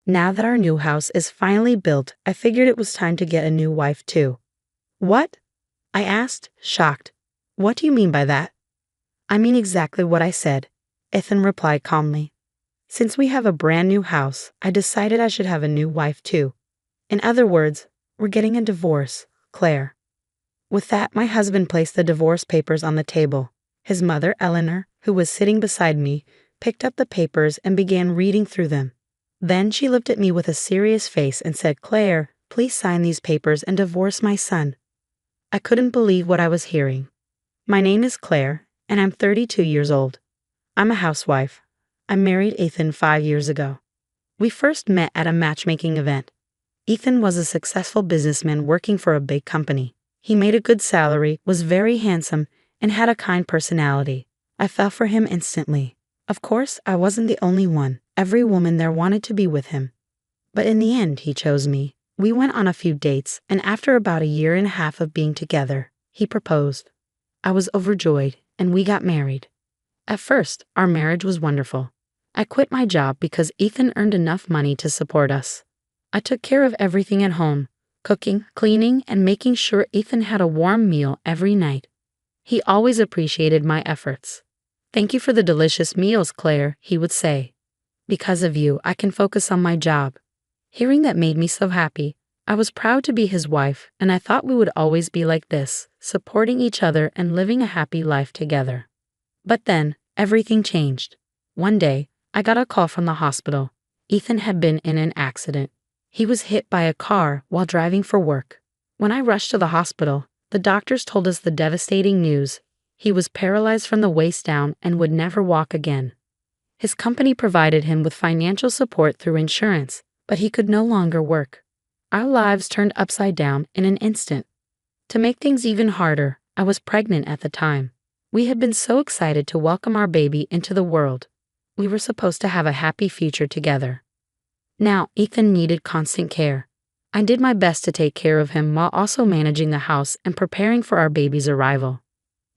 Now that our new house is finally built, I figured it was time to get a new wife too. What? I asked, shocked. What do you mean by that? I mean exactly what I said, Ethan replied calmly. Since we have a brand new house, I decided I should have a new wife too. In other words, we're getting a divorce, Claire. With that, my husband placed the divorce papers on the table. His mother, Eleanor, who was sitting beside me, picked up the papers and began reading through them. Then she looked at me with a serious face and said, "Claire, please sign these papers and divorce my son." I couldn't believe what I was hearing. My name is Claire, and I'm 32 years old. I'm a housewife. I married Ethan 5 years ago. We first met at a matchmaking event. Ethan was a successful businessman working for a big company. He made a good salary, was very handsome, and had a kind personality. I fell for him instantly. Of course, I wasn't the only one. Every woman there wanted to be with him. But in the end, he chose me. We went on a few dates, and after about a year and a half of being together, he proposed. I was overjoyed, and we got married. At first, our marriage was wonderful. I quit my job because Ethan earned enough money to support us. I took care of everything at home, cooking, cleaning, and making sure Ethan had a warm meal every night. He always appreciated my efforts. "Thank you for the delicious meals, Claire," he would say. "Because of you, I can focus on my job." Hearing that made me so happy. I was proud to be his wife, and I thought we would always be like this, supporting each other and living a happy life together. But then, everything changed. One day, I got a call from the hospital. Ethan had been in an accident. He was hit by a car while driving for work. When I rushed to the hospital, the doctors told us the devastating news. He was paralyzed from the waist down and would never walk again. His company provided him with financial support through insurance, but he could no longer work. Our lives turned upside down in an instant. To make things even harder, I was pregnant at the time. We had been so excited to welcome our baby into the world. We were supposed to have a happy future together. Now, Ethan needed constant care. I did my best to take care of him while also managing the house and preparing for our baby's arrival.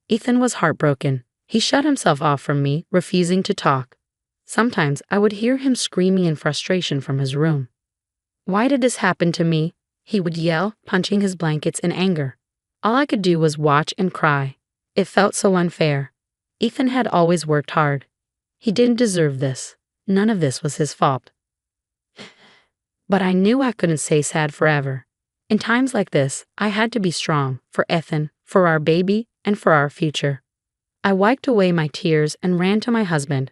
Ethan was heartbroken. He shut himself off from me, refusing to talk. Sometimes I would hear him screaming in frustration from his room. "Why did this happen to me?" he would yell, punching his blankets in anger. All I could do was watch and cry. It felt so unfair. Ethan had always worked hard. He didn't deserve this. None of this was his fault. But I knew I couldn't stay sad forever. In times like this, I had to be strong for Ethan, for our baby, and for our future. I wiped away my tears and ran to my husband.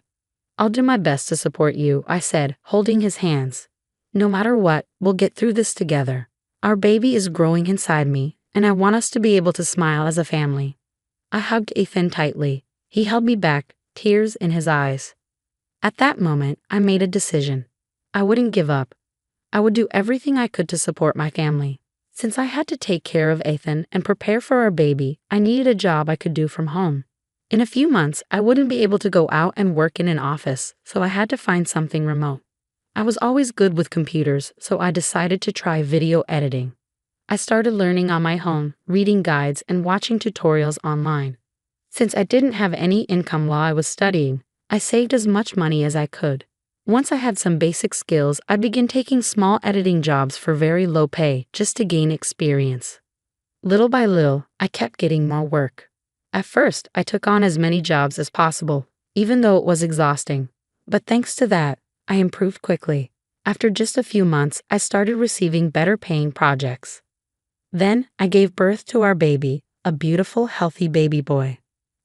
"I'll do my best to support you," I said, holding his hands. "No matter what, we'll get through this together. Our baby is growing inside me, and I want us to be able to smile as a family." I hugged Ethan tightly. He held me back, tears in his eyes. At that moment, I made a decision. I wouldn't give up. I would do everything I could to support my family. Since I had to take care of Ethan and prepare for our baby, I needed a job I could do from home. In a few months, I wouldn't be able to go out and work in an office, so I had to find something remote. I was always good with computers, so I decided to try video editing. I started learning on my own, reading guides and watching tutorials online. Since I didn't have any income while I was studying, I saved as much money as I could. Once I had some basic skills, I began taking small editing jobs for very low pay just to gain experience. Little by little, I kept getting more work. At first, I took on as many jobs as possible, even though it was exhausting. But thanks to that, I improved quickly. After just a few months, I started receiving better paying projects. Then, I gave birth to our baby, a beautiful, healthy baby boy.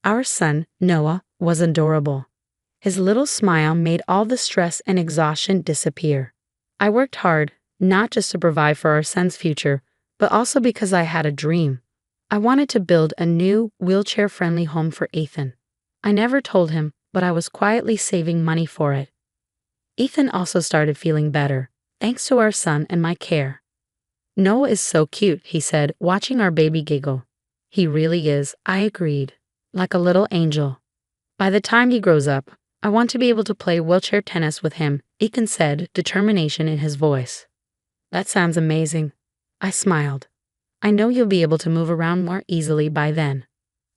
Our son, Noah, was adorable. His little smile made all the stress and exhaustion disappear. I worked hard, not just to provide for our son's future, but also because I had a dream. I wanted to build a new, wheelchair-friendly home for Ethan. I never told him, but I was quietly saving money for it. Ethan also started feeling better, thanks to our son and my care. "Noah is so cute," he said, watching our baby giggle. "He really is," I agreed, "like a little angel. By the time he grows up, I want to be able to play wheelchair tennis with him," Ethan said, determination in his voice. "That sounds amazing." I smiled. "I know you'll be able to move around more easily by then."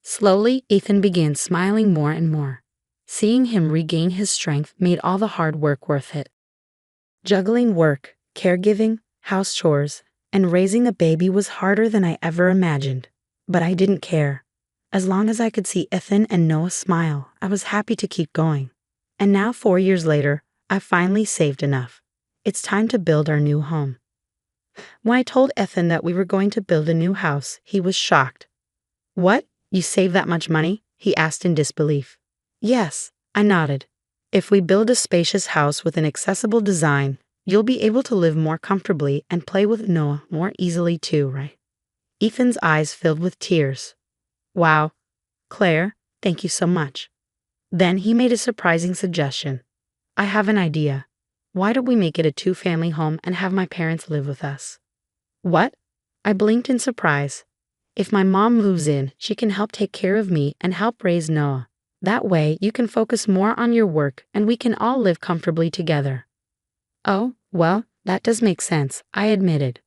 Slowly, Ethan began smiling more and more. Seeing him regain his strength made all the hard work worth it. Juggling work, caregiving, house chores, and raising a baby was harder than I ever imagined. But I didn't care. As long as I could see Ethan and Noah smile, I was happy to keep going. And now, 4 years later, I finally saved enough. It's time to build our new home. When I told Ethan that we were going to build a new house, he was shocked. What? You saved that much money? He asked in disbelief. Yes, I nodded. If we build a spacious house with an accessible design, you'll be able to live more comfortably and play with Noah more easily too, right? Ethan's eyes filled with tears. Wow, Claire, thank you so much. Then he made a surprising suggestion. I have an idea. Why don't we make it a two-family home and have my parents live with us? What? I blinked in surprise. If my mom moves in, she can help take care of me and help raise Noah. That way, you can focus more on your work and we can all live comfortably together. Oh, well, that does make sense, I admitted.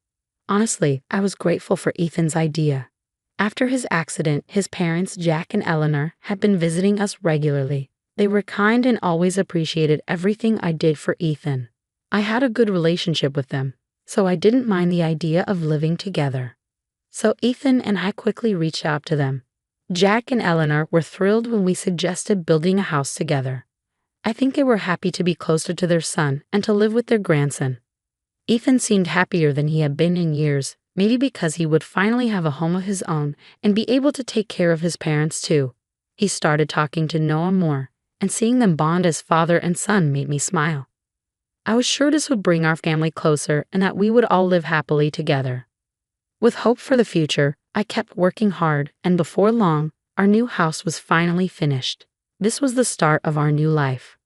Honestly, I was grateful for Ethan's idea. After his accident, his parents, Jack and Eleanor, had been visiting us regularly. They were kind and always appreciated everything I did for Ethan. I had a good relationship with them, so I didn't mind the idea of living together. So Ethan and I quickly reached out to them. Jack and Eleanor were thrilled when we suggested building a house together. I think they were happy to be closer to their son and to live with their grandson. Ethan seemed happier than he had been in years, maybe because he would finally have a home of his own and be able to take care of his parents too. He started talking to Noah more, and seeing them bond as father and son made me smile. I was sure this would bring our family closer and that we would all live happily together. With hope for the future, I kept working hard, and before long, our new house was finally finished. This was the start of our new life.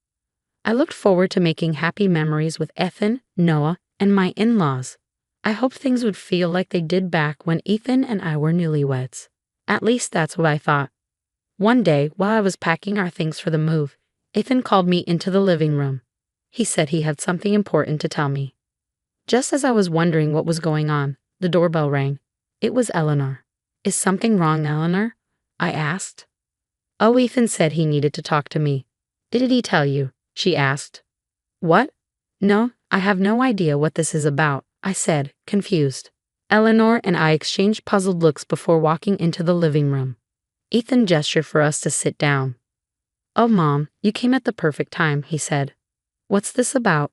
I looked forward to making happy memories with Ethan, Noah, and my in-laws. I hoped things would feel like they did back when Ethan and I were newlyweds. At least that's what I thought. One day, while I was packing our things for the move, Ethan called me into the living room. He said he had something important to tell me. Just as I was wondering what was going on, the doorbell rang. It was Eleanor. Is something wrong, Eleanor? I asked. Oh, Ethan said he needed to talk to me. Did he tell you? She asked. What? No, I have no idea what this is about, I said, confused. Eleanor and I exchanged puzzled looks before walking into the living room. Ethan gestured for us to sit down. Oh, Mom, you came at the perfect time, he said. What's this about?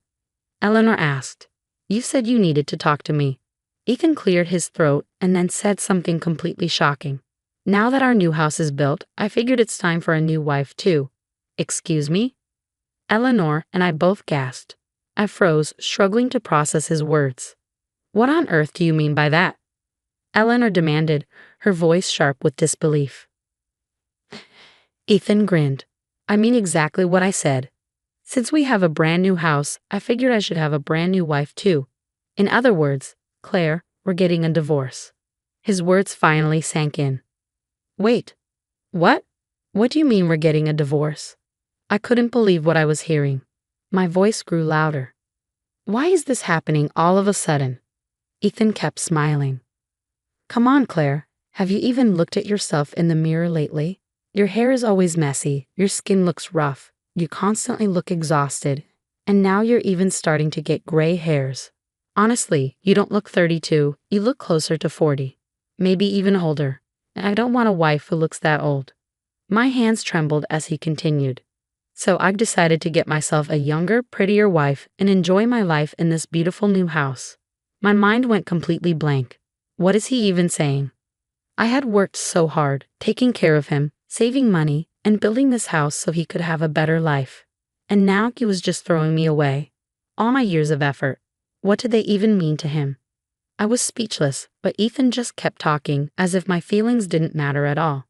Eleanor asked. You said you needed to talk to me. Ethan cleared his throat and then said something completely shocking. Now that our new house is built, I figured it's time for a new wife too. Excuse me? Eleanor and I both gasped. I froze, struggling to process his words. What on earth do you mean by that? Eleanor demanded, her voice sharp with disbelief. Ethan grinned. I mean exactly what I said. Since we have a brand new house, I figured I should have a brand new wife too. In other words, Claire, we're getting a divorce. His words finally sank in. Wait, what? What do you mean we're getting a divorce? I couldn't believe what I was hearing. My voice grew louder. Why is this happening all of a sudden? Ethan kept smiling. Come on, Claire. Have you even looked at yourself in the mirror lately? Your hair is always messy, your skin looks rough, you constantly look exhausted, and now you're even starting to get gray hairs. Honestly, you don't look 32, you look closer to 40. Maybe even older. And I don't want a wife who looks that old. My hands trembled as he continued. So I decided to get myself a younger, prettier wife and enjoy my life in this beautiful new house. My mind went completely blank. What is he even saying? I had worked so hard, taking care of him, saving money, and building this house so he could have a better life. And now he was just throwing me away. All my years of effort. What did they even mean to him? I was speechless, but Ethan just kept talking as if my feelings didn't matter at all.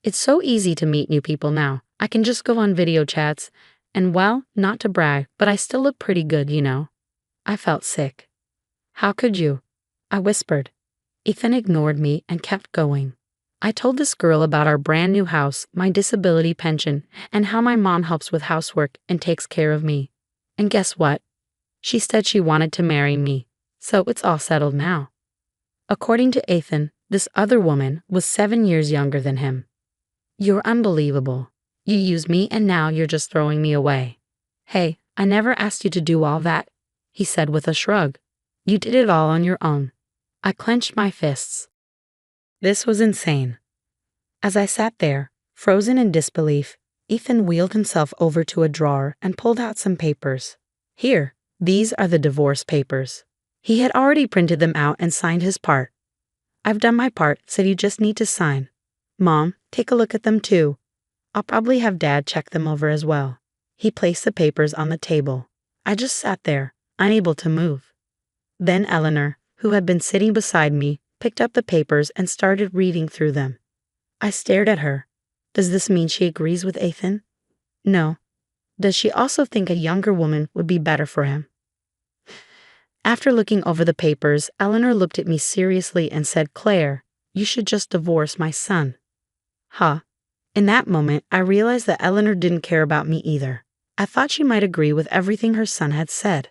It's so easy to meet new people now. I can just go on video chats, and well, not to brag, but I still look pretty good, you know. I felt sick. How could you? I whispered. Ethan ignored me and kept going. I told this girl about our brand new house, my disability pension, and how my mom helps with housework and takes care of me. And guess what? She said she wanted to marry me, so it's all settled now. According to Ethan, this other woman was 7 years younger than him. You're unbelievable. You used me and now you're just throwing me away. Hey, I never asked you to do all that. he said with a shrug. You did it all on your own. I clenched my fists. This was insane. As I sat there, frozen in disbelief, Ethan wheeled himself over to a drawer and pulled out some papers. Here, these are the divorce papers. He had already printed them out and signed his part. I've done my part, so you just need to sign. Mom, take a look at them too. I'll probably have Dad check them over as well. He placed the papers on the table. I just sat there, unable to move. Then Eleanor, who had been sitting beside me, picked up the papers and started reading through them. I stared at her. Does this mean she agrees with Ethan? No. Does she also think a younger woman would be better for him? After looking over the papers, Eleanor looked at me seriously and said, Claire, you should just divorce my son. Huh. In that moment, I realized that Eleanor didn't care about me either. I thought she might agree with everything her son had said.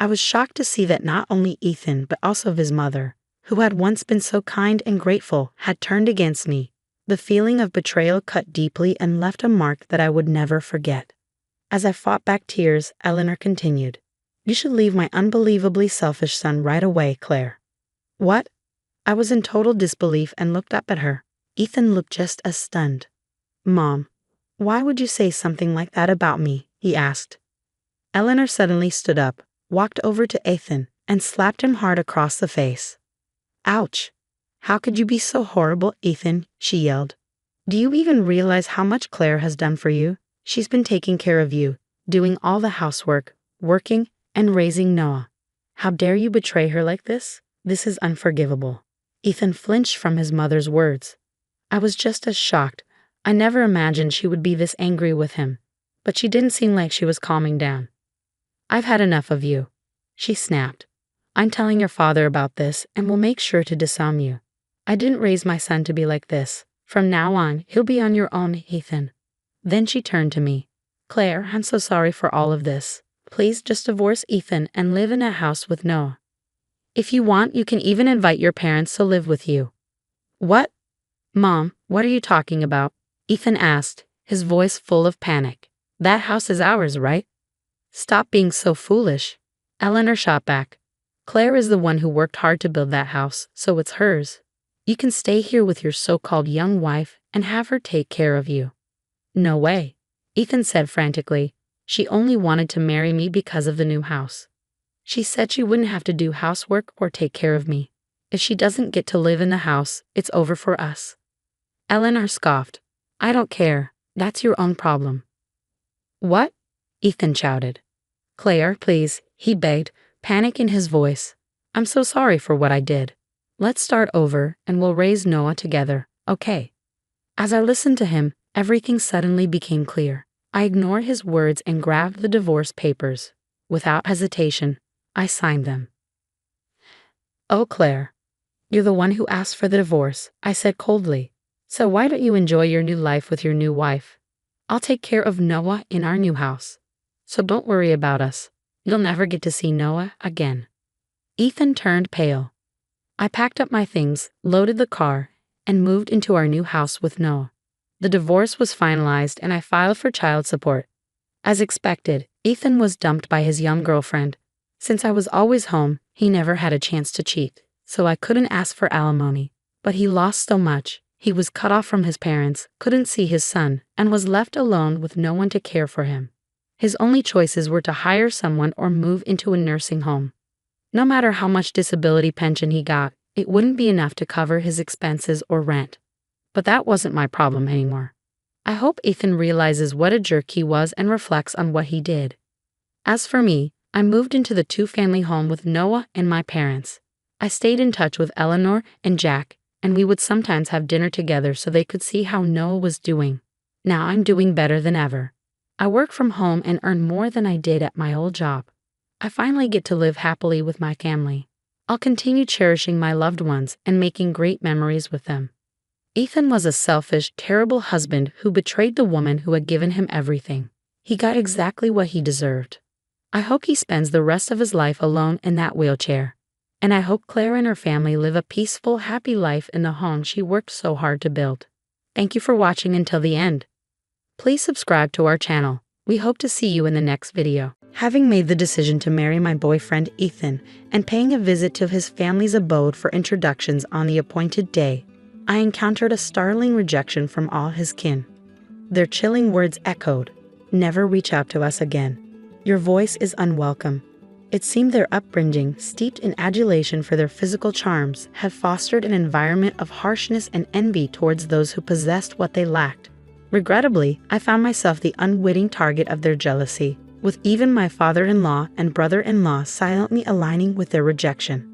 I was shocked to see that not only Ethan, but also his mother, who had once been so kind and grateful, had turned against me. The feeling of betrayal cut deeply and left a mark that I would never forget. As I fought back tears, Eleanor continued, You should leave my unbelievably selfish son right away, Claire. What? I was in total disbelief and looked up at her. Ethan looked just as stunned. Mom, why would you say something like that about me? He asked. Eleanor suddenly stood up, walked over to Ethan, and slapped him hard across the face. Ouch! How could you be so horrible, Ethan? She yelled. Do you even realize how much Claire has done for you? She's been taking care of you, doing all the housework, working, and raising Noah. How dare you betray her like this? This is unforgivable. Ethan flinched from his mother's words. I was just as shocked. I never imagined she would be this angry with him, but she didn't seem like she was calming down. I've had enough of you, she snapped. I'm telling your father about this and will make sure to disown you. I didn't raise my son to be like this. From now on, he'll be on your own, Ethan. Then she turned to me. Claire, I'm so sorry for all of this. Please just divorce Ethan and live in a house with Noah. If you want, you can even invite your parents to live with you. What? Mom, what are you talking about? Ethan asked, his voice full of panic. That house is ours, right? Stop being so foolish. Eleanor shot back. Claire is the one who worked hard to build that house, so it's hers. You can stay here with your so-called young wife and have her take care of you. No way, Ethan said frantically. She only wanted to marry me because of the new house. She said she wouldn't have to do housework or take care of me. If she doesn't get to live in the house, it's over for us. Eleanor scoffed. I don't care. That's your own problem. What? Ethan shouted. Claire, please, he begged, panic in his voice. I'm so sorry for what I did. Let's start over and we'll raise Noah together, okay? As I listened to him, everything suddenly became clear. I ignored his words and grabbed the divorce papers. Without hesitation, I signed them. Oh, Claire, you're the one who asked for the divorce, I said coldly. So why don't you enjoy your new life with your new wife? I'll take care of Noah in our new house. So don't worry about us. You'll never get to see Noah again. Ethan turned pale. I packed up my things, loaded the car, and moved into our new house with Noah. The divorce was finalized and I filed for child support. As expected, Ethan was dumped by his young girlfriend. Since I was always home, he never had a chance to cheat, so I couldn't ask for alimony. But he lost so much. He was cut off from his parents, couldn't see his son, and was left alone with no one to care for him. His only choices were to hire someone or move into a nursing home. No matter how much disability pension he got, it wouldn't be enough to cover his expenses or rent. But that wasn't my problem anymore. I hope Ethan realizes what a jerk he was and reflects on what he did. As for me, I moved into the two-family home with Noah and my parents. I stayed in touch with Eleanor and Jack, and we would sometimes have dinner together so they could see how Noah was doing. Now I'm doing better than ever. I work from home and earn more than I did at my old job. I finally get to live happily with my family. I'll continue cherishing my loved ones and making great memories with them. Ethan was a selfish, terrible husband who betrayed the woman who had given him everything. He got exactly what he deserved. I hope he spends the rest of his life alone in that wheelchair. And I hope Claire and her family live a peaceful, happy life in the home she worked so hard to build. Thank you for watching until the end. Please subscribe to our channel. We hope to see you in the next video. Having made the decision to marry my boyfriend Ethan and paying a visit to his family's abode for introductions on the appointed day, I encountered a startling rejection from all his kin. Their chilling words echoed, "Never reach out to us again. Your voice is unwelcome." It seemed their upbringing, steeped in adulation for their physical charms, had fostered an environment of harshness and envy towards those who possessed what they lacked. Regrettably, I found myself the unwitting target of their jealousy, with even my father-in-law and brother-in-law silently aligning with their rejection.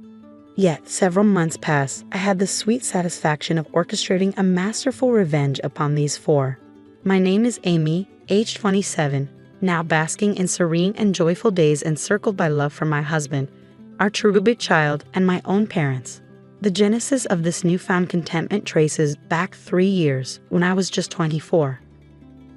Yet, several months passed, I had the sweet satisfaction of orchestrating a masterful revenge upon these four. My name is Amy, aged 27, now basking in serene and joyful days encircled by love for my husband, our cherubic child, and my own parents. The genesis of this newfound contentment traces back 3 years, when I was just 24.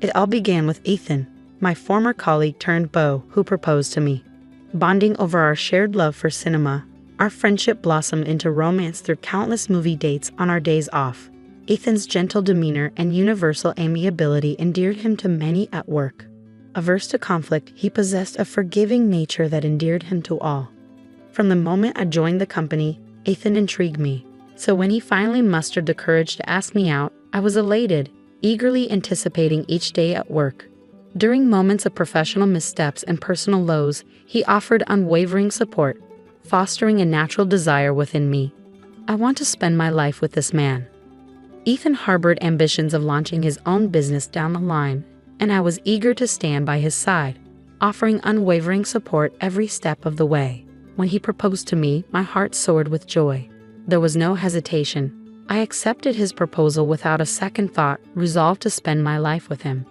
It all began with Ethan, my former colleague turned beau, who proposed to me. Bonding over our shared love for cinema, our friendship blossomed into romance through countless movie dates on our days off. Ethan's gentle demeanor and universal amiability endeared him to many at work. Averse to conflict, he possessed a forgiving nature that endeared him to all. From the moment I joined the company, Ethan intrigued me, so when he finally mustered the courage to ask me out, I was elated, eagerly anticipating each day at work. During moments of professional missteps and personal lows, he offered unwavering support, fostering a natural desire within me. I want to spend my life with this man. Ethan harbored ambitions of launching his own business down the line, and I was eager to stand by his side, offering unwavering support every step of the way. When he proposed to me, my heart soared with joy. There was no hesitation. I accepted his proposal without a second thought, resolved to spend my life with him.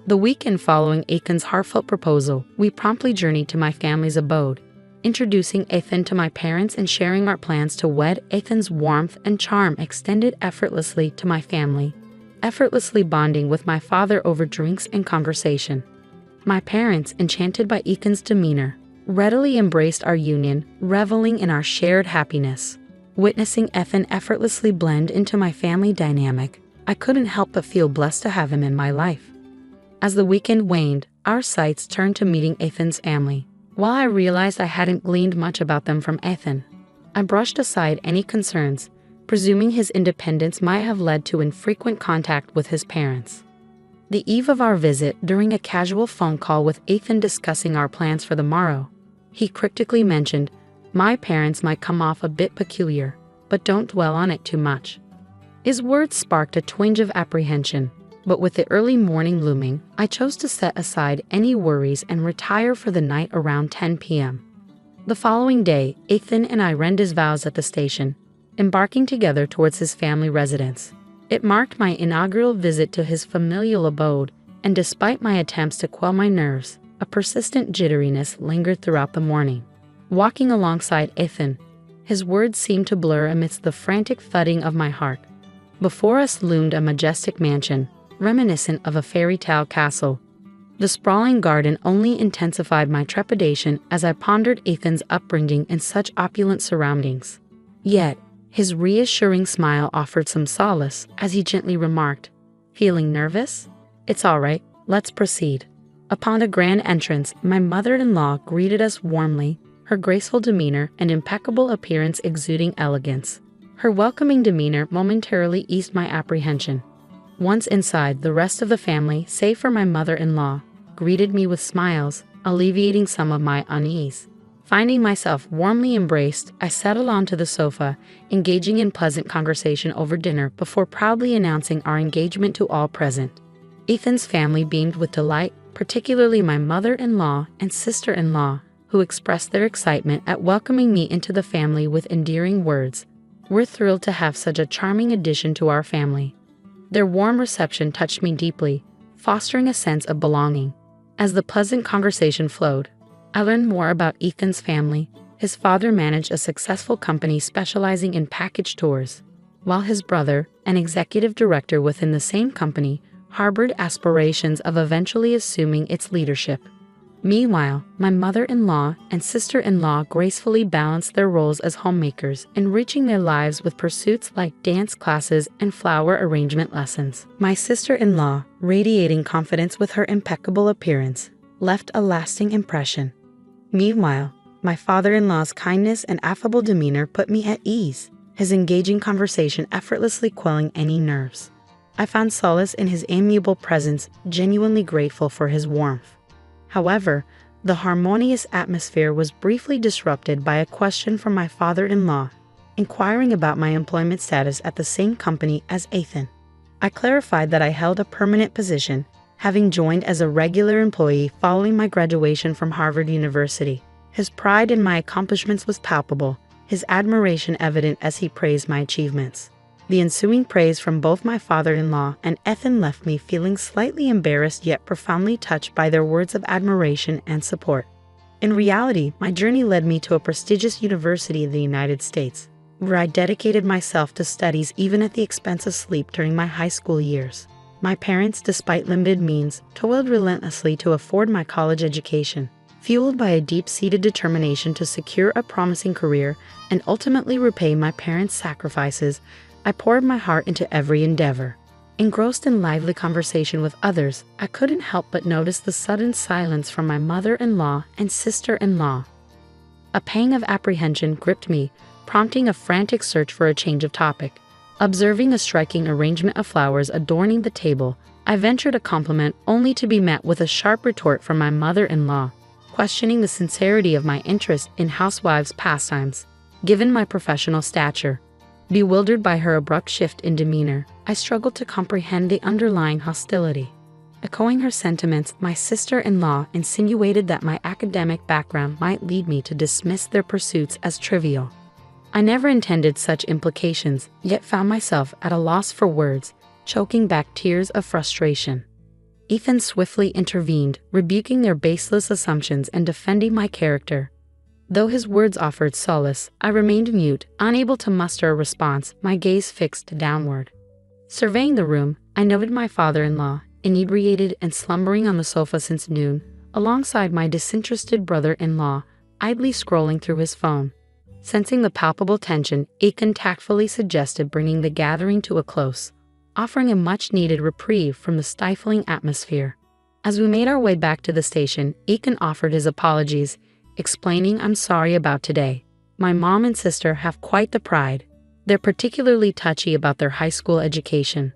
The weekend following Ethan's heartfelt proposal, we promptly journeyed to my family's abode, introducing Ethan to my parents and sharing our plans to wed. Ethan's warmth and charm extended effortlessly to my family, effortlessly bonding with my father over drinks and conversation. My parents, enchanted by Ethan's demeanor, readily embraced our union, reveling in our shared happiness. Witnessing Ethan effortlessly blend into my family dynamic, I couldn't help but feel blessed to have him in my life. As the weekend waned, our sights turned to meeting Ethan's family. While I realized I hadn't gleaned much about them from Ethan, I brushed aside any concerns, presuming his independence might have led to infrequent contact with his parents. The eve of our visit, during a casual phone call with Ethan discussing our plans for the morrow, he cryptically mentioned, "My parents might come off a bit peculiar, but don't dwell on it too much." His words sparked a twinge of apprehension, but with the early morning looming, I chose to set aside any worries and retire for the night around 10 p.m. The following day, Ethan and I rendezvoused at the station, embarking together towards his family residence. It marked my inaugural visit to his familial abode, and despite my attempts to quell my nerves, a persistent jitteriness lingered throughout the morning. Walking alongside Ethan, his words seemed to blur amidst the frantic thudding of my heart. Before us loomed a majestic mansion, reminiscent of a fairy tale castle. The sprawling garden only intensified my trepidation as I pondered Ethan's upbringing in such opulent surroundings. Yet, his reassuring smile offered some solace as he gently remarked, "Feeling nervous? It's all right, let's proceed." Upon a grand entrance, my mother-in-law greeted us warmly, her graceful demeanor and impeccable appearance exuding elegance. Her welcoming demeanor momentarily eased my apprehension. Once inside, the rest of the family, save for my mother-in-law, greeted me with smiles, alleviating some of my unease. Finding myself warmly embraced, I settled onto the sofa, engaging in pleasant conversation over dinner before proudly announcing our engagement to all present. Ethan's family beamed with delight, particularly my mother-in-law and sister-in-law, who expressed their excitement at welcoming me into the family with endearing words. "We're thrilled to have such a charming addition to our family." Their warm reception touched me deeply, fostering a sense of belonging. As the pleasant conversation flowed, I learned more about Ethan's family. His father managed a successful company specializing in package tours, while his brother, an executive director within the same company, harbored aspirations of eventually assuming its leadership. Meanwhile, my mother-in-law and sister-in-law gracefully balanced their roles as homemakers, enriching their lives with pursuits like dance classes and flower arrangement lessons. My sister-in-law, radiating confidence with her impeccable appearance, left a lasting impression. Meanwhile, my father-in-law's kindness and affable demeanor put me at ease, his engaging conversation effortlessly quelling any nerves. I found solace in his amiable presence, genuinely grateful for his warmth. However, the harmonious atmosphere was briefly disrupted by a question from my father-in-law, inquiring about my employment status at the same company as Ethan. I clarified that I held a permanent position, having joined as a regular employee following my graduation from Harvard University. His pride in my accomplishments was palpable, his admiration evident as he praised my achievements. The ensuing praise from both my father-in-law and Ethan left me feeling slightly embarrassed yet profoundly touched by their words of admiration and support. In reality, my journey led me to a prestigious university in the United States, where I dedicated myself to studies even at the expense of sleep during my high school years. My parents, despite limited means, toiled relentlessly to afford my college education. Fueled by a deep-seated determination to secure a promising career and ultimately repay my parents' sacrifices, I poured my heart into every endeavor. Engrossed in lively conversation with others, I couldn't help but notice the sudden silence from my mother-in-law and sister-in-law. A pang of apprehension gripped me, prompting a frantic search for a change of topic. Observing a striking arrangement of flowers adorning the table, I ventured a compliment only to be met with a sharp retort from my mother-in-law, questioning the sincerity of my interest in housewives' pastimes, given my professional stature. Bewildered by her abrupt shift in demeanor, I struggled to comprehend the underlying hostility. Echoing her sentiments, my sister-in-law insinuated that my academic background might lead me to dismiss their pursuits as trivial. I never intended such implications, yet found myself at a loss for words, choking back tears of frustration. Ethan swiftly intervened, rebuking their baseless assumptions and defending my character. Though his words offered solace, I remained mute, unable to muster a response, my gaze fixed downward. Surveying the room, I noted my father-in-law, inebriated and slumbering on the sofa since noon, alongside my disinterested brother-in-law, idly scrolling through his phone. Sensing the palpable tension, Ethan tactfully suggested bringing the gathering to a close, offering a much-needed reprieve from the stifling atmosphere. As we made our way back to the station, Ethan offered his apologies, explaining, "I'm sorry about today. My mom and sister have quite the pride. They're particularly touchy about their high school education."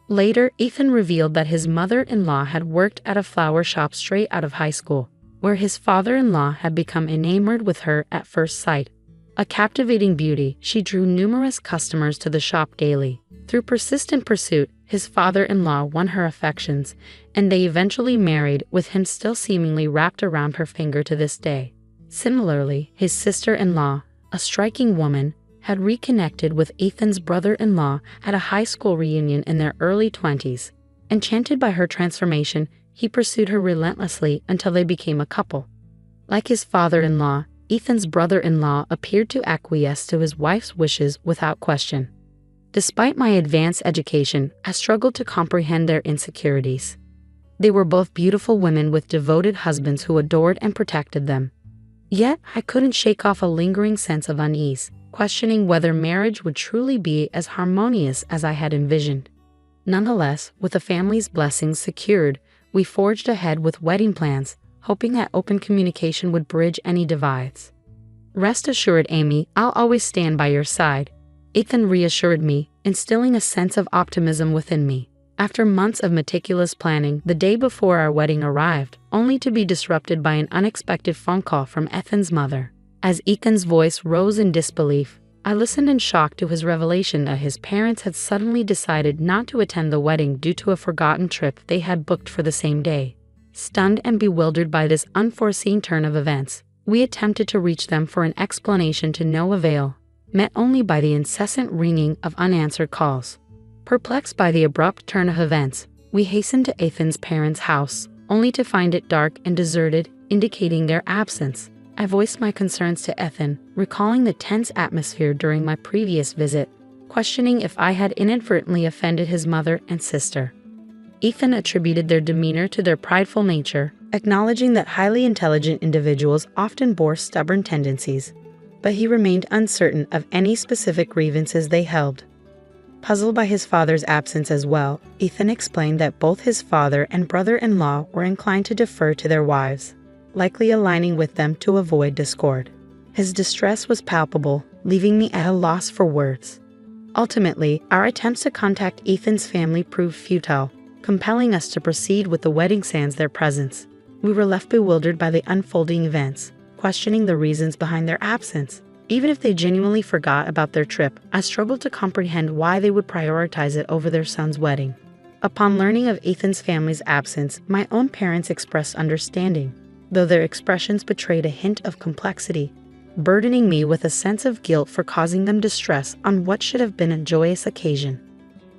Later, Ethan revealed that his mother-in-law had worked at a flower shop straight out of high school, where his father-in-law had become enamored with her at first sight. A captivating beauty, she drew numerous customers to the shop daily. Through persistent pursuit, his father-in-law won her affections, and they eventually married, with him still seemingly wrapped around her finger to this day. Similarly, his sister-in-law, a striking woman, had reconnected with Ethan's brother-in-law at a high school reunion in their early 20s. Enchanted by her transformation, he pursued her relentlessly until they became a couple. Like his father-in-law, Ethan's brother-in-law appeared to acquiesce to his wife's wishes without question. Despite my advanced education, I struggled to comprehend their insecurities. They were both beautiful women with devoted husbands who adored and protected them. Yet, I couldn't shake off a lingering sense of unease, questioning whether marriage would truly be as harmonious as I had envisioned. Nonetheless, with the family's blessings secured, we forged ahead with wedding plans, hoping that open communication would bridge any divides. "Rest assured, Amy, I'll always stand by your side," Ethan reassured me, instilling a sense of optimism within me. After months of meticulous planning, the day before our wedding arrived, only to be disrupted by an unexpected phone call from Ethan's mother. As Ethan's voice rose in disbelief, I listened in shock to his revelation that his parents had suddenly decided not to attend the wedding due to a forgotten trip they had booked for the same day. Stunned and bewildered by this unforeseen turn of events, we attempted to reach them for an explanation to no avail, met only by the incessant ringing of unanswered calls. Perplexed by the abrupt turn of events, we hastened to Ethan's parents' house, only to find it dark and deserted, indicating their absence. I voiced my concerns to Ethan, recalling the tense atmosphere during my previous visit, questioning if I had inadvertently offended his mother and sister. Ethan attributed their demeanor to their prideful nature, acknowledging that highly intelligent individuals often bore stubborn tendencies, but he remained uncertain of any specific grievances they held. Puzzled by his father's absence as well, Ethan explained that both his father and brother-in-law were inclined to defer to their wives, likely aligning with them to avoid discord. His distress was palpable, leaving me at a loss for words. Ultimately, our attempts to contact Ethan's family proved futile, compelling us to proceed with the wedding sans their presence. We were left bewildered by the unfolding events, questioning the reasons behind their absence. Even if they genuinely forgot about their trip, I struggled to comprehend why they would prioritize it over their son's wedding. Upon learning of Ethan's family's absence, my own parents expressed understanding, though their expressions betrayed a hint of complexity, burdening me with a sense of guilt for causing them distress on what should have been a joyous occasion.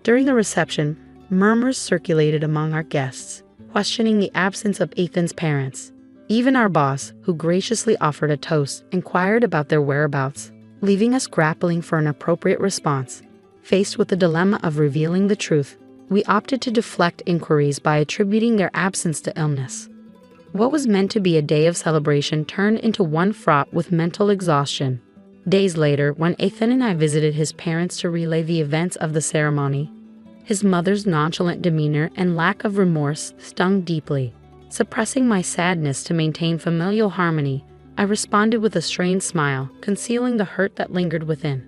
During the reception, murmurs circulated among our guests, questioning the absence of Ethan's parents. Even our boss, who graciously offered a toast, inquired about their whereabouts, leaving us grappling for an appropriate response. Faced with the dilemma of revealing the truth, we opted to deflect inquiries by attributing their absence to illness. What was meant to be a day of celebration turned into one fraught with mental exhaustion. Days later, when Ethan and I visited his parents to relay the events of the ceremony, his mother's nonchalant demeanor and lack of remorse stung deeply. Suppressing my sadness to maintain familial harmony, I responded with a strained smile, concealing the hurt that lingered within.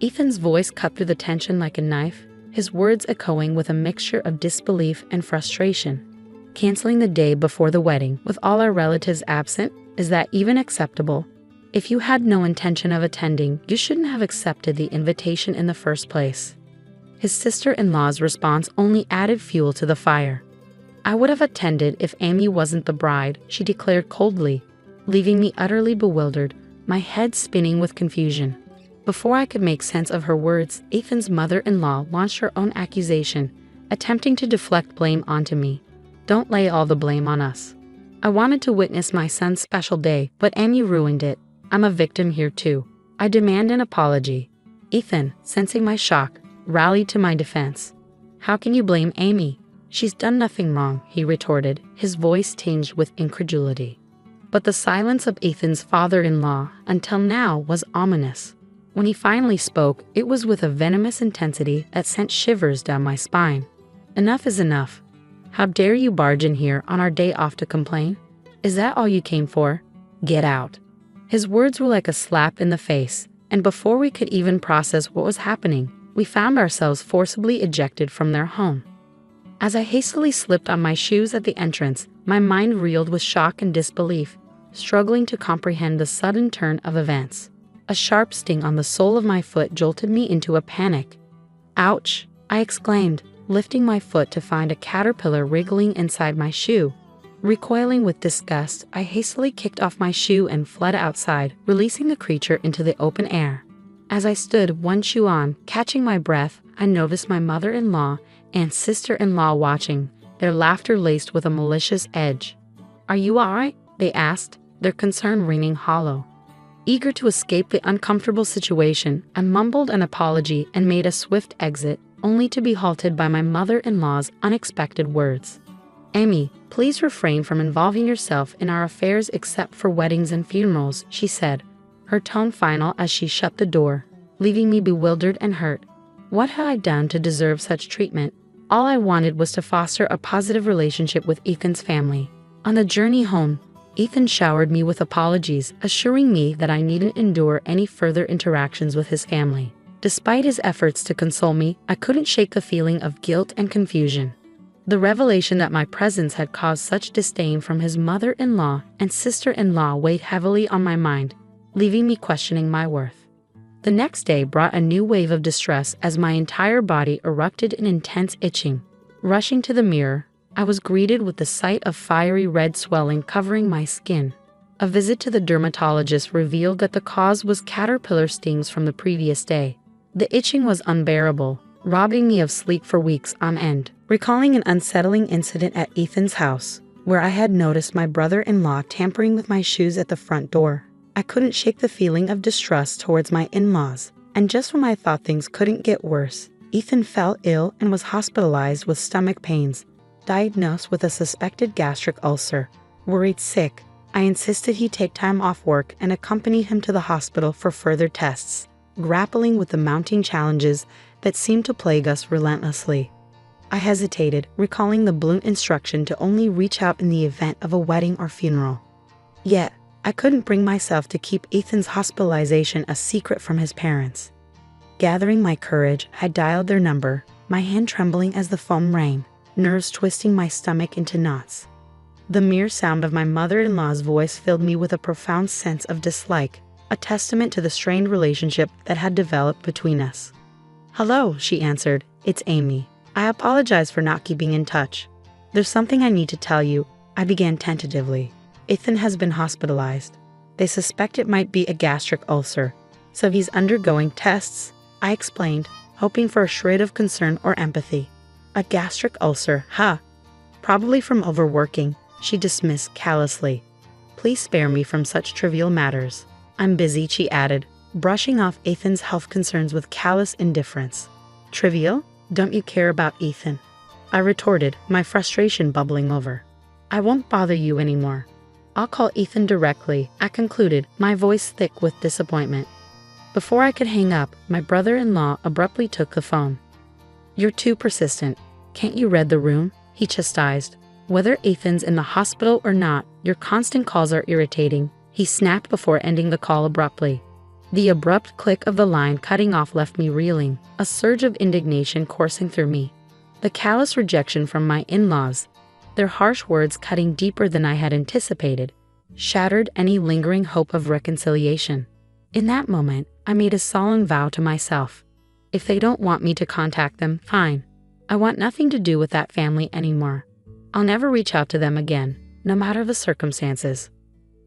Ethan's voice cut through the tension like a knife, his words echoing with a mixture of disbelief and frustration. Canceling the day before the wedding, with all our relatives absent, is that even acceptable? If you had no intention of attending, you shouldn't have accepted the invitation in the first place. His sister-in-law's response only added fuel to the fire. I would have attended if Amy wasn't the bride, she declared coldly, leaving me utterly bewildered, my head spinning with confusion. Before I could make sense of her words, Ethan's mother-in-law launched her own accusation, attempting to deflect blame onto me. Don't lay all the blame on us. I wanted to witness my son's special day, but Amy ruined it. I'm a victim here too. I demand an apology. Ethan, sensing my shock, rallied to my defense. How can you blame Amy? She's done nothing wrong, he retorted, his voice tinged with incredulity. But the silence of Ethan's father-in-law, until now, was ominous. When he finally spoke, it was with a venomous intensity that sent shivers down my spine. Enough is enough. How dare you barge in here on our day off to complain? Is that all you came for? Get out. His words were like a slap in the face, and before we could even process what was happening, we found ourselves forcibly ejected from their home. As I hastily slipped on my shoes at the entrance, my mind reeled with shock and disbelief, struggling to comprehend the sudden turn of events. A sharp sting on the sole of my foot jolted me into a panic. Ouch! I exclaimed, lifting my foot to find a caterpillar wriggling inside my shoe. Recoiling with disgust, I hastily kicked off my shoe and fled outside, releasing the creature into the open air. As I stood, one shoe on, catching my breath, I noticed my mother-in-law and sister-in-law watching, their laughter laced with a malicious edge. Are you all right? They asked, their concern ringing hollow. Eager to escape the uncomfortable situation, I mumbled an apology and made a swift exit, only to be halted by my mother-in-law's unexpected words. Amy, please refrain from involving yourself in our affairs except for weddings and funerals, she said, her tone final as she shut the door, leaving me bewildered and hurt. What had I done to deserve such treatment? All I wanted was to foster a positive relationship with Ethan's family. On the journey home, Ethan showered me with apologies, assuring me that I needn't endure any further interactions with his family. Despite his efforts to console me, I couldn't shake the feeling of guilt and confusion. The revelation that my presence had caused such disdain from his mother-in-law and sister-in-law weighed heavily on my mind, leaving me questioning my worth. The next day brought a new wave of distress as my entire body erupted in intense itching. Rushing to the mirror, I was greeted with the sight of fiery red swelling covering my skin. A visit to the dermatologist revealed that the cause was caterpillar stings from the previous day. The itching was unbearable, robbing me of sleep for weeks on end. Recalling an unsettling incident at Ethan's house, where I had noticed my brother-in-law tampering with my shoes at the front door, I couldn't shake the feeling of distrust towards my in-laws, and just when I thought things couldn't get worse, Ethan fell ill and was hospitalized with stomach pains, diagnosed with a suspected gastric ulcer. Worried sick, I insisted he take time off work and accompanied him to the hospital for further tests. Grappling with the mounting challenges that seemed to plague us relentlessly. I hesitated, recalling the blunt instruction to only reach out in the event of a wedding or funeral. Yet, I couldn't bring myself to keep Ethan's hospitalization a secret from his parents. Gathering my courage, I dialed their number, my hand trembling as the phone rang, nerves twisting my stomach into knots. The mere sound of my mother-in-law's voice filled me with a profound sense of dislike, a testament to the strained relationship that had developed between us. "Hello," she answered. "It's Amy. I apologize for not keeping in touch. There's something I need to tell you," I began tentatively. "Ethan has been hospitalized. They suspect it might be a gastric ulcer, so he's undergoing tests," I explained, hoping for a shred of concern or empathy. "A gastric ulcer, huh? Probably from overworking," she dismissed callously. "Please spare me from such trivial matters. I'm busy," she added, brushing off Ethan's health concerns with callous indifference. "Trivial? Don't you care about Ethan?" I retorted, my frustration bubbling over. "I won't bother you anymore. I'll call Ethan directly," I concluded, my voice thick with disappointment. Before I could hang up, my brother-in-law abruptly took the phone. "You're too persistent. Can't you read the room?" he chastised. "Whether Ethan's in the hospital or not, your constant calls are irritating," he snapped before ending the call abruptly. The abrupt click of the line cutting off left me reeling, a surge of indignation coursing through me. The callous rejection from my in-laws, their harsh words cutting deeper than I had anticipated, shattered any lingering hope of reconciliation. In that moment, I made a solemn vow to myself. If they don't want me to contact them, fine. I want nothing to do with that family anymore. I'll never reach out to them again, no matter the circumstances.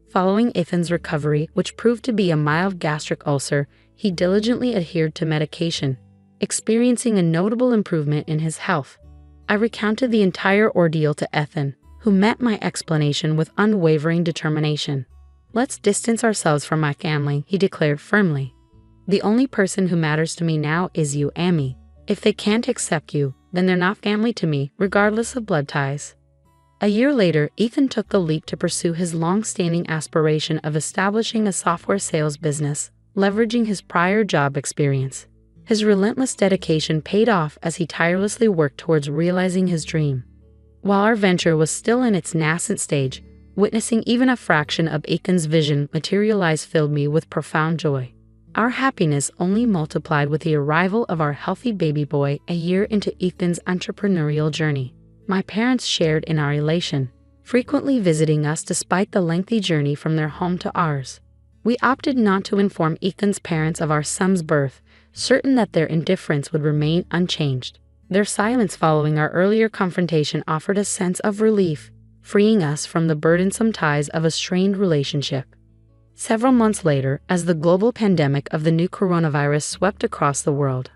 Following Ethan's recovery, which proved to be a mild gastric ulcer, he diligently adhered to medication, experiencing a notable improvement in his health. I recounted the entire ordeal to Ethan, who met my explanation with unwavering determination. "Let's distance ourselves from my family," he declared firmly. "The only person who matters to me now is you, Amy. If they can't accept you, then they're not family to me, regardless of blood ties." A year later, Ethan took the leap to pursue his long-standing aspiration of establishing a software sales business, leveraging his prior job experience. His relentless dedication paid off as he tirelessly worked towards realizing his dream. While our venture was still in its nascent stage, witnessing even a fraction of Ethan's vision materialize filled me with profound joy. Our happiness only multiplied with the arrival of our healthy baby boy a year into Ethan's entrepreneurial journey. My parents shared in our elation, frequently visiting us despite the lengthy journey from their home to ours. We opted not to inform Ethan's parents of our son's birth, certain that their indifference would remain unchanged. Their silence following our earlier confrontation offered a sense of relief, freeing us from the burdensome ties of a strained relationship. Several months later, as the global pandemic of the new coronavirus swept across the world,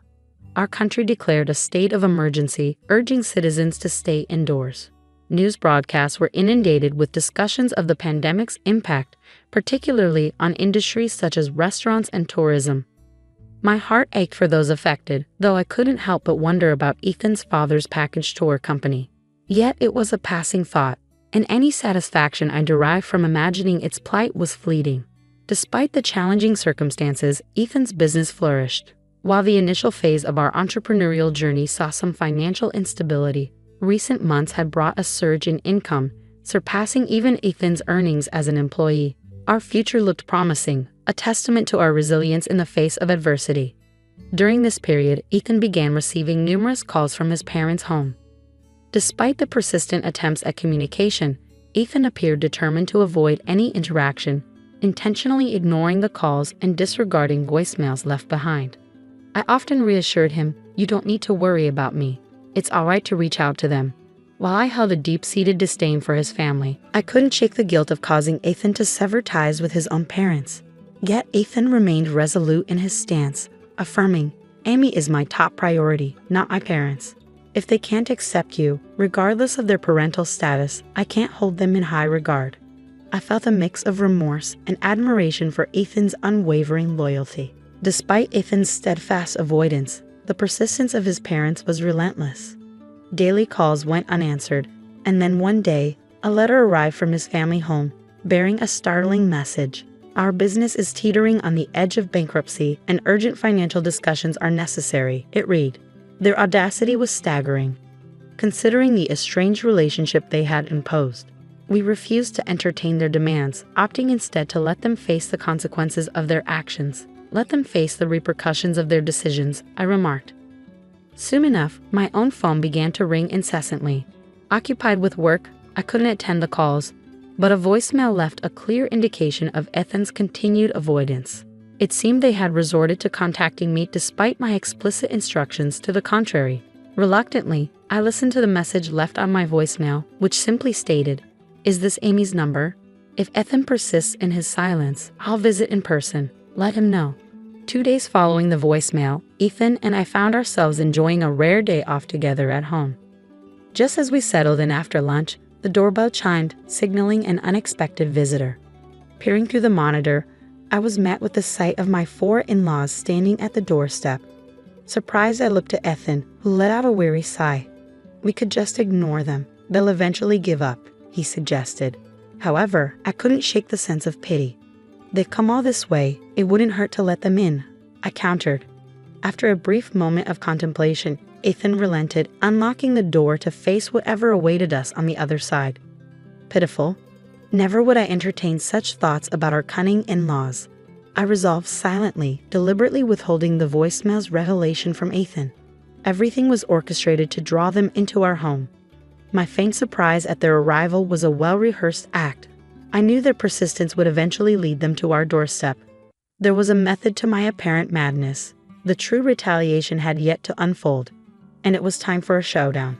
our country declared a state of emergency, urging citizens to stay indoors. News broadcasts were inundated with discussions of the pandemic's impact, particularly on industries such as restaurants and tourism. My heart ached for those affected, though I couldn't help but wonder about Ethan's father's package tour company. Yet it was a passing thought, and any satisfaction I derived from imagining its plight was fleeting. Despite the challenging circumstances, Ethan's business flourished. While the initial phase of our entrepreneurial journey saw some financial instability, recent months had brought a surge in income, surpassing even Ethan's earnings as an employee. Our future looked promising, a testament to our resilience in the face of adversity. During this period, Ethan began receiving numerous calls from his parents' home. Despite the persistent attempts at communication, Ethan appeared determined to avoid any interaction, intentionally ignoring the calls and disregarding voicemails left behind. I often reassured him, "You don't need to worry about me. It's all right to reach out to them." While I held a deep-seated disdain for his family, I couldn't shake the guilt of causing Ethan to sever ties with his own parents. Yet Ethan remained resolute in his stance, affirming, "Amy is my top priority, not my parents. If they can't accept you, regardless of their parental status, I can't hold them in high regard." I felt a mix of remorse and admiration for Ethan's unwavering loyalty. Despite Ethan's steadfast avoidance, the persistence of his parents was relentless. Daily calls went unanswered, and then one day, a letter arrived from his family home, bearing a startling message: Our business is teetering on the edge of bankruptcy and urgent financial discussions are necessary, it read. Their audacity was staggering, considering the estranged relationship they had imposed. We refused to entertain their demands, opting instead to let them face the consequences of their actions. Let them face the repercussions of their decisions, I remarked. Soon enough, my own phone began to ring incessantly. Occupied with work, I couldn't attend the calls, but a voicemail left a clear indication of Ethan's continued avoidance. It seemed they had resorted to contacting me despite my explicit instructions to the contrary. Reluctantly, I listened to the message left on my voicemail, which simply stated, "Is this Amy's number? If Ethan persists in his silence, I'll visit in person. Let him know." 2 days following the voicemail, Ethan and I found ourselves enjoying a rare day off together at home. Just as we settled in after lunch, the doorbell chimed, signaling an unexpected visitor. Peering through the monitor, I was met with the sight of my 4 in-laws standing at the doorstep. Surprised, I looked at Ethan, who let out a weary sigh. "We could just ignore them. They'll eventually give up," he suggested. However, I couldn't shake the sense of pity. "They've come all this way. It wouldn't hurt to let them in," I countered. After a brief moment of contemplation, Ethan relented, unlocking the door to face whatever awaited us on the other side. Pitiful. Never would I entertain such thoughts about our cunning in-laws. I resolved silently, deliberately withholding the voicemail's revelation from Ethan. Everything was orchestrated to draw them into our home. My faint surprise at their arrival was a well-rehearsed act. I knew their persistence would eventually lead them to our doorstep. There was a method to my apparent madness. The true retaliation had yet to unfold, and it was time for a showdown.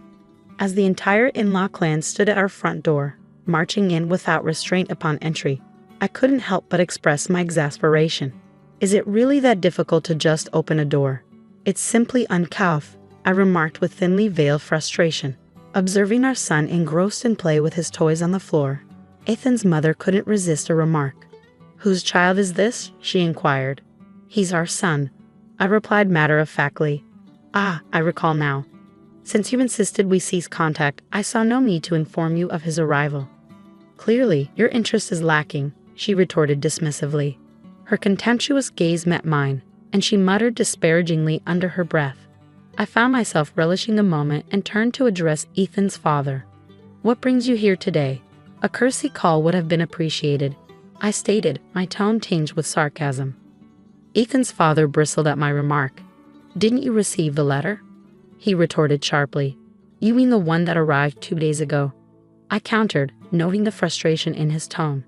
As the entire in-law clan stood at our front door, marching in without restraint upon entry, I couldn't help but express my exasperation. "Is it really that difficult to just open a door? It's simply uncouth," I remarked with thinly veiled frustration. Observing our son engrossed in play with his toys on the floor, Ethan's mother couldn't resist a remark. "Whose child is this?" she inquired. "He's our son," I replied matter-of-factly. "Ah, I recall now. Since you insisted we cease contact, I saw no need to inform you of his arrival." "Clearly, your interest is lacking," she retorted dismissively. Her contemptuous gaze met mine, and she muttered disparagingly under her breath. I found myself relishing the moment and turned to address Ethan's father. "What brings you here today?" A courtesy call would have been appreciated, I stated, my tone tinged with sarcasm. Ethan's father bristled at my remark. "Didn't you receive the letter?" he retorted sharply. "You mean the one that arrived 2 days ago?" I countered, noting the frustration in his tone.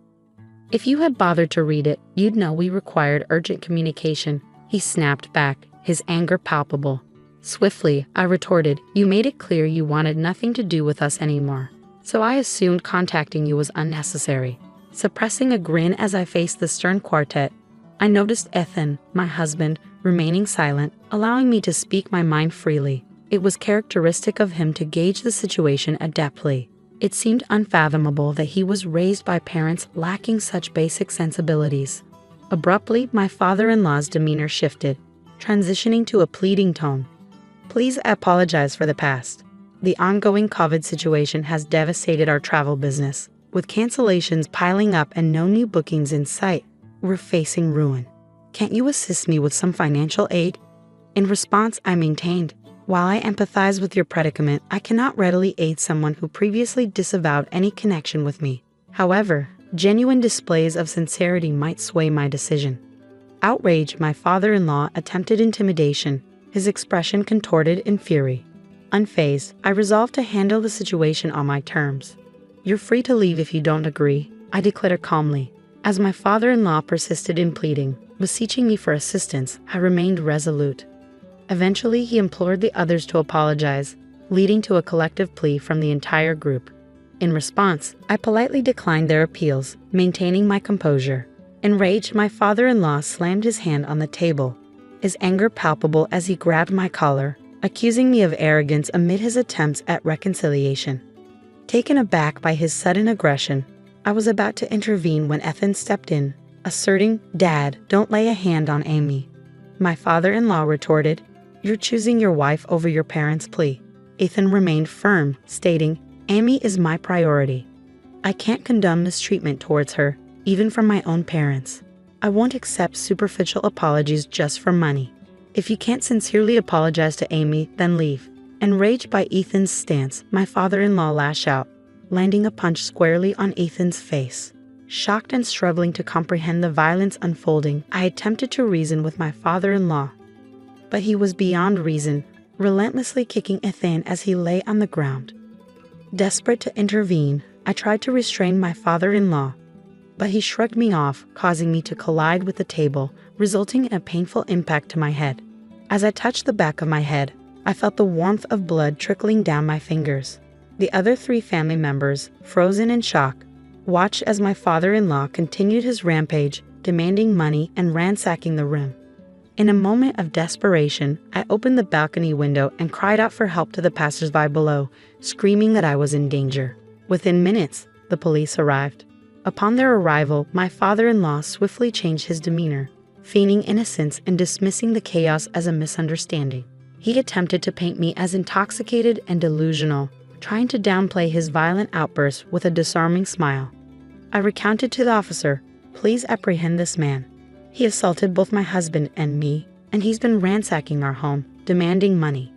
"If you had bothered to read it, you'd know we required urgent communication," he snapped back, his anger palpable. Swiftly, I retorted, "You made it clear you wanted nothing to do with us anymore, so I assumed contacting you was unnecessary." Suppressing a grin as I faced the stern quartet, I noticed Ethan, my husband, remaining silent, allowing me to speak my mind freely. It was characteristic of him to gauge the situation adeptly. It seemed unfathomable that he was raised by parents lacking such basic sensibilities. Abruptly, my father-in-law's demeanor shifted, transitioning to a pleading tone. "Please apologize for the past. The ongoing COVID situation has devastated our travel business. With cancellations piling up and no new bookings in sight, we're facing ruin. Can't you assist me with some financial aid?" In response, I maintained, "While I empathize with your predicament, I cannot readily aid someone who previously disavowed any connection with me. However, genuine displays of sincerity might sway my decision." Outraged, my father-in-law attempted intimidation, his expression contorted in fury. Unfazed, I resolved to handle the situation on my terms. "You're free to leave if you don't agree," I declared calmly. As my father-in-law persisted in pleading, beseeching me for assistance, I remained resolute. Eventually, he implored the others to apologize, leading to a collective plea from the entire group. In response, I politely declined their appeals, maintaining my composure. Enraged, my father-in-law slammed his hand on the table, his anger palpable as he grabbed my collar, accusing me of arrogance amid his attempts at reconciliation. Taken aback by his sudden aggression, I was about to intervene when Ethan stepped in, asserting, "Dad, don't lay a hand on Amy." My father-in-law retorted, "You're choosing your wife over your parents' plea." Ethan remained firm, stating, "Amy is my priority. I can't condone mistreatment towards her, even from my own parents." I won't accept superficial apologies just for money. If you can't sincerely apologize to Amy, then leave." Enraged by Ethan's stance, my father-in-law lashed out, landing a punch squarely on Ethan's face. Shocked and struggling to comprehend the violence unfolding, I attempted to reason with my father-in-law. But he was beyond reason, relentlessly kicking Ethan as he lay on the ground. Desperate to intervene, I tried to restrain my father-in-law, but he shrugged me off, causing me to collide with the table, resulting in a painful impact to my head. As I touched the back of my head, I felt the warmth of blood trickling down my fingers. The other 3 family members, frozen in shock, watched as my father-in-law continued his rampage, demanding money and ransacking the room. In a moment of desperation, I opened the balcony window and cried out for help to the passers-by below, screaming that I was in danger. Within minutes, the police arrived. Upon their arrival, my father-in-law swiftly changed his demeanor, feigning innocence and dismissing the chaos as a misunderstanding. He attempted to paint me as intoxicated and delusional, trying to downplay his violent outbursts with a disarming smile. I recounted to the officer, "Please apprehend this man. He assaulted both my husband and me, and he's been ransacking our home, demanding money."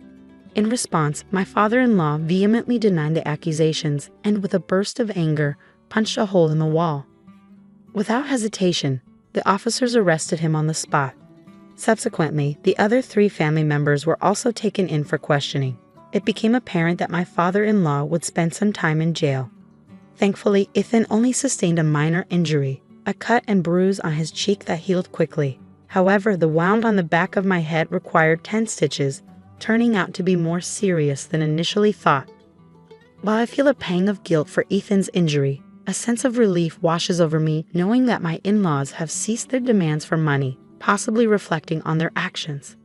In response, my father-in-law vehemently denied the accusations and, with a burst of anger, punched a hole in the wall. Without hesitation, the officers arrested him on the spot. Subsequently, the other 3 family members were also taken in for questioning. It became apparent that my father-in-law would spend some time in jail. Thankfully, Ethan only sustained a minor injury, a cut and bruise on his cheek that healed quickly. However, the wound on the back of my head required 10 stitches, turning out to be more serious than initially thought. While I feel a pang of guilt for Ethan's injury, a sense of relief washes over me knowing that my in-laws have ceased their demands for money, possibly reflecting on their actions.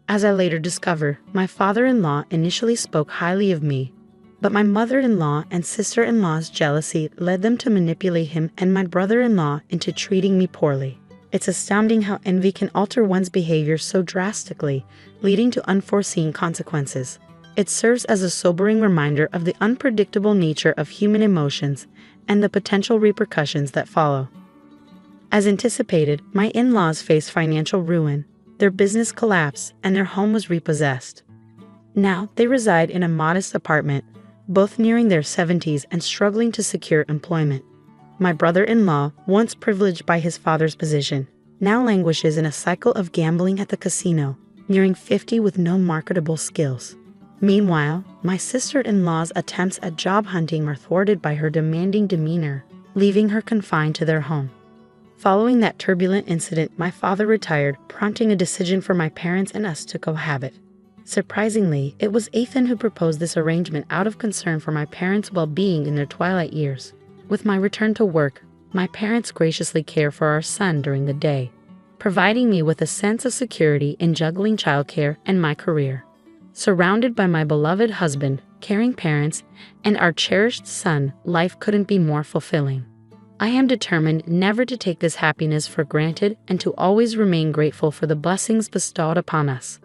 As I later discovered, my father-in-law initially spoke highly of me, but my mother-in-law and sister-in-law's jealousy led them to manipulate him and my brother-in-law into treating me poorly. It's astounding how envy can alter one's behavior so drastically, leading to unforeseen consequences. It serves as a sobering reminder of the unpredictable nature of human emotions and the potential repercussions that follow. As anticipated, my in-laws faced financial ruin, their business collapsed, and their home was repossessed. Now, they reside in a modest apartment, both nearing their 70s and struggling to secure employment. My brother-in-law, once privileged by his father's position, now languishes in a cycle of gambling at the casino, nearing 50 with no marketable skills. Meanwhile, my sister-in-law's attempts at job hunting are thwarted by her demanding demeanor, leaving her confined to their home. Following that turbulent incident, my father retired, prompting a decision for my parents and us to cohabit. Surprisingly, it was Ethan who proposed this arrangement out of concern for my parents' well-being in their twilight years. With my return to work, my parents graciously care for our son during the day, providing me with a sense of security in juggling childcare and my career. Surrounded by my beloved husband, caring parents, and our cherished son, life couldn't be more fulfilling. I am determined never to take this happiness for granted and to always remain grateful for the blessings bestowed upon us.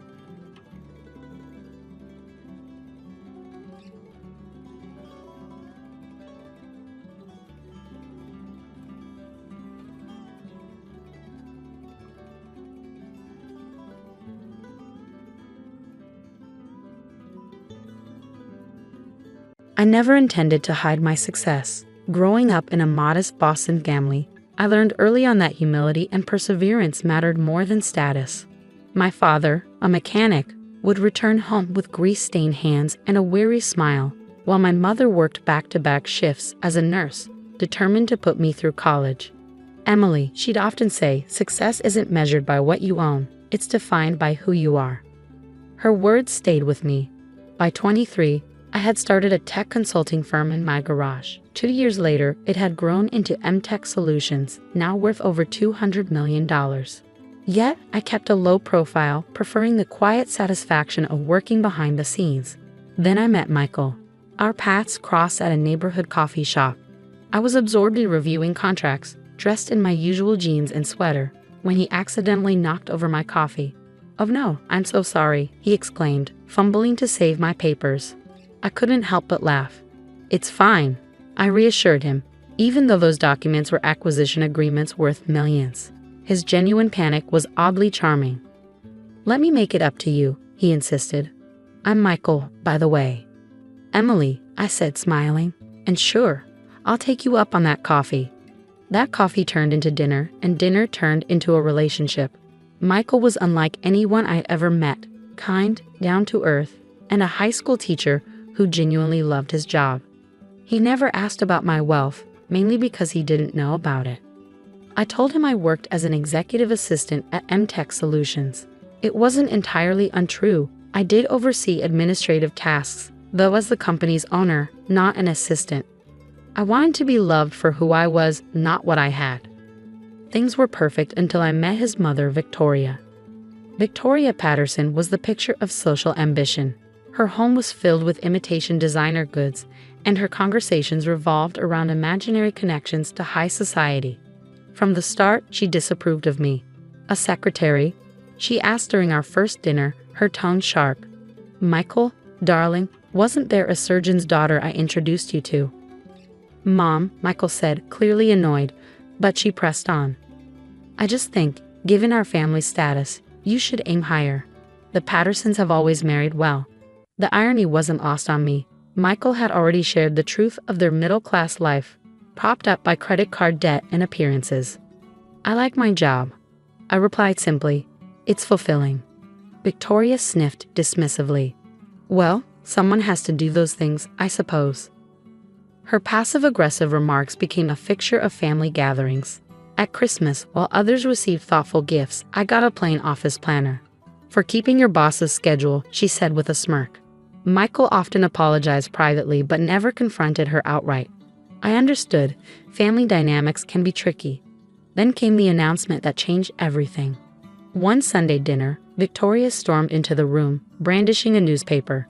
I never intended to hide my success. Growing up in a modest Boston family, I learned early on that humility and perseverance mattered more than status. My father, a mechanic, would return home with grease-stained hands and a weary smile, while my mother worked back-to-back shifts as a nurse, determined to put me through college. Emily, she'd often say, success isn't measured by what you own, it's defined by who you are. Her words stayed with me. By 23, I had started a tech consulting firm in my garage. 2 years later, it had grown into MTech Solutions, now worth over $200 million. Yet, I kept a low profile, preferring the quiet satisfaction of working behind the scenes. Then I met Michael. Our paths crossed at a neighborhood coffee shop. I was absorbed in reviewing contracts, dressed in my usual jeans and sweater, when he accidentally knocked over my coffee. "Oh no, I'm so sorry," he exclaimed, fumbling to save my papers. I couldn't help but laugh. "It's fine," I reassured him, even though those documents were acquisition agreements worth millions. His genuine panic was oddly charming. "Let me make it up to you," he insisted. "I'm Michael, by the way." "Emily," I said, smiling. "And sure, I'll take you up on that coffee." That coffee turned into dinner, and dinner turned into a relationship. Michael was unlike anyone I'd ever met, kind, down to earth, and a high school teacher who genuinely loved his job. He never asked about my wealth, mainly because he didn't know about it. I told him I worked as an executive assistant at Tech Solutions. It wasn't entirely untrue. I did oversee administrative tasks, though as the company's owner, not an assistant. I wanted to be loved for who I was, not what I had. Things were perfect until I met his mother, Victoria. Victoria Patterson was the picture of social ambition. Her home was filled with imitation designer goods, and her conversations revolved around imaginary connections to high society. From the start, she disapproved of me. "A secretary?" she asked during our first dinner, her tone sharp. "Michael, darling, wasn't there a surgeon's daughter I introduced you to?" "Mom," Michael said, clearly annoyed, but she pressed on. "I just think, given our family status, you should aim higher. The Pattersons have always married well." The irony wasn't lost on me. Michael had already shared the truth of their middle-class life, propped up by credit card debt and appearances. "I like my job," I replied simply. "It's fulfilling." Victoria sniffed dismissively. "Well, someone has to do those things, I suppose." Her passive-aggressive remarks became a fixture of family gatherings. At Christmas, while others received thoughtful gifts, I got a plain office planner. "For keeping your boss's schedule," she said with a smirk. Michael often apologized privately but never confronted her outright. I understood. Family dynamics can be tricky. Then came the announcement that changed everything. One Sunday dinner, Victoria stormed into the room, brandishing a newspaper.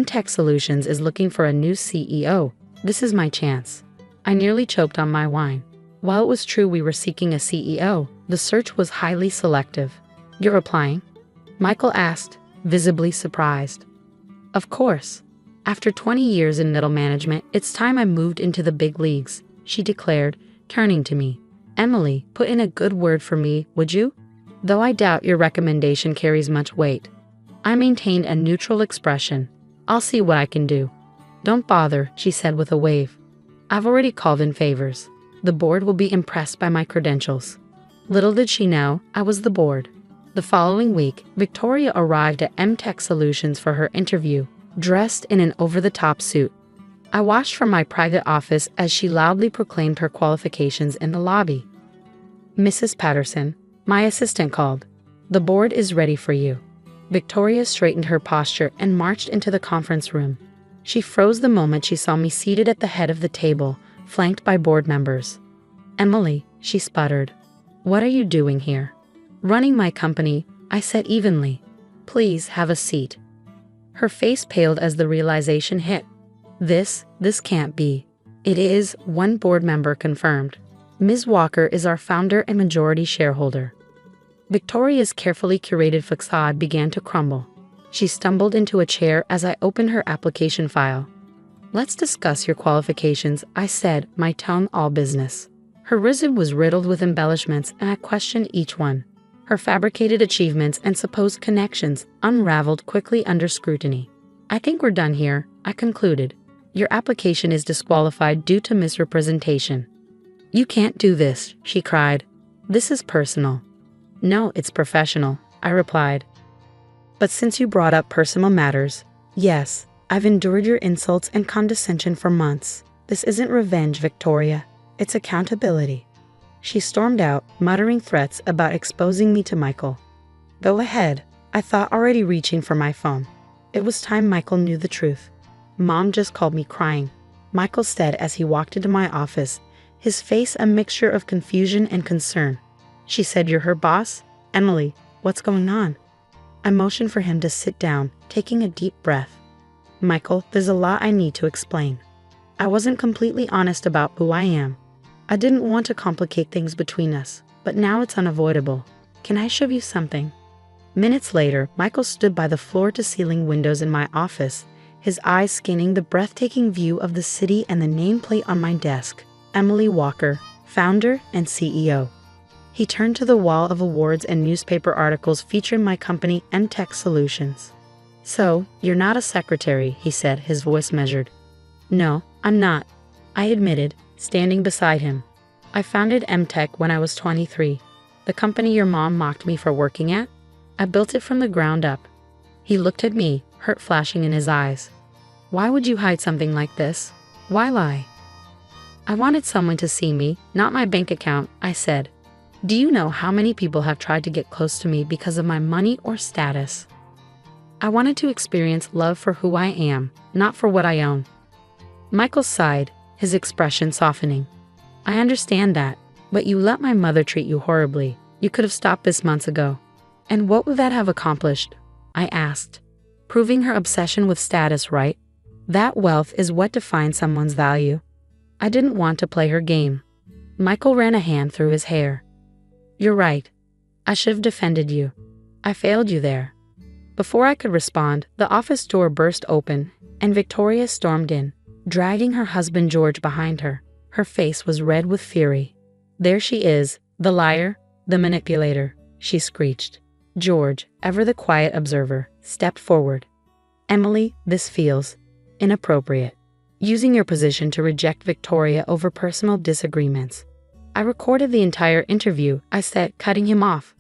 Tech Solutions is looking for a new CEO. This is my chance." I nearly choked on my wine. While it was true we were seeking a CEO, the search was highly selective. "You're applying?" Michael asked, visibly surprised. "Of course. After 20 years in middle management, it's time I moved into the big leagues," she declared, turning to me. "Emily, put in a good word for me, would you? Though I doubt your recommendation carries much weight." I maintained a neutral expression. "I'll see what I can do." "Don't bother," she said with a wave. "I've already called in favors. The board will be impressed by my credentials." Little did she know, I was the board. The following week, Victoria arrived at Tech Solutions for her interview, dressed in an over-the-top suit. I watched from my private office as she loudly proclaimed her qualifications in the lobby. "Mrs. Patterson," my assistant called. "The board is ready for you." Victoria straightened her posture and marched into the conference room. She froze the moment she saw me seated at the head of the table, flanked by board members. "Emily," she sputtered. "What are you doing here?" "Running my company," I said evenly. "Please have a seat." Her face paled as the realization hit. This can't be." "It is," one board member confirmed. "Ms. Walker is our founder and majority shareholder." Victoria's carefully curated facade began to crumble. She stumbled into a chair as I opened her application file. "Let's discuss your qualifications," I said, my tone all business. Her resume was riddled with embellishments, and I questioned each one. Her fabricated achievements and supposed connections unraveled quickly under scrutiny. "I think we're done here," I concluded. "Your application is disqualified due to misrepresentation." "You can't do this," she cried. "This is personal." "No, it's professional," I replied. "But since you brought up personal matters, yes, I've endured your insults and condescension for months. This isn't revenge, Victoria. It's accountability." She stormed out, muttering threats about exposing me to Michael. "Go ahead," I thought, already reaching for my phone. It was time Michael knew the truth. "Mom just called me crying," Michael said as he walked into my office, his face a mixture of confusion and concern. "She said you're her boss? Emily, what's going on?" I motioned for him to sit down, taking a deep breath. "Michael, there's a lot I need to explain. I wasn't completely honest about who I am. I didn't want to complicate things between us, but now it's unavoidable. Can I show you something?" Minutes later, Michael stood by the floor-to-ceiling windows in my office, his eyes scanning the breathtaking view of the city and the nameplate on my desk. "Emily Walker, founder and CEO." He turned to the wall of awards and newspaper articles featuring my company and tech solutions. So, you're not a secretary, he said, his voice measured. No, I'm not, I admitted, standing beside him. I founded MTech when I was 23. The company your mom mocked me for working at? I built it from the ground up. He looked at me, hurt flashing in his eyes. Why would you hide something like this? Why lie? I wanted someone to see me, not my bank account, I said. Do you know how many people have tried to get close to me because of my money or status? I wanted to experience love for who I am, not for what I own. Michael sighed, his expression softening. I understand that, but you let my mother treat you horribly. You could have stopped this months ago. And what would that have accomplished? I asked. Proving her obsession with status, right? That wealth is what defines someone's value. I didn't want to play her game. Michael ran a hand through his hair. You're right. I should have defended you. I failed you there. Before I could respond, the office door burst open, and Victoria stormed in, dragging her husband George behind her. Her face was red with fury. There she is, the liar, the manipulator, she screeched. George, ever the quiet observer, stepped forward. Emily, this feels inappropriate. Using your position to reject Victoria over personal disagreements. I recorded the entire interview, I said, cutting him off.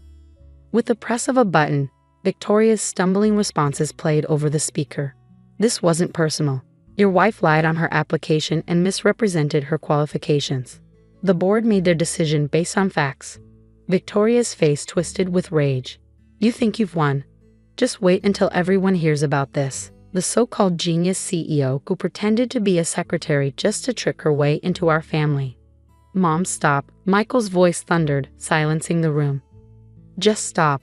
With the press of a button, Victoria's stumbling responses played over the speaker. This wasn't personal. Your wife lied on her application and misrepresented her qualifications. The board made their decision based on facts. Victoria's face twisted with rage. You think you've won? Just wait until everyone hears about this. The so-called genius CEO who pretended to be a secretary just to trick her way into our family. Mom, stop. Michael's voice thundered, silencing the room. Just stop.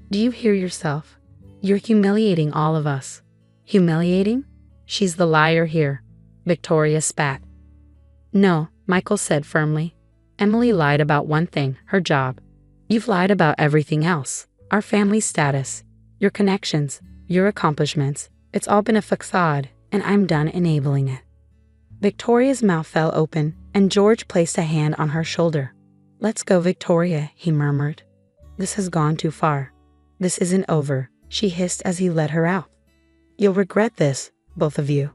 Do you hear yourself? You're humiliating all of us. Humiliating? She's the liar here. Victoria spat. No, Michael said firmly. Emily lied about one thing, her job. You've lied about everything else. Our family status, your connections, your accomplishments. It's all been a facade, and I'm done enabling it. Victoria's mouth fell open, and George placed a hand on her shoulder. Let's go, Victoria, he murmured. This has gone too far. This isn't over, she hissed as he led her out. You'll regret this, both of you.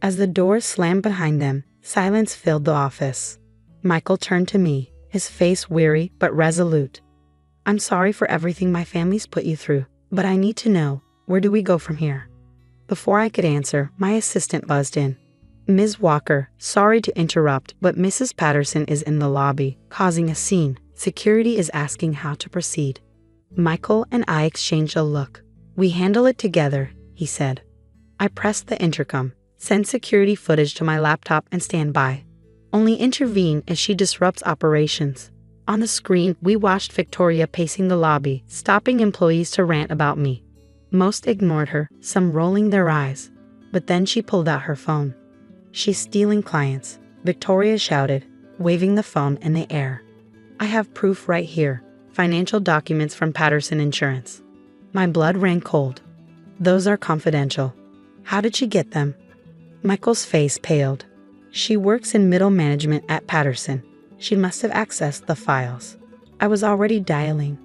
As the doors slammed behind them, silence filled the office. Michael turned to me, his face weary but resolute. I'm sorry for everything my family's put you through, but I need to know, where do we go from here? Before I could answer, my assistant buzzed in. Ms. Walker, sorry to interrupt, but Mrs. Patterson is in the lobby, causing a scene. Security is asking how to proceed. Michael and I exchanged a look. We handle it together, he said. I pressed the intercom, send security footage to my laptop and stand by. Only intervene if she disrupts operations. On the screen, we watched Victoria pacing the lobby, stopping employees to rant about me. Most ignored her, some rolling their eyes. But then she pulled out her phone. She's stealing clients, Victoria shouted, waving the phone in the air. I have proof right here, financial documents from Patterson Insurance. My blood ran cold. Those are confidential. How did she get them? Michael's face paled. She works in middle management at Patterson. She must have accessed the files. I was already dialing.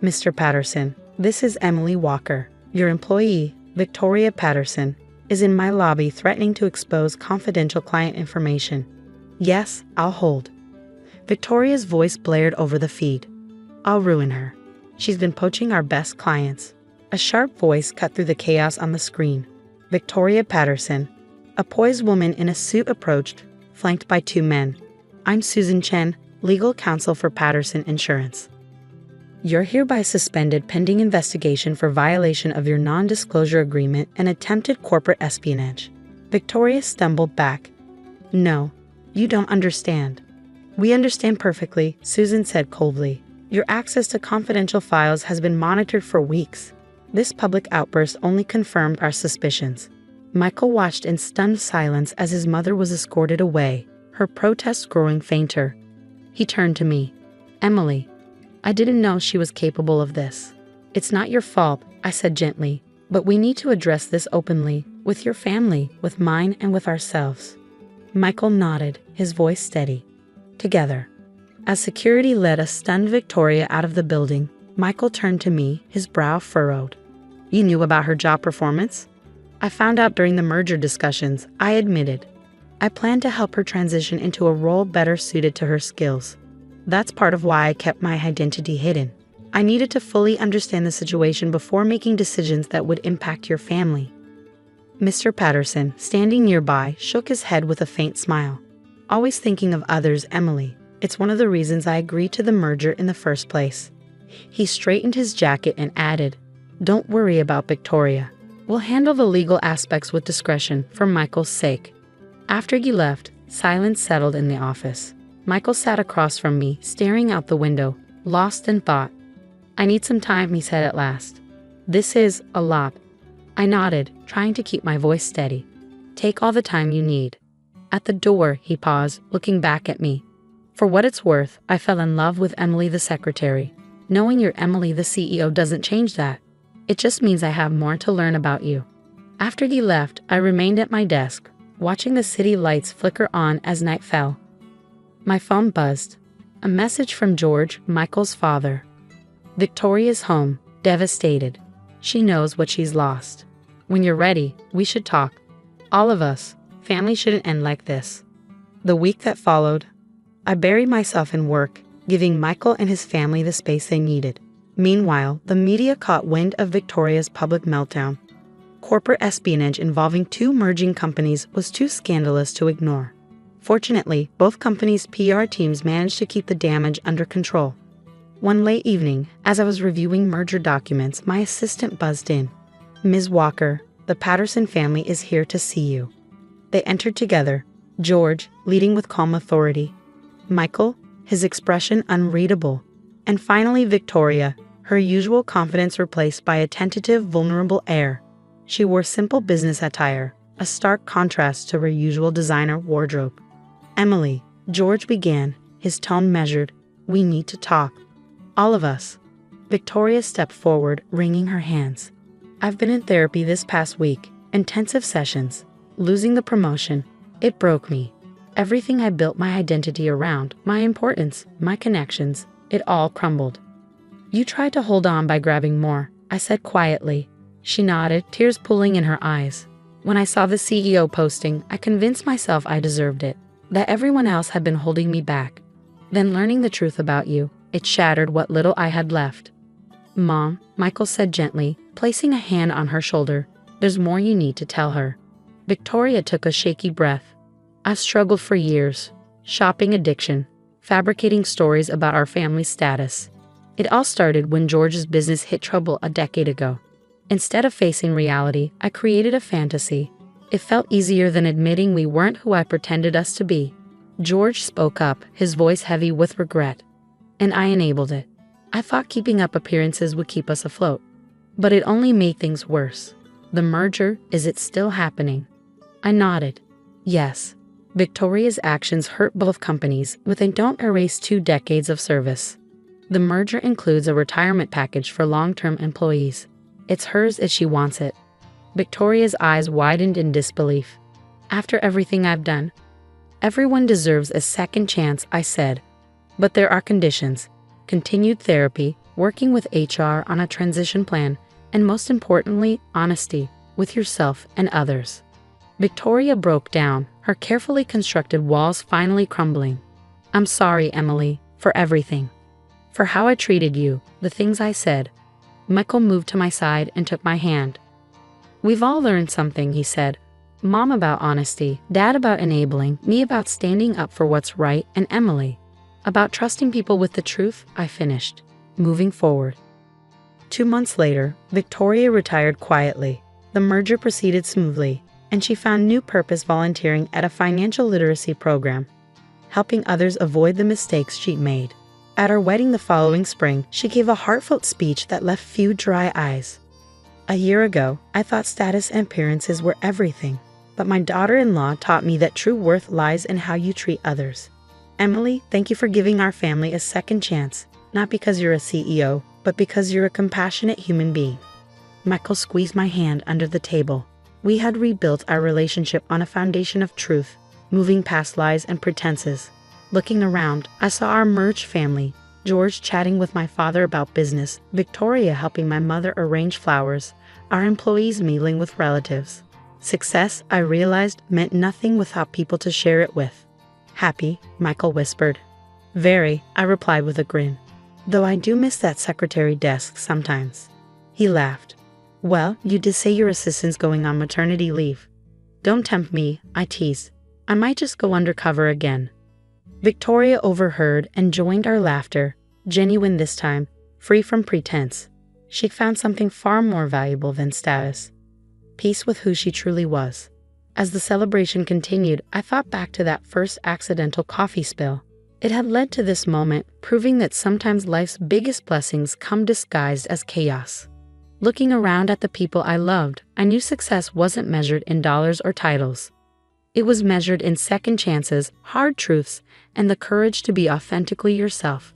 Mr. Patterson, this is Emily Walker. Your employee, Victoria Patterson, is in my lobby threatening to expose confidential client information. Yes, I'll hold. Victoria's voice blared over the feed. I'll ruin her. She's been poaching our best clients. A sharp voice cut through the chaos on the screen. Victoria Patterson. A poised woman in a suit approached, flanked by two men. I'm Susan Chen, legal counsel for Patterson Insurance. You're hereby suspended pending investigation for violation of your non-disclosure agreement and attempted corporate espionage. Victoria stumbled back. No, you don't understand. We understand perfectly, Susan said coldly. Your access to confidential files has been monitored for weeks. This public outburst only confirmed our suspicions. Michael watched in stunned silence as his mother was escorted away, her protests growing fainter. He turned to me. Emily, I didn't know she was capable of this. It's not your fault, I said gently, but we need to address this openly, with your family, with mine, and with ourselves. Michael nodded, his voice steady. Together. As security led a stunned Victoria out of the building, Michael turned to me, his brow furrowed. You knew about her job performance? I found out during the merger discussions, I admitted. I planned to help her transition into a role better suited to her skills. That's part of why I kept my identity hidden. I needed to fully understand the situation before making decisions that would impact your family. Mr. Patterson, standing nearby, shook his head with a faint smile. Always thinking of others, Emily. It's one of the reasons I agreed to the merger in the first place. He straightened his jacket and added, Don't worry about Victoria. We'll handle the legal aspects with discretion for Michael's sake. After he left, silence settled in the office. Michael sat across from me, staring out the window, lost in thought. I need some time, he said at last. This is a lot. I nodded, trying to keep my voice steady. Take all the time you need. At the door, he paused, looking back at me. For what it's worth, I fell in love with Emily the secretary. Knowing you're Emily the CEO doesn't change that. It just means I have more to learn about you. After he left, I remained at my desk, watching the city lights flicker on as night fell. My phone buzzed. A message from George, Michael's father. Victoria's home, devastated. She knows what she's lost. When you're ready, we should talk. All of us. Family shouldn't end like this. The week that followed, I buried myself in work, giving Michael and his family the space they needed. Meanwhile, the media caught wind of Victoria's public meltdown. Corporate espionage involving two merging companies was too scandalous to ignore. Fortunately, both companies' PR teams managed to keep the damage under control. One late evening, as I was reviewing merger documents, my assistant buzzed in. Ms. Walker, the Patterson family is here to see you. They entered together, George leading with calm authority, Michael, his expression unreadable, and finally Victoria, her usual confidence replaced by a tentative, vulnerable air. She wore simple business attire, a stark contrast to her usual designer wardrobe. Emily, George began, his tone measured. We need to talk. All of us. Victoria stepped forward, wringing her hands. I've been in therapy this past week, intensive sessions. Losing the promotion, it broke me. Everything I built my identity around, my importance, my connections, it all crumbled. You tried to hold on by grabbing more, I said quietly. She nodded, tears pooling in her eyes. When I saw the CEO posting, I convinced myself I deserved it, that everyone else had been holding me back. Then learning the truth about you, it shattered what little I had left. Mom, Michael said gently, placing a hand on her shoulder, there's more you need to tell her. Victoria took a shaky breath. I've struggled for years. Shopping addiction, fabricating stories about our family's status. It all started when George's business hit trouble a decade ago. Instead of facing reality, I created a fantasy. It felt easier than admitting we weren't who I pretended us to be. George spoke up, his voice heavy with regret. And I enabled it. I thought keeping up appearances would keep us afloat. But it only made things worse. The merger, is it still happening? I nodded. Yes. Victoria's actions hurt both companies, but they don't erase 2 decades of service. The merger includes a retirement package for long-term employees. It's hers if she wants it. Victoria's eyes widened in disbelief. After everything I've done, everyone deserves a second chance, I said. But there are conditions. Continued therapy, working with HR on a transition plan, and most importantly, honesty with yourself and others. Victoria broke down, her carefully constructed walls finally crumbling. I'm sorry, Emily, for everything. For how I treated you, the things I said. Michael moved to my side and took my hand. We've all learned something, he said. Mom about honesty, Dad about enabling, me about standing up for what's right, and Emily about trusting people with the truth, I finished, moving forward. 2 months later, Victoria retired quietly. The merger proceeded smoothly, and she found new purpose volunteering at a financial literacy program, helping others avoid the mistakes she'd made. At her wedding the following spring, she gave a heartfelt speech that left few dry eyes. A year ago, I thought status and appearances were everything, but my daughter-in-law taught me that true worth lies in how you treat others. Emily, thank you for giving our family a second chance, not because you're a CEO, but because you're a compassionate human being. Michael squeezed my hand under the table. We had rebuilt our relationship on a foundation of truth, moving past lies and pretenses. Looking around, I saw our merged family, George chatting with my father about business, Victoria helping my mother arrange flowers, our employees meeting with relatives. Success, I realized, meant nothing without people to share it with. Happy, Michael whispered. Very, I replied with a grin. Though I do miss that secretary desk sometimes. He laughed. Well, you did say your assistant's going on maternity leave. Don't tempt me, I teased. I might just go undercover again. Victoria overheard and joined our laughter, genuine this time, free from pretense. She found something far more valuable than status. Peace with who she truly was. As the celebration continued, I thought back to that first accidental coffee spill. It had led to this moment, proving that sometimes life's biggest blessings come disguised as chaos. Looking around at the people I loved, I knew success wasn't measured in dollars or titles. It was measured in second chances, hard truths, and the courage to be authentically yourself.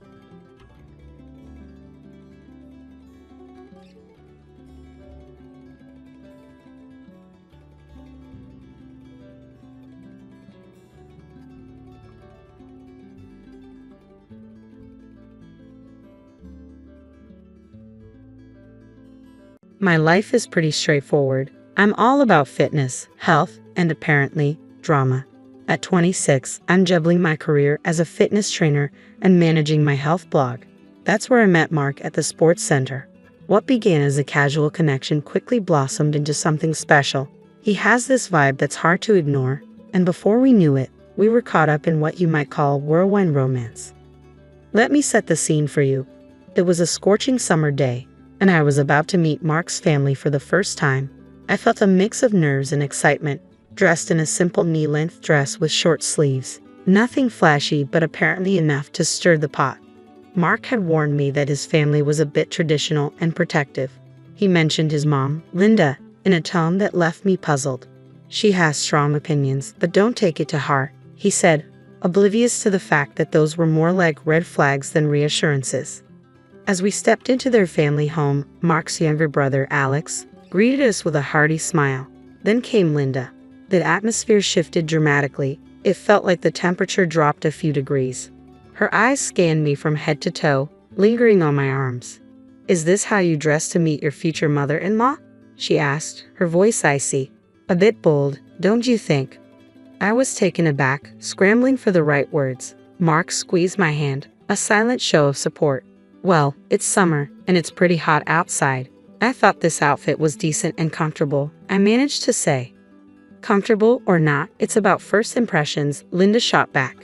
My life is pretty straightforward. I'm all about fitness, health, and apparently, drama. At 26, I'm juggling my career as a fitness trainer and managing my health blog. That's where I met Mark at the sports center. What began as a casual connection quickly blossomed into something special. He has this vibe that's hard to ignore, and before we knew it, we were caught up in what you might call whirlwind romance. Let me set the scene for you. It was a scorching summer day, and I was about to meet Mark's family for the first time. I felt a mix of nerves and excitement, dressed in a simple knee-length dress with short sleeves. Nothing flashy, but apparently enough to stir the pot. Mark had warned me that his family was a bit traditional and protective. He mentioned his mom, Linda, in a tone that left me puzzled. She has strong opinions, but don't take it to heart, he said, oblivious to the fact that those were more like red flags than reassurances. As we stepped into their family home, Mark's younger brother, Alex, greeted us with a hearty smile. Then came Linda. The atmosphere shifted dramatically. It felt like the temperature dropped a few degrees. Her eyes scanned me from head to toe, lingering on my arms. Is this how you dress to meet your future mother-in-law? She asked, her voice icy. A bit bold, don't you think? I was taken aback, scrambling for the right words. Mark squeezed my hand, a silent show of support. Well, it's summer, and it's pretty hot outside. I thought this outfit was decent and comfortable, I managed to say. Comfortable or not, it's about first impressions, Linda shot back.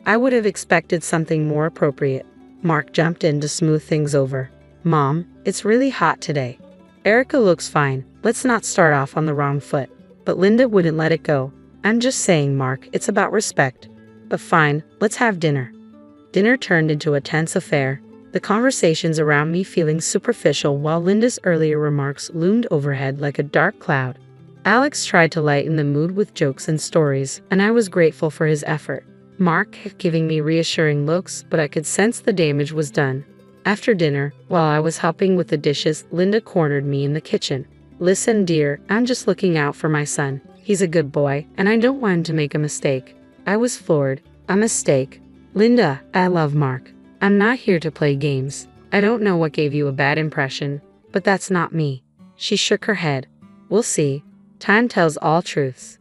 I would have expected something more appropriate. Mark jumped in to smooth things over. Mom, it's really hot today. Erica looks fine, let's not start off on the wrong foot. But Linda wouldn't let it go. I'm just saying, Mark, it's about respect. But fine, let's have dinner. Dinner turned into a tense affair. The conversations around me feeling superficial while Linda's earlier remarks loomed overhead like a dark cloud. Alex tried to lighten the mood with jokes and stories, and I was grateful for his effort. Mark kept giving me reassuring looks, but I could sense the damage was done. After dinner, while I was helping with the dishes, Linda cornered me in the kitchen. Listen, dear, I'm just looking out for my son. He's a good boy, and I don't want him to make a mistake. I was floored. A mistake? Linda, I love Mark. I'm not here to play games. I don't know what gave you a bad impression, but that's not me. She shook her head. We'll see. Time tells all truths.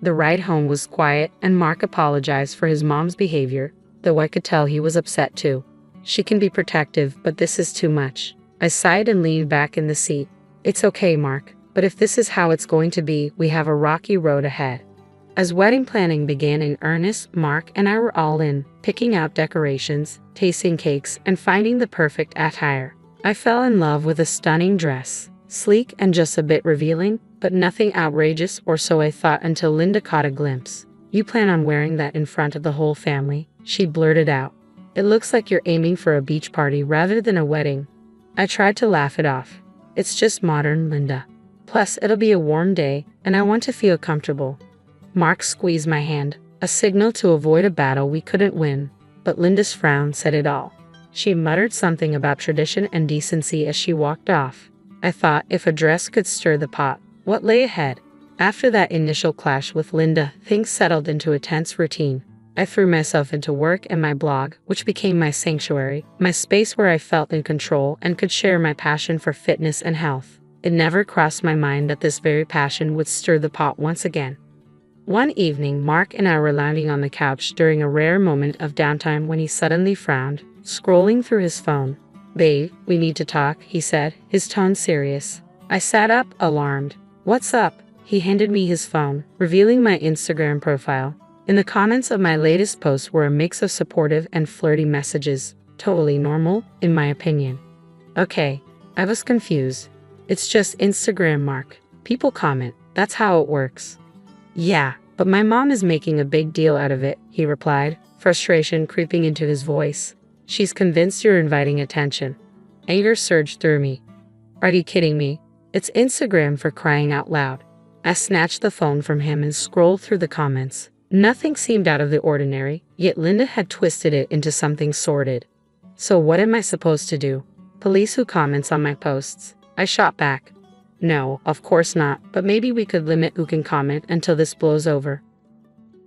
The ride home was quiet, and Mark apologized for his mom's behavior, though I could tell he was upset too. She can be protective, but this is too much. I sighed and leaned back in the seat. It's okay, Mark, but if this is how it's going to be, we have a rocky road ahead. As wedding planning began in earnest, Mark and I were all in, picking out decorations, tasting cakes, and finding the perfect attire. I fell in love with a stunning dress, sleek and just a bit revealing, but nothing outrageous, or so I thought until Linda caught a glimpse. You plan on wearing that in front of the whole family? She blurted out. It looks like you're aiming for a beach party rather than a wedding. I tried to laugh it off. It's just modern, Linda. Plus, it'll be a warm day, and I want to feel comfortable. Mark squeezed my hand, a signal to avoid a battle we couldn't win, but Linda's frown said it all. She muttered something about tradition and decency as she walked off. I thought if a dress could stir the pot, what lay ahead? After that initial clash with Linda, things settled into a tense routine. I threw myself into work and my blog, which became my sanctuary, my space where I felt in control and could share my passion for fitness and health. It never crossed my mind that this very passion would stir the pot once again. One evening, Mark and I were lounging on the couch during a rare moment of downtime when he suddenly frowned, scrolling through his phone. "Babe, we need to talk," he said, his tone serious. I sat up, alarmed. "What's up?" He handed me his phone, revealing my Instagram profile. In the comments of my latest post were a mix of supportive and flirty messages. Totally normal, in my opinion. Okay, I was confused. "It's just Instagram, Mark. People comment. That's how it works." "Yeah, but my mom is making a big deal out of it," he replied, frustration creeping into his voice. "She's convinced you're inviting attention." Anger surged through me. "Are you kidding me? It's Instagram, for crying out loud." I snatched the phone from him and scrolled through the comments. Nothing seemed out of the ordinary, yet Linda had twisted it into something sordid. "So what am I supposed to do? Police who comments on my posts?" I shot back. "No, of course not, but maybe we could limit who can comment until this blows over."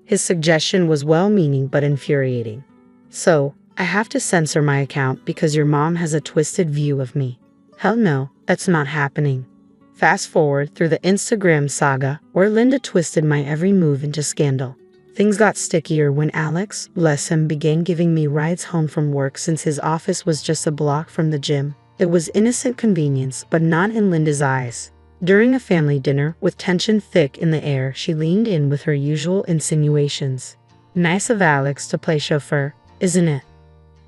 His suggestion was well-meaning but infuriating. "So, I have to censor my account because your mom has a twisted view of me?" Hell no, that's not happening. Fast forward through the Instagram saga, where Linda twisted my every move into scandal. Things got stickier when Alex, bless him, began giving me rides home from work since his office was just a block from the gym. It was innocent convenience, but not in Linda's eyes. During a family dinner, with tension thick in the air, she leaned in with her usual insinuations. "Nice of Alex to play chauffeur, isn't it?"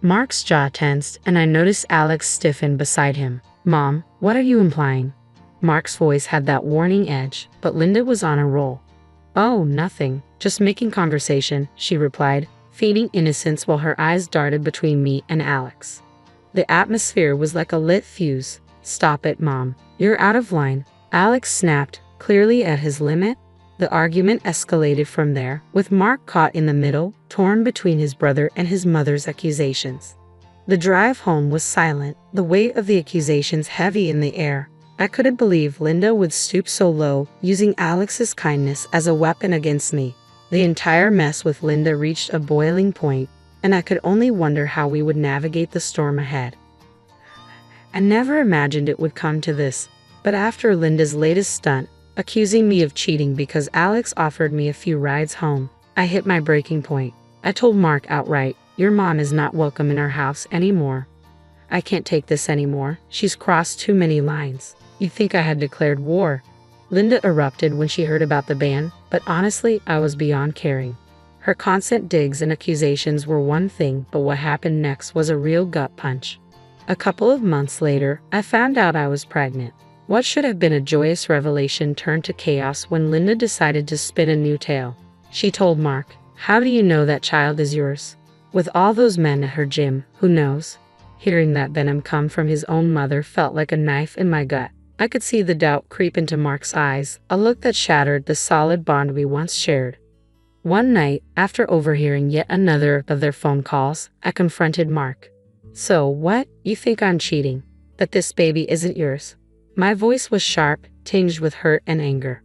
Mark's jaw tensed, and I noticed Alex stiffen beside him. "Mom, what are you implying?" Mark's voice had that warning edge, but Linda was on a roll. "Oh, nothing. Just making conversation," she replied, feigning innocence while her eyes darted between me and Alex. The atmosphere was like a lit fuse. "Stop it, Mom. You're out of line," Alex snapped, clearly at his limit. The argument escalated from there, with Mark caught in the middle, torn between his brother and his mother's accusations. The drive home was silent, the weight of the accusations heavy in the air. I couldn't believe Linda would stoop so low, using Alex's kindness as a weapon against me. The entire mess with Linda reached a boiling point, and I could only wonder how we would navigate the storm ahead. I never imagined it would come to this, but after Linda's latest stunt, accusing me of cheating because Alex offered me a few rides home, I hit my breaking point. I told Mark outright, "Your mom is not welcome in our house anymore. I can't take this anymore. She's crossed too many lines." "You think I had declared war?" Linda erupted when she heard about the ban, but honestly, I was beyond caring. Her constant digs and accusations were one thing, but what happened next was a real gut punch. A couple of months later, I found out I was pregnant. What should have been a joyous revelation turned to chaos when Linda decided to spin a new tale. She told Mark, "How do you know that child is yours? With all those men at her gym, who knows?" Hearing that venom come from his own mother felt like a knife in my gut. I could see the doubt creep into Mark's eyes, a look that shattered the solid bond we once shared. One night, after overhearing yet another of their phone calls, I confronted Mark. "So what? You think I'm cheating? That this baby isn't yours?" My voice was sharp, tinged with hurt and anger.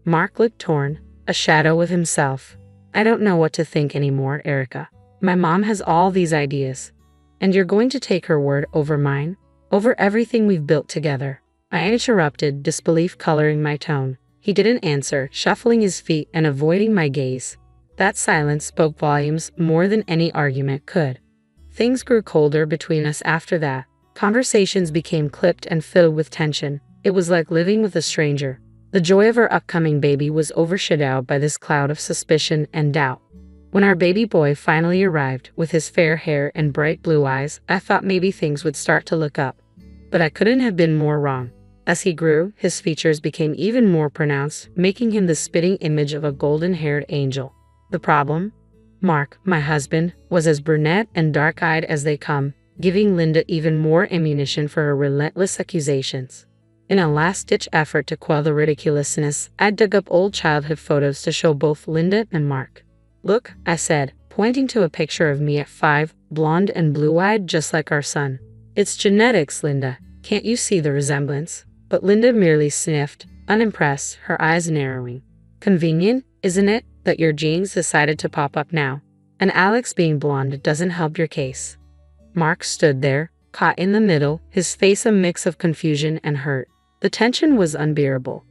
Mark looked torn, a shadow of himself. "I don't know what to think anymore, Erica. My mom has all these ideas. And you're going to take her word over mine? Over everything we've built together?" I interrupted, disbelief coloring my tone. He didn't answer, shuffling his feet and avoiding my gaze. That silence spoke volumes more than any argument could. Things grew colder between us after that. Conversations became clipped and filled with tension. It was like living with a stranger. The joy of our upcoming baby was overshadowed by this cloud of suspicion and doubt. When our baby boy finally arrived, with his fair hair and bright blue eyes, I thought maybe things would start to look up. But I couldn't have been more wrong. As he grew, his features became even more pronounced, making him the spitting image of a golden-haired angel. The problem? Mark, my husband, was as brunette and dark-eyed as they come, giving Linda even more ammunition for her relentless accusations. In a last-ditch effort to quell the ridiculousness, I dug up old childhood photos to show both Linda and Mark. "Look," I said, pointing to a picture of me at 5, blonde and blue-eyed just like our son. "It's genetics, Linda. Can't you see the resemblance?" But Linda merely sniffed, unimpressed, her eyes narrowing. "Convenient, isn't it, that your genes decided to pop up now?" And Alex being blonde doesn't help your case. Mark stood there, caught in the middle, his face a mix of confusion and hurt. The tension was unbearable.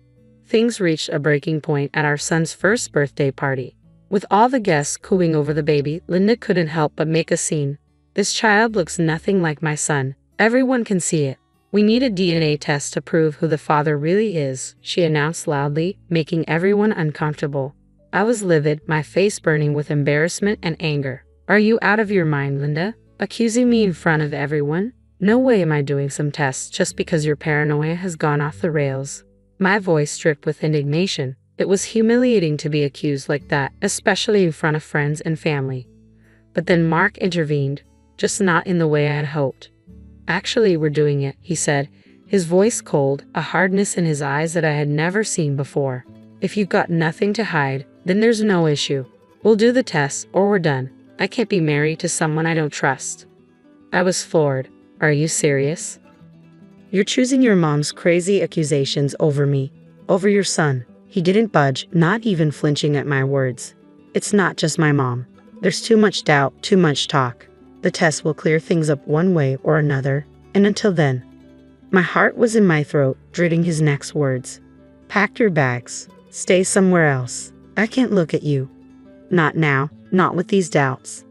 Things reached a breaking point at our son's first birthday party. With all the guests cooing over the baby, Linda couldn't help but make a scene. "This child looks nothing like my son. Everyone can see it. We need a DNA test to prove who the father really is," she announced loudly, making everyone uncomfortable. I was livid, my face burning with embarrassment and anger. "Are you out of your mind, Linda? Accusing me in front of everyone? No way am I doing some tests just because your paranoia has gone off the rails." My voice dripped with indignation. It was humiliating to be accused like that, especially in front of friends and family. But then Mark intervened, just not in the way I had hoped. "Actually, we're doing it," he said, his voice cold, a hardness in his eyes that I had never seen before. "If you've got nothing to hide, then there's no issue. We'll do the tests or we're done. I can't be married to someone I don't trust." I was floored. "Are you serious? You're choosing your mom's crazy accusations over me, over your son?" He didn't budge, not even flinching at my words. "It's not just my mom. There's too much doubt, too much talk. The test will clear things up one way or another, and until then..." My heart was in my throat, dreading his next words. "Pack your bags. Stay somewhere else. I can't look at you. Not now, not with these doubts."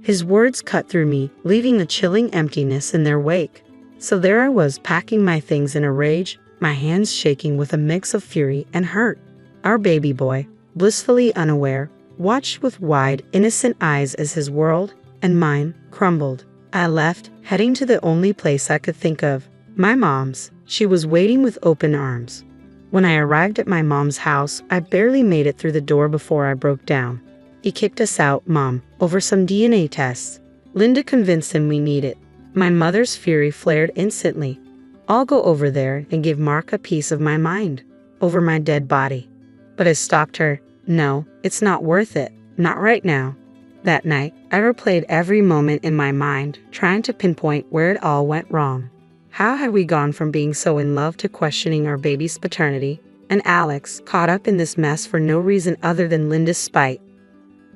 His words cut through me, leaving a chilling emptiness in their wake. So there I was, packing my things in a rage, my hands shaking with a mix of fury and hurt. Our baby boy, blissfully unaware, watched with wide, innocent eyes as his world, and mine, crumbled. I left, heading to the only place I could think of, my mom's. She was waiting with open arms. When I arrived at my mom's house, I barely made it through the door before I broke down. "He kicked us out, Mom, over some DNA tests. Linda convinced him we need it." My mother's fury flared instantly. "I'll go over there and give Mark a piece of my mind, over my dead body." But I stopped her. "No, it's not worth it. Not right now." That night, I replayed every moment in my mind, trying to pinpoint where it all went wrong. How had we gone from being so in love to questioning our baby's paternity, and Alex caught up in this mess for no reason other than Linda's spite?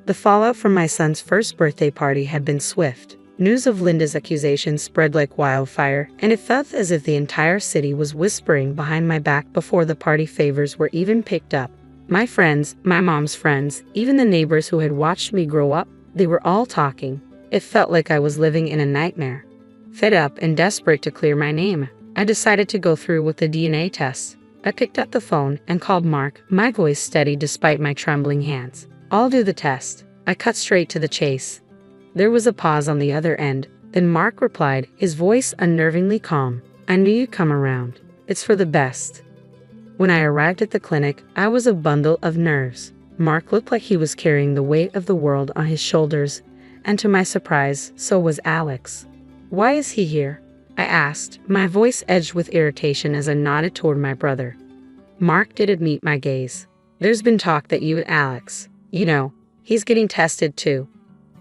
The fallout from my son's first birthday party had been swift. News of Linda's accusations spread like wildfire, and it felt as if the entire city was whispering behind my back before the party favors were even picked up. My friends, my mom's friends, even the neighbors who had watched me grow up, they were all talking. It felt like I was living in a nightmare. Fed up and desperate to clear my name, I decided to go through with the DNA test. I picked up the phone and called Mark, my voice steady despite my trembling hands. "I'll do the test." I cut straight to the chase. There was a pause on the other end, then Mark replied, his voice unnervingly calm. "I knew you'd come around. It's for the best." When I arrived at the clinic, I was a bundle of nerves. Mark looked like he was carrying the weight of the world on his shoulders, and to my surprise, so was Alex. "Why is he here?" I asked, my voice edged with irritation as I nodded toward my brother. Mark didn't meet my gaze. "There's been talk that you and Alex, he's getting tested too."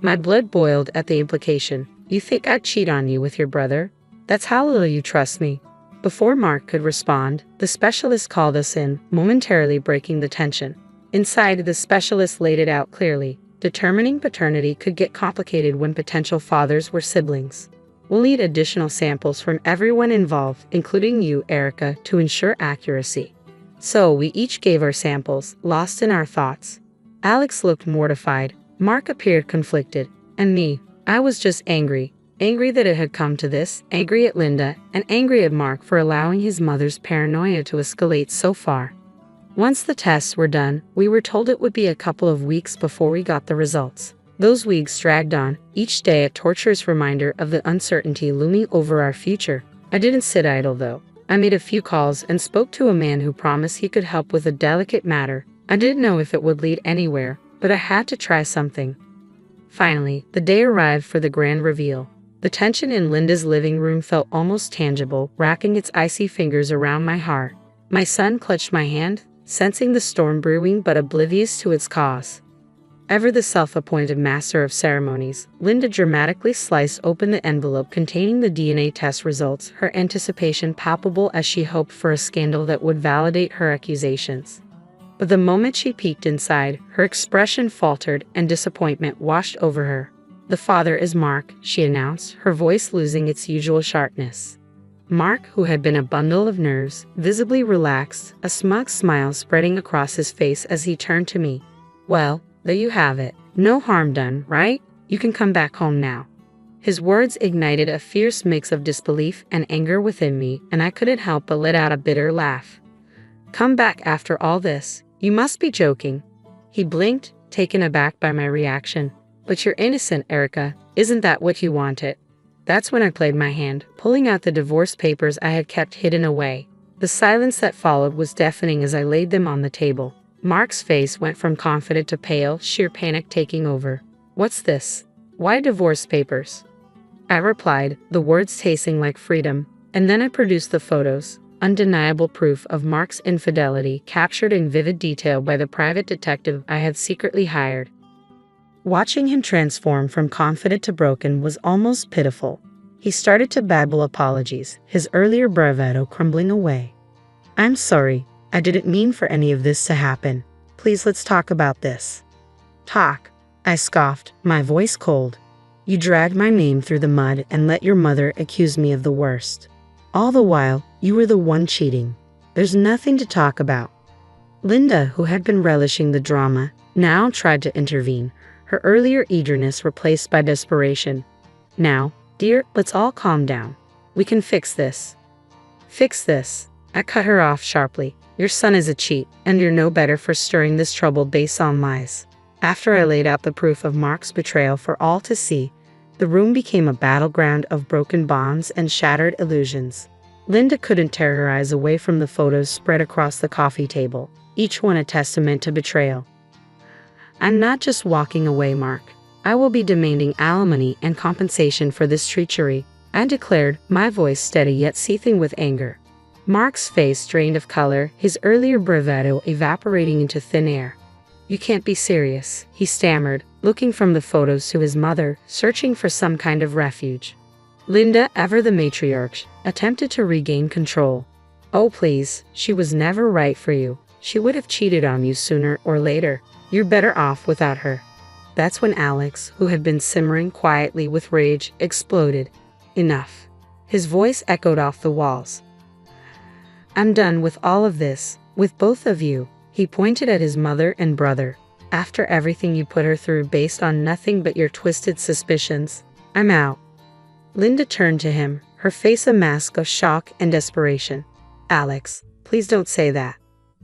My blood boiled at the implication. "You think I'd cheat on you with your brother? That's how little you trust me." Before Mark could respond, the specialist called us in, momentarily breaking the tension. Inside, the specialist laid it out clearly. Determining paternity could get complicated when potential fathers were siblings. "We'll need additional samples from everyone involved, including you, Erica, to ensure accuracy." So we each gave our samples, lost in our thoughts. Alex looked mortified. Mark appeared conflicted. And me, I was just angry. Angry that it had come to this, angry at Linda, and angry at Mark for allowing his mother's paranoia to escalate so far. Once the tests were done, we were told it would be a couple of weeks before we got the results. Those weeks dragged on, each day a torturous reminder of the uncertainty looming over our future. I didn't sit idle though. I made a few calls and spoke to a man who promised he could help with a delicate matter. I didn't know if it would lead anywhere, but I had to try something. Finally, the day arrived for the grand reveal. The tension in Linda's living room felt almost tangible, wrapping its icy fingers around my heart. My son clutched my hand, sensing the storm brewing but oblivious to its cause. Ever the self-appointed master of ceremonies, Linda dramatically sliced open the envelope containing the DNA test results, her anticipation palpable as she hoped for a scandal that would validate her accusations. But the moment she peeked inside, her expression faltered and disappointment washed over her. "The father is Mark," she announced, her voice losing its usual sharpness. Mark, who had been a bundle of nerves, visibly relaxed, a smug smile spreading across his face as he turned to me. "Well, there you have it. No harm done, right? You can come back home now." His words ignited a fierce mix of disbelief and anger within me, and I couldn't help but let out a bitter laugh. "Come back after all this? You must be joking." He blinked, taken aback by my reaction. "But you're innocent, Erica. Isn't that what you wanted?" That's when I played my hand, pulling out the divorce papers I had kept hidden away. The silence that followed was deafening as I laid them on the table. Mark's face went from confident to pale, sheer panic taking over. "What's this? Why divorce papers?" I replied, the words tasting like freedom, and then I produced the photos, undeniable proof of Mark's infidelity captured in vivid detail by the private detective I had secretly hired. Watching him transform from confident to broken was almost pitiful. He started to babble apologies, his earlier bravado crumbling away. "I'm sorry. I didn't mean for any of this to happen. Please, let's talk about this." "Talk?" I scoffed, my voice cold. "You dragged my name through the mud and let your mother accuse me of the worst. All the while, you were the one cheating. There's nothing to talk about." Linda, who had been relishing the drama, now tried to intervene, her earlier eagerness replaced by desperation. "Now, dear, let's all calm down. We can fix this." "Fix this?" I cut her off sharply. "Your son is a cheat, and you're no better for stirring this trouble based on lies." After I laid out the proof of Mark's betrayal for all to see, the room became a battleground of broken bonds and shattered illusions. Linda couldn't tear her eyes away from the photos spread across the coffee table, each one a testament to betrayal. "I'm not just walking away, Mark. I will be demanding alimony and compensation for this treachery," I declared, my voice steady yet seething with anger. Mark's face drained of color, his earlier bravado evaporating into thin air. "You can't be serious," he stammered, looking from the photos to his mother, searching for some kind of refuge. Linda, ever the matriarch, attempted to regain control. "Oh please, she was never right for you. She would have cheated on you sooner or later. You're better off without her." That's when Alex, who had been simmering quietly with rage, exploded. "Enough." His voice echoed off the walls. "I'm done with all of this, with both of you." He pointed at his mother and brother. "After everything you put her through based on nothing but your twisted suspicions, I'm out." Linda turned to him, her face a mask of shock and desperation. "Alex, please don't say that.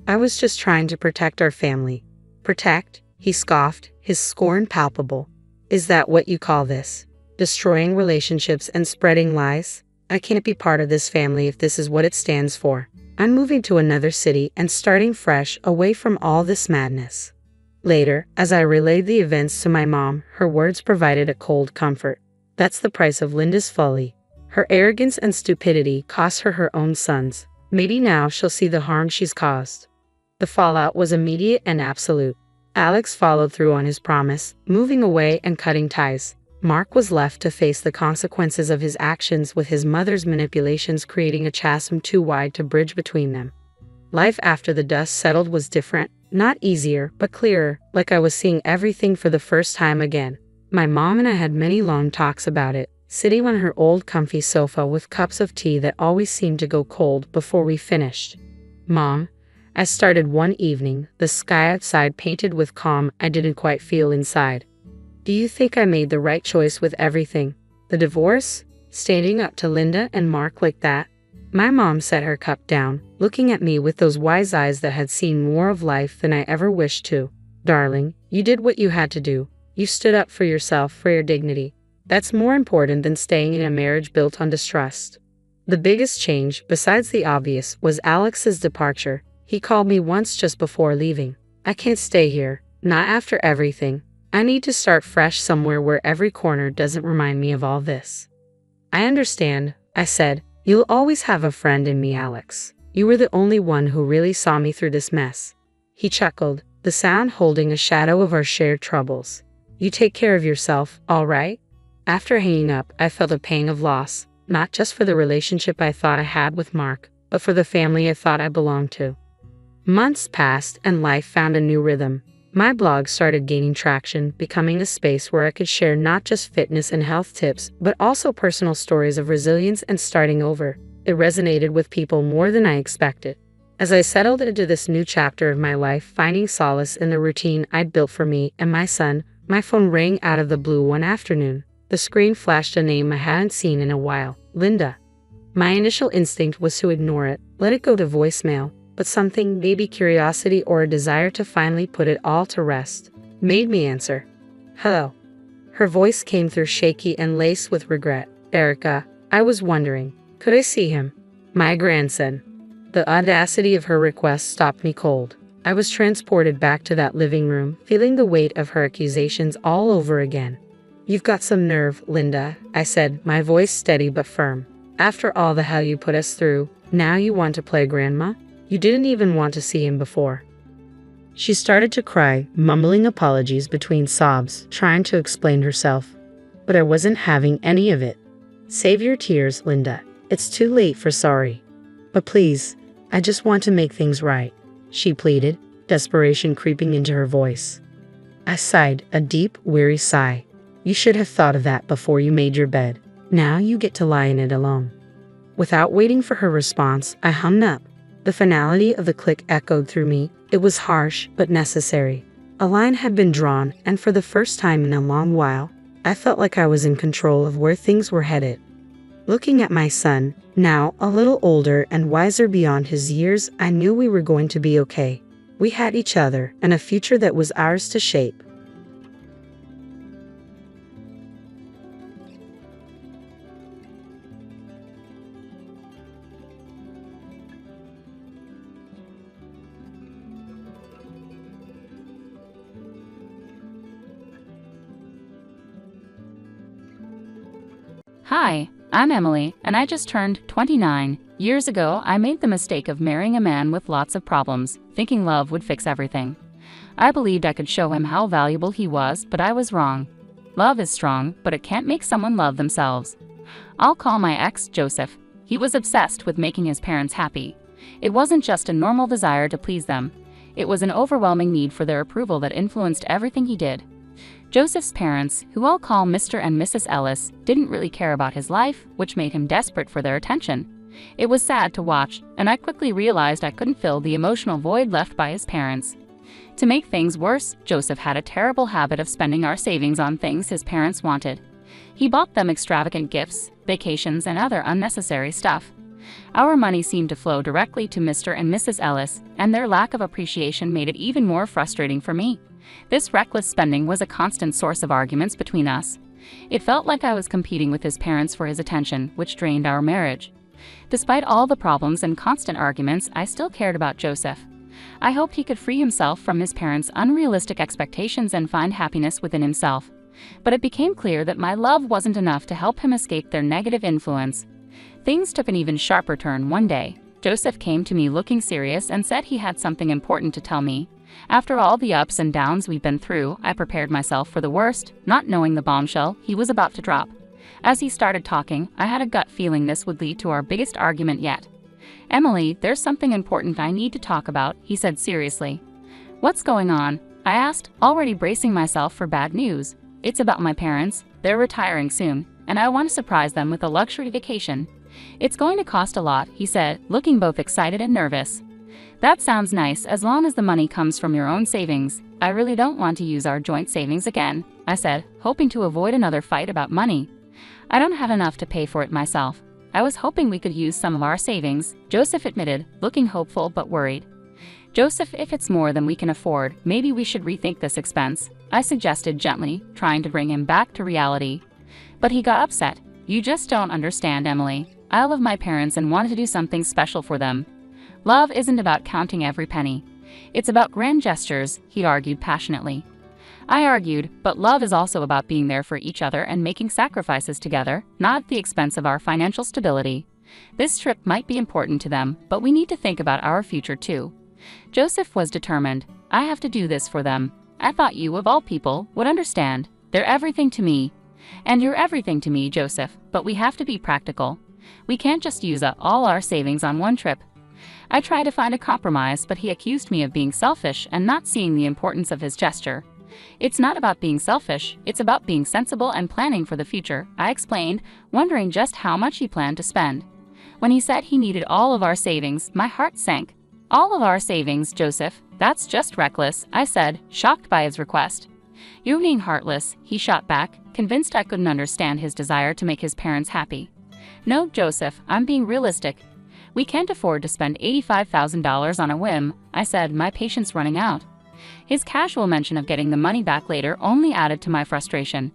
I was just trying to protect our family." "Protect?" he scoffed, his scorn palpable. "Is that what you call this? Destroying relationships and spreading lies? I can't be part of this family if this is what it stands for. I'm moving to another city and starting fresh away from all this madness." Later, as I relayed the events to my mom, her words provided a cold comfort. That's the price of Linda's folly. Her arrogance and stupidity cost her her own sons. Maybe now she'll see the harm she's caused. The fallout was immediate and absolute. Alex followed through on his promise, moving away and cutting ties. Mark was left to face the consequences of his actions, with his mother's manipulations creating a chasm too wide to bridge between them. Life after the dust settled was different, not easier, but clearer, like I was seeing everything for the first time again. My mom and I had many long talks about it, sitting on her old comfy sofa with cups of tea that always seemed to go cold before we finished. "Mom," I started one evening, the sky outside painted with calm I didn't quite feel inside. "Do you think I made the right choice with everything? The divorce? Standing up to Linda and Mark like that?" My mom set her cup down, looking at me with those wise eyes that had seen more of life than I ever wished to. "Darling, you did what you had to do. You stood up for yourself, for your dignity. That's more important than staying in a marriage built on distrust." The biggest change, besides the obvious, was Alex's departure. He called me once just before leaving. "I can't stay here, not after everything. I need to start fresh somewhere where every corner doesn't remind me of all this." "I understand," I said. "You'll always have a friend in me, Alex. You were the only one who really saw me through this mess." He chuckled, the sound holding a shadow of our shared troubles. "You take care of yourself, all right?" After hanging up, I felt a pang of loss, not just for the relationship I thought I had with Mark, but for the family I thought I belonged to. Months passed and life found a new rhythm. My blog started gaining traction, becoming a space where I could share not just fitness and health tips, but also personal stories of resilience and starting over. It resonated with people more than I expected. As I settled into this new chapter of my life, finding solace in the routine I'd built for me and my son, my phone rang out of the blue one afternoon. The screen flashed a name I hadn't seen in a while, Linda. My initial instinct was to ignore it, let it go to voicemail, but something, maybe curiosity or a desire to finally put it all to rest, made me answer. Hello. Her voice came through shaky and laced with regret. Erica, I was wondering, could I see him? My grandson. The audacity of her request stopped me cold. I was transported back to that living room, feeling the weight of her accusations all over again. You've got some nerve, Linda, I said, my voice steady but firm. After all the hell you put us through, now you want to play grandma? You didn't even want to see him before. She started to cry, mumbling apologies between sobs, trying to explain herself. But I wasn't having any of it. Save your tears, Linda. It's too late for sorry. But please, I just want to make things right, she pleaded, desperation creeping into her voice. I sighed, a deep, weary sigh. You should have thought of that before you made your bed. Now you get to lie in it alone. Without waiting for her response, I hung up. The finality of the click echoed through me. It was harsh, but necessary. A line had been drawn, and for the first time in a long while, I felt like I was in control of where things were headed. Looking at my son, now a little older and wiser beyond his years, I knew we were going to be okay. We had each other, and a future that was ours to shape. Hi, I'm Emily, and I just turned 29. Years ago, I made the mistake of marrying a man with lots of problems, thinking love would fix everything. I believed I could show him how valuable he was, but I was wrong. Love is strong, but it can't make someone love themselves. I'll call my ex Joseph. He was obsessed with making his parents happy. It wasn't just a normal desire to please them. It was an overwhelming need for their approval that influenced everything he did. Joseph's parents, who I'll call Mr. and Mrs. Ellis, didn't really care about his life, which made him desperate for their attention. It was sad to watch, and I quickly realized I couldn't fill the emotional void left by his parents. To make things worse, Joseph had a terrible habit of spending our savings on things his parents wanted. He bought them extravagant gifts, vacations, and other unnecessary stuff. Our money seemed to flow directly to Mr. and Mrs. Ellis, and their lack of appreciation made it even more frustrating for me. This reckless spending was a constant source of arguments between us. It felt like I was competing with his parents for his attention, which drained our marriage. Despite all the problems and constant arguments, I still cared about Joseph. I hoped he could free himself from his parents' unrealistic expectations and find happiness within himself. But it became clear that my love wasn't enough to help him escape their negative influence. Things took an even sharper turn one day. Joseph came to me looking serious and said he had something important to tell me. After all the ups and downs we've been through, I prepared myself for the worst, not knowing the bombshell he was about to drop. As he started talking, I had a gut feeling this would lead to our biggest argument yet. "Emily, there's something important I need to talk about," he said seriously. "What's going on?" I asked, already bracing myself for bad news. "It's about my parents. They're retiring soon, and I want to surprise them with a luxury vacation." "It's going to cost a lot," he said, looking both excited and nervous. "That sounds nice as long as the money comes from your own savings. I really don't want to use our joint savings again," I said, hoping to avoid another fight about money. "I don't have enough to pay for it myself. I was hoping we could use some of our savings," Joseph admitted, looking hopeful but worried. "Joseph, if it's more than we can afford, maybe we should rethink this expense," I suggested gently, trying to bring him back to reality. But he got upset. "You just don't understand, Emily. I love my parents and wanted to do something special for them. Love isn't about counting every penny. It's about grand gestures," he argued passionately. I argued, but love is also about being there for each other and making sacrifices together, not at the expense of our financial stability. This trip might be important to them, but we need to think about our future too. Joseph was determined. "I have to do this for them. I thought you, of all people, would understand. They're everything to me." "And you're everything to me, Joseph, but we have to be practical. We can't just use up all our savings on one trip." I tried to find a compromise, but he accused me of being selfish and not seeing the importance of his gesture. It's not about being selfish, it's about being sensible and planning for the future, I explained, wondering just how much he planned to spend. When he said he needed all of our savings, my heart sank. All of our savings, Joseph? That's just reckless, I said, shocked by his request. You're being heartless, he shot back, convinced I couldn't understand his desire to make his parents happy. No, Joseph, I'm being realistic. We can't afford to spend $85,000 on a whim, I said, my patience running out. His casual mention of getting the money back later only added to my frustration.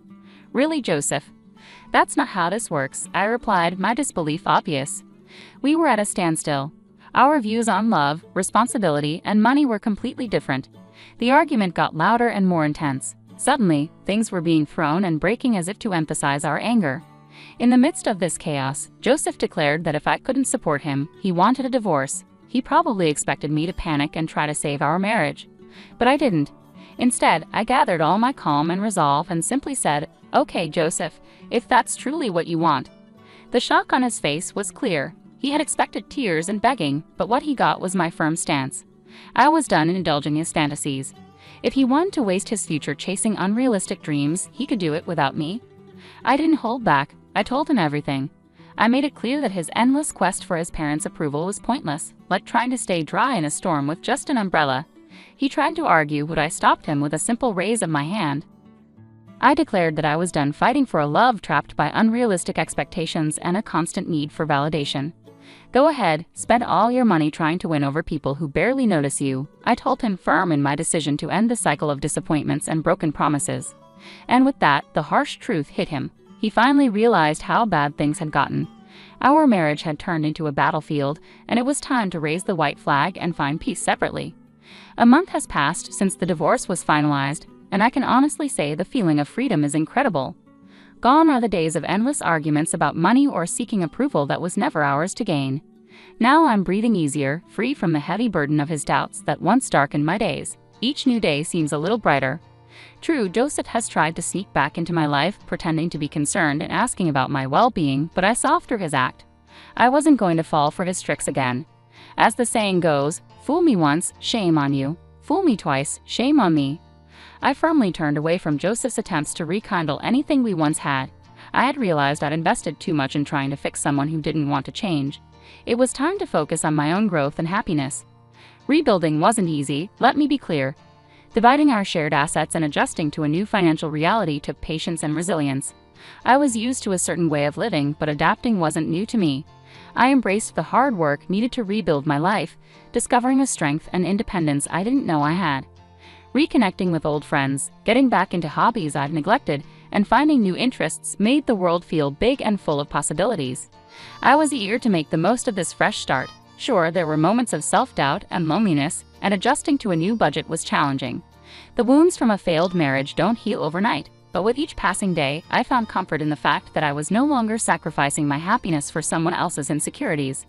Really, Joseph? That's not how this works, I replied, my disbelief obvious. We were at a standstill. Our views on love, responsibility, and money were completely different. The argument got louder and more intense. Suddenly, things were being thrown and breaking as if to emphasize our anger. In the midst of this chaos, Joseph declared that if I couldn't support him, he wanted a divorce. He probably expected me to panic and try to save our marriage. But I didn't. Instead, I gathered all my calm and resolve and simply said, "Okay, Joseph, if that's truly what you want." The shock on his face was clear. He had expected tears and begging, but what he got was my firm stance. I was done indulging his fantasies. If he wanted to waste his future chasing unrealistic dreams, he could do it without me. I didn't hold back. I told him everything. I made it clear that his endless quest for his parents' approval was pointless, like trying to stay dry in a storm with just an umbrella. He tried to argue, but I stopped him with a simple raise of my hand. I declared that I was done fighting for a love trapped by unrealistic expectations and a constant need for validation. Go ahead, spend all your money trying to win over people who barely notice you, I told him, firm in my decision to end the cycle of disappointments and broken promises. And with that, the harsh truth hit him. He finally realized how bad things had gotten. Our marriage had turned into a battlefield, and it was time to raise the white flag and find peace separately. A month has passed since the divorce was finalized, and I can honestly say the feeling of freedom is incredible. Gone are the days of endless arguments about money or seeking approval that was never ours to gain. Now I'm breathing easier, free from the heavy burden of his doubts that once darkened my days. Each new day seems a little brighter. True, Joseph has tried to sneak back into my life, pretending to be concerned and asking about my well-being, but I saw through his act. I wasn't going to fall for his tricks again. As the saying goes, fool me once, shame on you. Fool me twice, shame on me. I firmly turned away from Joseph's attempts to rekindle anything we once had. I had realized I'd invested too much in trying to fix someone who didn't want to change. It was time to focus on my own growth and happiness. Rebuilding wasn't easy, let me be clear. Dividing our shared assets and adjusting to a new financial reality took patience and resilience. I was used to a certain way of living, but adapting wasn't new to me. I embraced the hard work needed to rebuild my life, discovering a strength and independence I didn't know I had. Reconnecting with old friends, getting back into hobbies I'd neglected, and finding new interests made the world feel big and full of possibilities. I was eager to make the most of this fresh start. Sure, there were moments of self-doubt and loneliness, and adjusting to a new budget was challenging. The wounds from a failed marriage don't heal overnight, but with each passing day, I found comfort in the fact that I was no longer sacrificing my happiness for someone else's insecurities.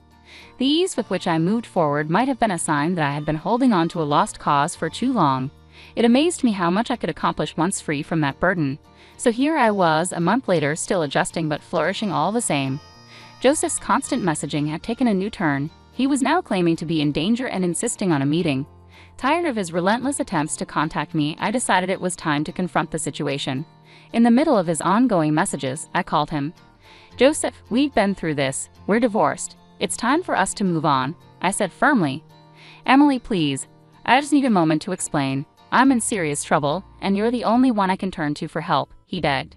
The ease with which I moved forward might have been a sign that I had been holding on to a lost cause for too long. It amazed me how much I could accomplish once free from that burden. So here I was, a month later, still adjusting but flourishing all the same. Joseph's constant messaging had taken a new turn. He was now claiming to be in danger and insisting on a meeting. Tired of his relentless attempts to contact me, I decided it was time to confront the situation. In the middle of his ongoing messages, I called him. "Joseph, we've been through this. We're divorced. It's time for us to move on," I said firmly. "Emily, please. I just need a moment to explain. I'm in serious trouble, and you're the only one I can turn to for help," he begged.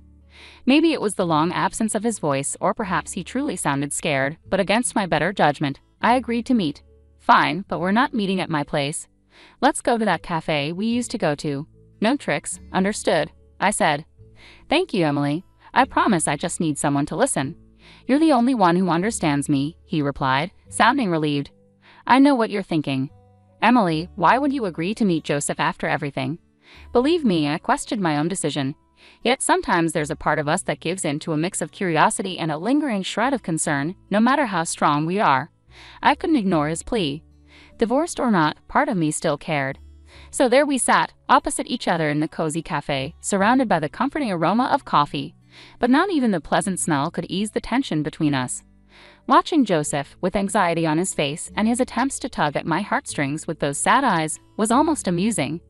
Maybe it was the long absence of his voice, or perhaps he truly sounded scared, but against my better judgment, I agreed to meet. "Fine, but we're not meeting at my place. Let's go to that cafe we used to go to. No tricks, understood," I said. "Thank you, Emily. I promise I just need someone to listen." "You're the only one who understands me," he replied, sounding relieved. "I know what you're thinking. Emily, why would you agree to meet Joseph after everything?" Believe me, I questioned my own decision. Yet sometimes there's a part of us that gives in to a mix of curiosity and a lingering shred of concern, no matter how strong we are. I couldn't ignore his plea. Divorced or not, part of me still cared. So there we sat, opposite each other in the cozy cafe, surrounded by the comforting aroma of coffee. But not even the pleasant smell could ease the tension between us. Watching Joseph, with anxiety on his face and his attempts to tug at my heartstrings with those sad eyes, was almost amusing.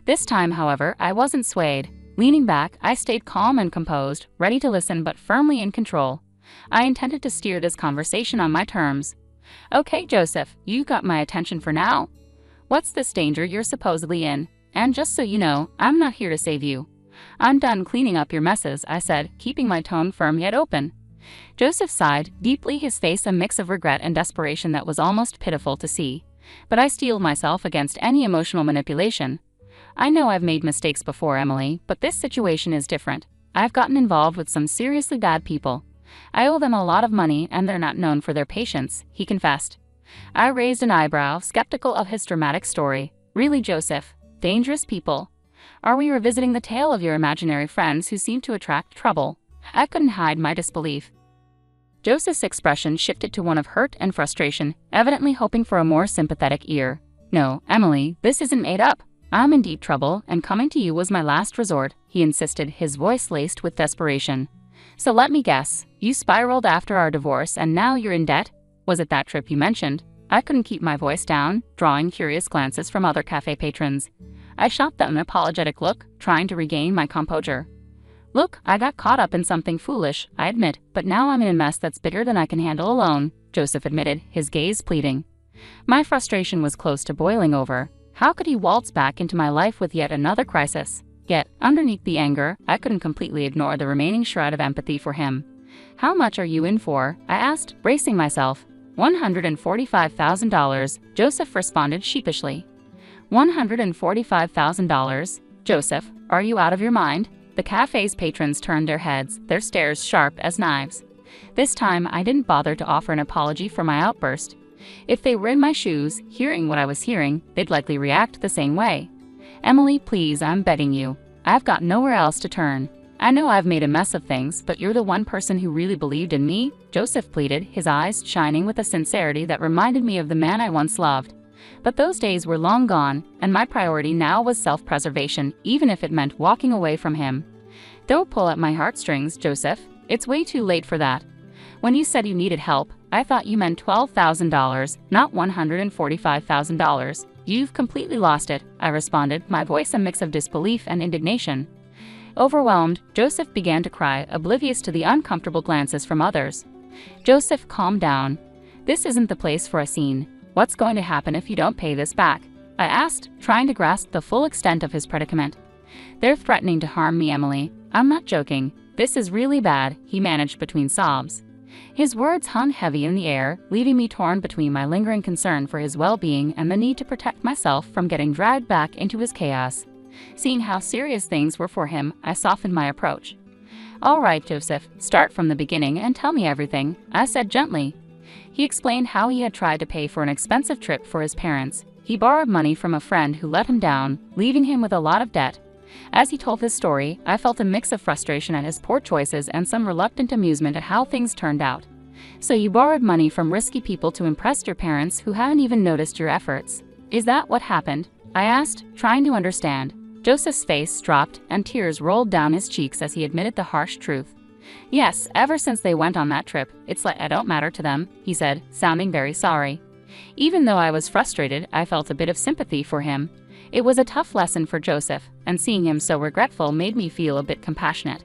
This time, however, I wasn't swayed. Leaning back, I stayed calm and composed, ready to listen but firmly in control. I intended to steer this conversation on my terms. "Okay, Joseph, you got my attention for now. What's this danger you're supposedly in? And just so you know, I'm not here to save you. I'm done cleaning up your messes," I said, keeping my tone firm yet open. Joseph sighed, deeply, his face a mix of regret and desperation that was almost pitiful to see. But I steeled myself against any emotional manipulation. "I know I've made mistakes before, Emily, but this situation is different. I've gotten involved with some seriously bad people. I owe them a lot of money and they're not known for their patience," he confessed. I raised an eyebrow, skeptical of his dramatic story. "Really, Joseph? Dangerous people? Are we revisiting the tale of your imaginary friends who seem to attract trouble?" I couldn't hide my disbelief. Joseph's expression shifted to one of hurt and frustration, evidently hoping for a more sympathetic ear. "No, Emily, this isn't made up. I'm in deep trouble, and coming to you was my last resort," he insisted, his voice laced with desperation. "So let me guess, you spiraled after our divorce and now you're in debt? Was it that trip you mentioned?" I couldn't keep my voice down, drawing curious glances from other cafe patrons. I shot them an apologetic look, trying to regain my composure. "Look, I got caught up in something foolish, I admit, but now I'm in a mess that's bigger than I can handle alone," Joseph admitted, his gaze pleading. My frustration was close to boiling over. How could he waltz back into my life with yet another crisis? Yet, underneath the anger, I couldn't completely ignore the remaining shred of empathy for him. "How much are you in for?" I asked, bracing myself. $145,000, Joseph responded sheepishly. $145,000? Joseph, are you out of your mind? The cafe's patrons turned their heads, their stares sharp as knives. This time, I didn't bother to offer an apology for my outburst. If they were in my shoes, hearing what I was hearing, they'd likely react the same way. "Emily, please, I'm begging you. I've got nowhere else to turn. I know I've made a mess of things, but you're the one person who really believed in me," Joseph pleaded, his eyes shining with a sincerity that reminded me of the man I once loved. But those days were long gone, and my priority now was self-preservation, even if it meant walking away from him. "Don't pull at my heartstrings, Joseph. It's way too late for that. When you said you needed help, I thought you meant $12,000, not $145,000. You've completely lost it," I responded, my voice a mix of disbelief and indignation. Overwhelmed, Joseph began to cry, oblivious to the uncomfortable glances from others. "Joseph, calm down. This isn't the place for a scene. What's going to happen if you don't pay this back?" I asked, trying to grasp the full extent of his predicament. "They're threatening to harm me, Emily. I'm not joking. This is really bad," he managed between sobs. His words hung heavy in the air, leaving me torn between my lingering concern for his well-being and the need to protect myself from getting dragged back into his chaos. Seeing how serious things were for him, I softened my approach. "All right, Joseph, start from the beginning and tell me everything," I said gently. He explained how he had tried to pay for an expensive trip for his parents. He borrowed money from a friend who let him down, leaving him with a lot of debt. As he told his story, I felt a mix of frustration at his poor choices and some reluctant amusement at how things turned out. "So you borrowed money from risky people to impress your parents who haven't even noticed your efforts. Is that what happened?" I asked, trying to understand. Joseph's face dropped and tears rolled down his cheeks as he admitted the harsh truth. "Yes, ever since they went on that trip, it's like I don't matter to them," he said, sounding very sorry. Even though I was frustrated, I felt a bit of sympathy for him. It was a tough lesson for Joseph, and seeing him so regretful made me feel a bit compassionate.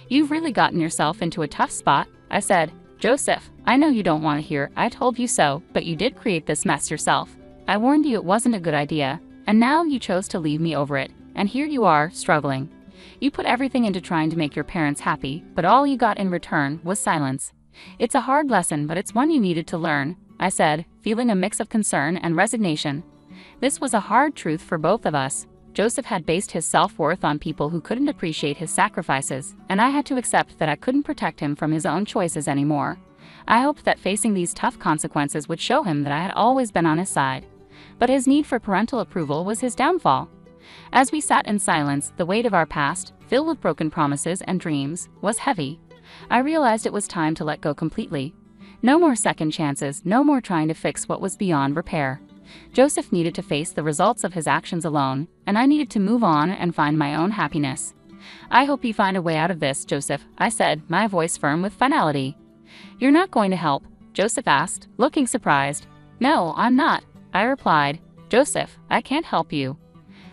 "You've really gotten yourself into a tough spot," I said. "Joseph, I know you don't want to hear 'I told you so,' but you did create this mess yourself. I warned you it wasn't a good idea, and now you chose to leave me over it, and here you are, struggling. You put everything into trying to make your parents happy, but all you got in return was silence. It's a hard lesson, but it's one you needed to learn," I said, feeling a mix of concern and resignation. This was a hard truth for both of us. Joseph had based his self-worth on people who couldn't appreciate his sacrifices, and I had to accept that I couldn't protect him from his own choices anymore. I hoped that facing these tough consequences would show him that I had always been on his side. But his need for parental approval was his downfall. As we sat in silence, the weight of our past, filled with broken promises and dreams, was heavy. I realized it was time to let go completely. No more second chances, no more trying to fix what was beyond repair. Joseph needed to face the results of his actions alone, and I needed to move on and find my own happiness. "I hope you find a way out of this, Joseph," I said, my voice firm with finality. "You're not going to help," Joseph asked, looking surprised. No, I'm not, I replied. Joseph, I can't help you.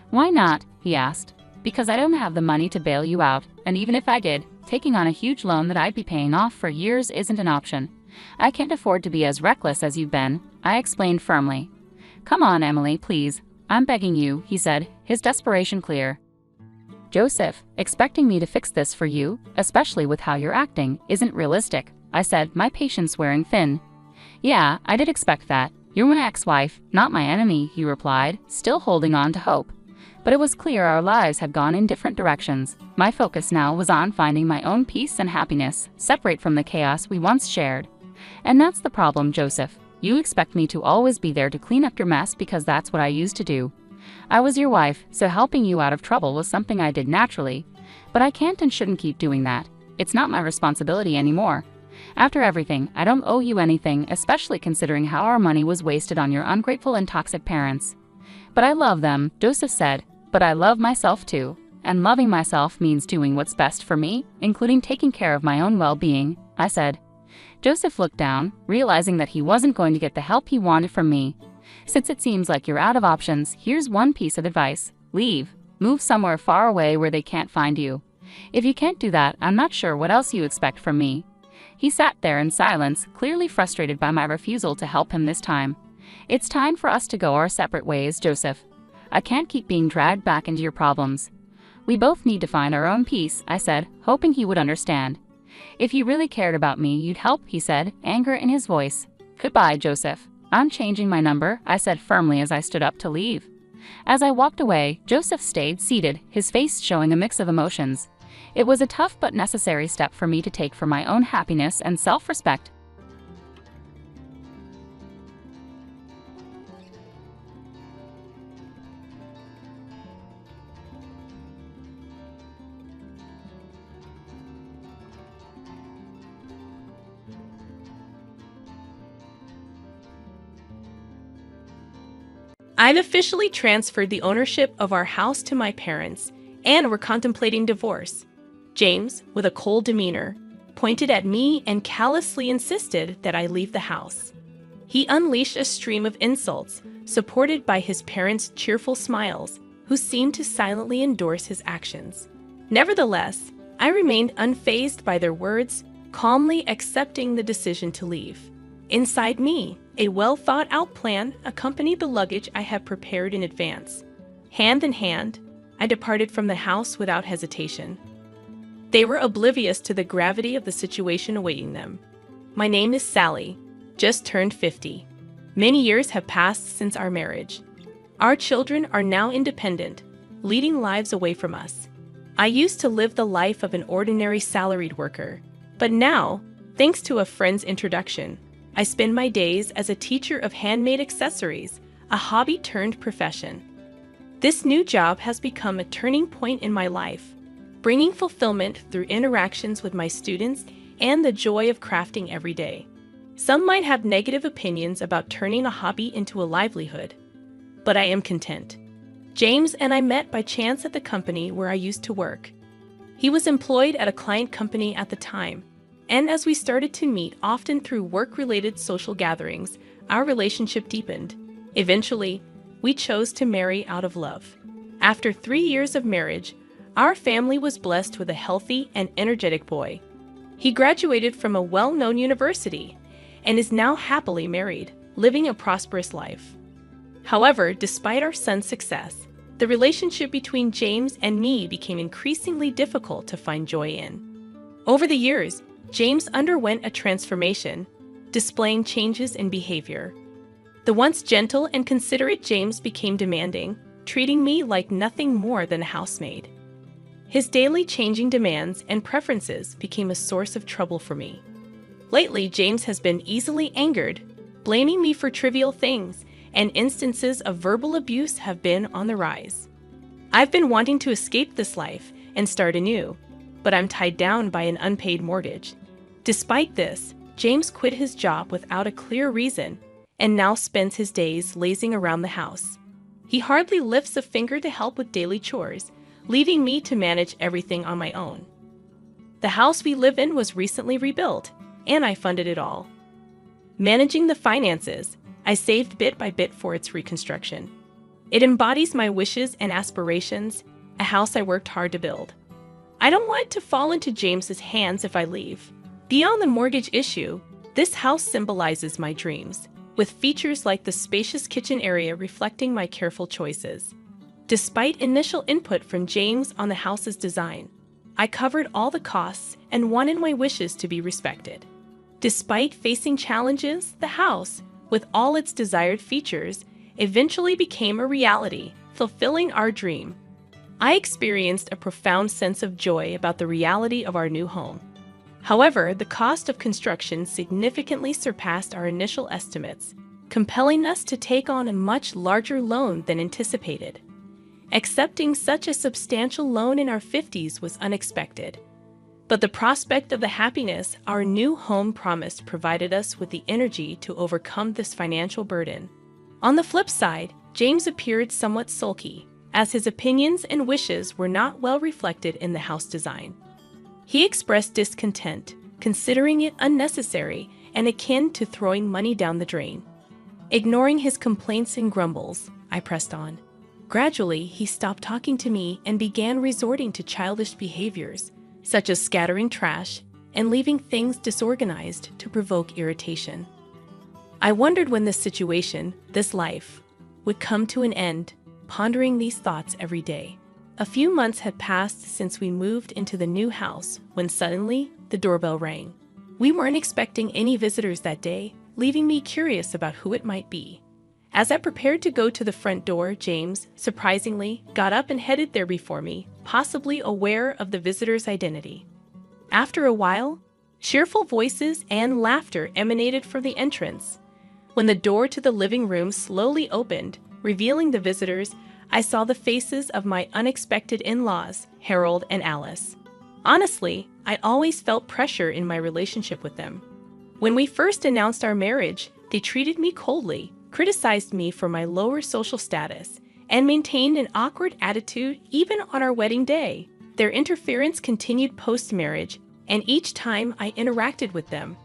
Why not? He asked. Because I don't have the money to bail you out, and even if I did, taking on a huge loan that I'd be paying off for years isn't an option. I can't afford to be as reckless as you've been, I explained firmly. Come on, Emily, please. I'm begging you, he said, his desperation clear. Joseph, expecting me to fix this for you, especially with how you're acting, isn't realistic, I said, my patience wearing thin. Yeah, I did expect that. You're my ex-wife, not my enemy, he replied, still holding on to hope. But it was clear our lives had gone in different directions. My focus now was on finding my own peace and happiness, separate from the chaos we once shared. And that's the problem, Joseph. You expect me to always be there to clean up your mess because that's what I used to do. I was your wife, so helping you out of trouble was something I did naturally. But I can't and shouldn't keep doing that. It's not my responsibility anymore. After everything, I don't owe you anything, especially considering how our money was wasted on your ungrateful and toxic parents. But I love them, Joseph said. But I love myself too, and loving myself means doing what's best for me, including taking care of my own well-being, I said. Joseph looked down, realizing that he wasn't going to get the help he wanted from me. Since it seems like you're out of options, here's one piece of advice. Leave. Move somewhere far away where they can't find you. If you can't do that, I'm not sure what else you expect from me. He sat there in silence, clearly frustrated by my refusal to help him this time. It's time for us to go our separate ways, Joseph. I can't keep being dragged back into your problems. We both need to find our own peace, I said, hoping he would understand. If you really cared about me, you'd help, he said, anger in his voice. Goodbye, Joseph. I'm changing my number, I said firmly as I stood up to leave. As I walked away, Joseph stayed seated, his face showing a mix of emotions. It was a tough but necessary step for me to take for my own happiness and self-respect. I've officially transferred the ownership of our house to my parents, and we're contemplating divorce. James, with a cold demeanor, pointed at me and callously insisted that I leave the house. He unleashed a stream of insults, supported by his parents' cheerful smiles, who seemed to silently endorse his actions. Nevertheless, I remained unfazed by their words, calmly accepting the decision to leave. Inside me, a well-thought-out plan accompanied the luggage I had prepared in advance. Hand in hand, I departed from the house without hesitation. They were oblivious to the gravity of the situation awaiting them. My name is Sally, just turned 50. Many years have passed since our marriage. Our children are now independent, leading lives away from us. I used to live the life of an ordinary salaried worker, but now, thanks to a friend's introduction, I spend my days as a teacher of handmade accessories, a hobby turned profession. This new job has become a turning point in my life, bringing fulfillment through interactions with my students and the joy of crafting every day. Some might have negative opinions about turning a hobby into a livelihood, but I am content. James and I met by chance at the company where I used to work. He was employed at a client company at the time, and as we started to meet often through work-related social gatherings, our relationship deepened. Eventually, we chose to marry out of love. After 3 years of marriage, our family was blessed with a healthy and energetic boy. He graduated from a well-known university and is now happily married, living a prosperous life. However, despite our son's success, the relationship between James and me became increasingly difficult to find joy in. Over the years, James underwent a transformation, displaying changes in behavior. The once gentle and considerate James became demanding, treating me like nothing more than a housemaid. His daily changing demands and preferences became a source of trouble for me. Lately, James has been easily angered, blaming me for trivial things, and instances of verbal abuse have been on the rise. I've been wanting to escape this life and start anew, but I'm tied down by an unpaid mortgage. Despite this, James quit his job without a clear reason and now spends his days lazing around the house. He hardly lifts a finger to help with daily chores, leaving me to manage everything on my own. The house we live in was recently rebuilt, and I funded it all. Managing the finances, I saved bit by bit for its reconstruction. It embodies my wishes and aspirations, a house I worked hard to build. I don't want it to fall into James's hands if I leave. Beyond the mortgage issue, this house symbolizes my dreams, with features like the spacious kitchen area reflecting my careful choices. Despite initial input from James on the house's design, I covered all the costs and wanted my wishes to be respected. Despite facing challenges, the house, with all its desired features, eventually became a reality, fulfilling our dream. I experienced a profound sense of joy about the reality of our new home. However, the cost of construction significantly surpassed our initial estimates, compelling us to take on a much larger loan than anticipated. Accepting such a substantial loan in our 50s was unexpected, but the prospect of the happiness our new home promised provided us with the energy to overcome this financial burden. On the flip side, James appeared somewhat sulky, as his opinions and wishes were not well reflected in the house design. He expressed discontent, considering it unnecessary and akin to throwing money down the drain. Ignoring his complaints and grumbles, I pressed on. Gradually, he stopped talking to me and began resorting to childish behaviors, such as scattering trash and leaving things disorganized to provoke irritation. I wondered when this situation, this life, would come to an end, pondering these thoughts every day. A few months had passed since we moved into the new house when suddenly the doorbell rang. We weren't expecting any visitors that day, leaving me curious about who it might be. As I prepared to go to the front door, James, surprisingly, got up and headed there before me, possibly aware of the visitor's identity. After a while, cheerful voices and laughter emanated from the entrance. When the door to the living room slowly opened, revealing the visitors, I saw the faces of my unexpected in-laws, Harold and Alice. Honestly, I always felt pressure in my relationship with them. When we first announced our marriage, they treated me coldly, criticized me for my lower social status, and maintained an awkward attitude even on our wedding day. Their interference continued post-marriage, and each time I interacted with them,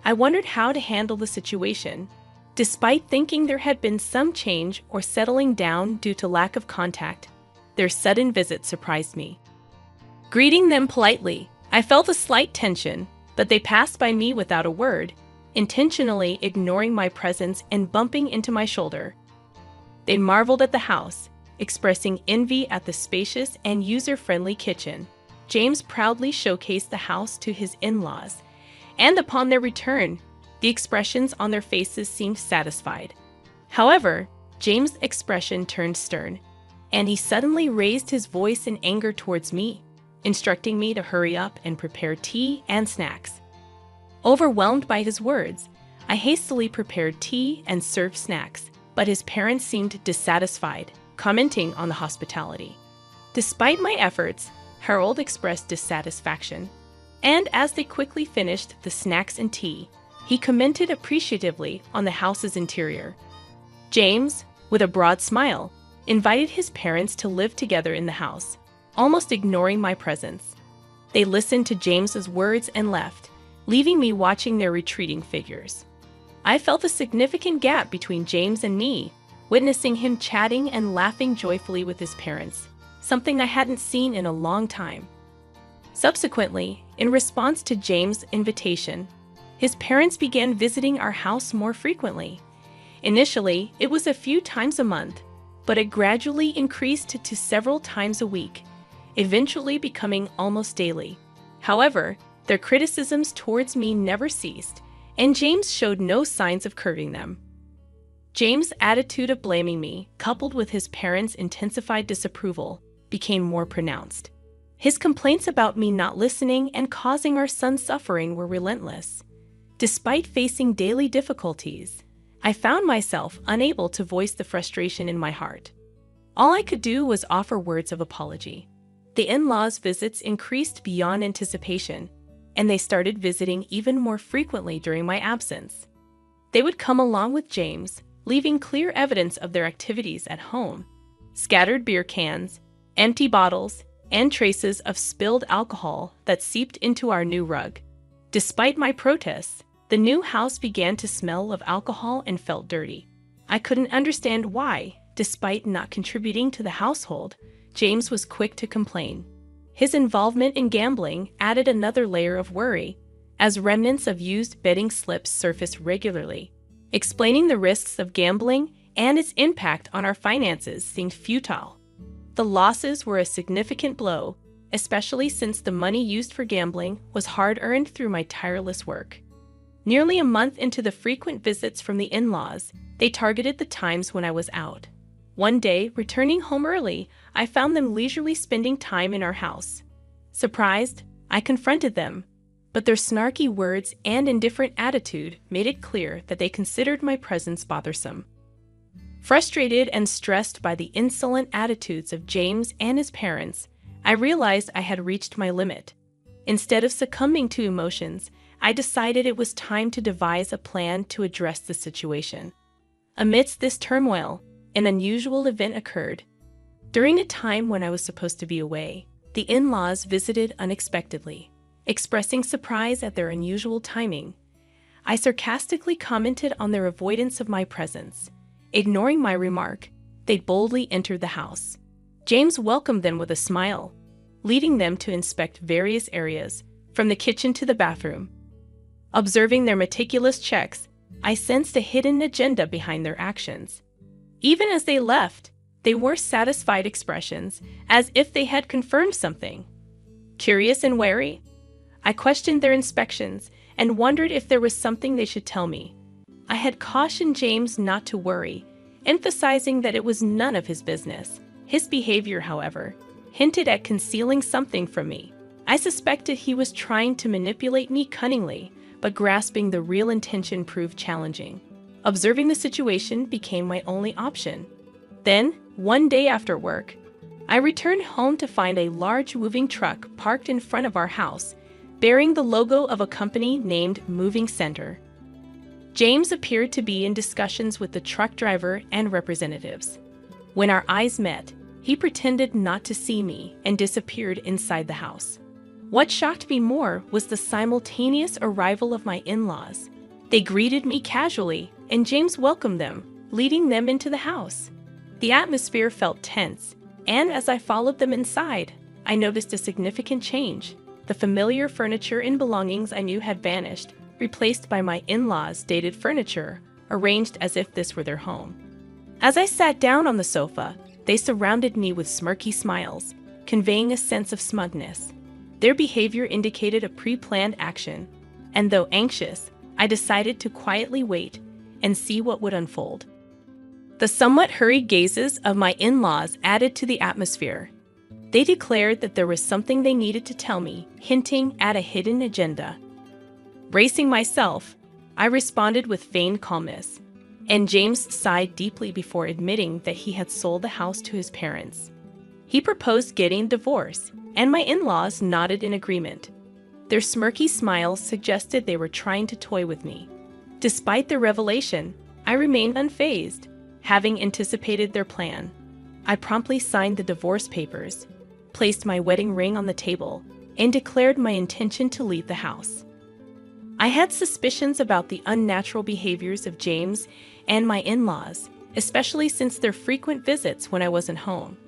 I wondered how to handle the situation. Despite thinking there had been some change or settling down due to lack of contact, their sudden visit surprised me. Greeting them politely, I felt a slight tension, but they passed by me without a word, intentionally ignoring my presence and bumping into my shoulder. They marveled at the house, expressing envy at the spacious and user-friendly kitchen. James proudly showcased the house to his in-laws, and upon their return, the expressions on their faces seemed satisfied. However, James' expression turned stern, and he suddenly raised his voice in anger towards me, instructing me to hurry up and prepare tea and snacks. Overwhelmed by his words, I hastily prepared tea and served snacks, but his parents seemed dissatisfied, commenting on the hospitality. Despite my efforts, Harold expressed dissatisfaction, and as they quickly finished the snacks and tea, he commented appreciatively on the house's interior. James, with a broad smile, invited his parents to live together in the house, almost ignoring my presence. They listened to James's words and left, leaving me watching their retreating figures. I felt a significant gap between James and me, witnessing him chatting and laughing joyfully with his parents, something I hadn't seen in a long time. Subsequently, in response to James' invitation, his parents began visiting our house more frequently. Initially, it was a few times a month, but it gradually increased to several times a week, eventually becoming almost daily. However, their criticisms towards me never ceased, and James showed no signs of curbing them. James' attitude of blaming me, coupled with his parents' intensified disapproval, became more pronounced. His complaints about me not listening and causing our son suffering were relentless. Despite facing daily difficulties, I found myself unable to voice the frustration in my heart. All I could do was offer words of apology. The in-laws' visits increased beyond anticipation, and they started visiting even more frequently during my absence. They would come along with James, leaving clear evidence of their activities at home: scattered beer cans, empty bottles, and traces of spilled alcohol that seeped into our new rug. Despite my protests, The new house began to smell of alcohol and felt dirty. I couldn't understand why, despite not contributing to the household, James was quick to complain. His involvement in gambling added another layer of worry, as remnants of used betting slips surfaced regularly. Explaining the risks of gambling and its impact on our finances seemed futile. The losses were a significant blow, especially since the money used for gambling was hard-earned through my tireless work. Nearly a month into the frequent visits from the in-laws, they targeted the times when I was out. One day, returning home early, I found them leisurely spending time in our house. Surprised, I confronted them, but their snarky words and indifferent attitude made it clear that they considered my presence bothersome. Frustrated and stressed by the insolent attitudes of James and his parents, I realized I had reached my limit. Instead of succumbing to emotions, I decided it was time to devise a plan to address the situation. Amidst this turmoil, an unusual event occurred. During a time when I was supposed to be away, the in-laws visited unexpectedly. Expressing surprise at their unusual timing, I sarcastically commented on their avoidance of my presence. Ignoring my remark, they boldly entered the house. James welcomed them with a smile, leading them to inspect various areas, from the kitchen to the bathroom. Observing their meticulous checks, I sensed a hidden agenda behind their actions. Even as they left, they wore satisfied expressions, as if they had confirmed something. Curious and wary, I questioned their inspections and wondered if there was something they should tell me. I had cautioned James not to worry, emphasizing that it was none of his business. His behavior, however, hinted at concealing something from me. I suspected he was trying to manipulate me cunningly, but grasping the real intention proved challenging. Observing the situation became my only option. Then, one day after work, I returned home to find a large moving truck parked in front of our house, bearing the logo of a company named Moving Center. James appeared to be in discussions with the truck driver and representatives. When our eyes met, he pretended not to see me and disappeared inside the house. What shocked me more was the simultaneous arrival of my in-laws. They greeted me casually, and James welcomed them, leading them into the house. The atmosphere felt tense, and as I followed them inside, I noticed a significant change. The familiar furniture and belongings I knew had vanished, replaced by my in-laws' dated furniture, arranged as if this were their home. As I sat down on the sofa, they surrounded me with smirky smiles, conveying a sense of smugness. Their behavior indicated a pre-planned action, and though anxious, I decided to quietly wait and see what would unfold. The somewhat hurried gazes of my in-laws added to the atmosphere. They declared that there was something they needed to tell me, hinting at a hidden agenda. Bracing myself, I responded with feigned calmness, and James sighed deeply before admitting that he had sold the house to his parents. He proposed getting a divorce, and my in-laws nodded in agreement. Their smirky smiles suggested they were trying to toy with me. Despite the revelation, I remained unfazed, having anticipated their plan. I promptly signed the divorce papers, placed my wedding ring on the table, and declared my intention to leave the house. I had suspicions about the unnatural behaviors of James and my in-laws, especially since their frequent visits when I wasn't home.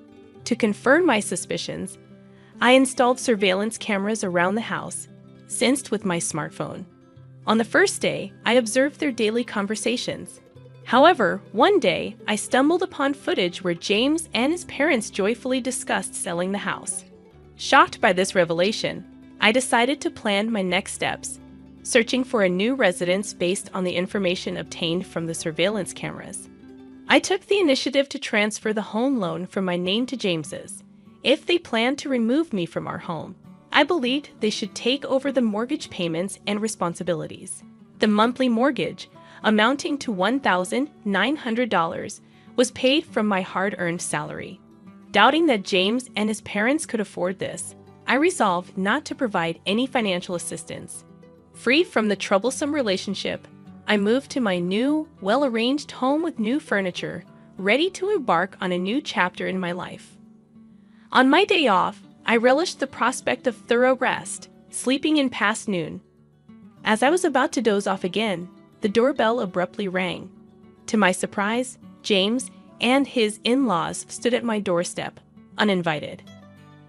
To confirm my suspicions, I installed surveillance cameras around the house, synced with my smartphone. On the first day, I observed their daily conversations. However, one day, I stumbled upon footage where James and his parents joyfully discussed selling the house. Shocked by this revelation, I decided to plan my next steps, searching for a new residence based on the information obtained from the surveillance cameras. I took the initiative to transfer the home loan from my name to James's. If they planned to remove me from our home, I believed they should take over the mortgage payments and responsibilities. The monthly mortgage, amounting to $1,900, was paid from my hard-earned salary. Doubting that James and his parents could afford this, I resolved not to provide any financial assistance. Free from the troublesome relationship, I moved to my new, well-arranged home with new furniture, ready to embark on a new chapter in my life. On my day off, I relished the prospect of thorough rest, sleeping in past noon. As I was about to doze off again, the doorbell abruptly rang. To my surprise, James and his in-laws stood at my doorstep, uninvited.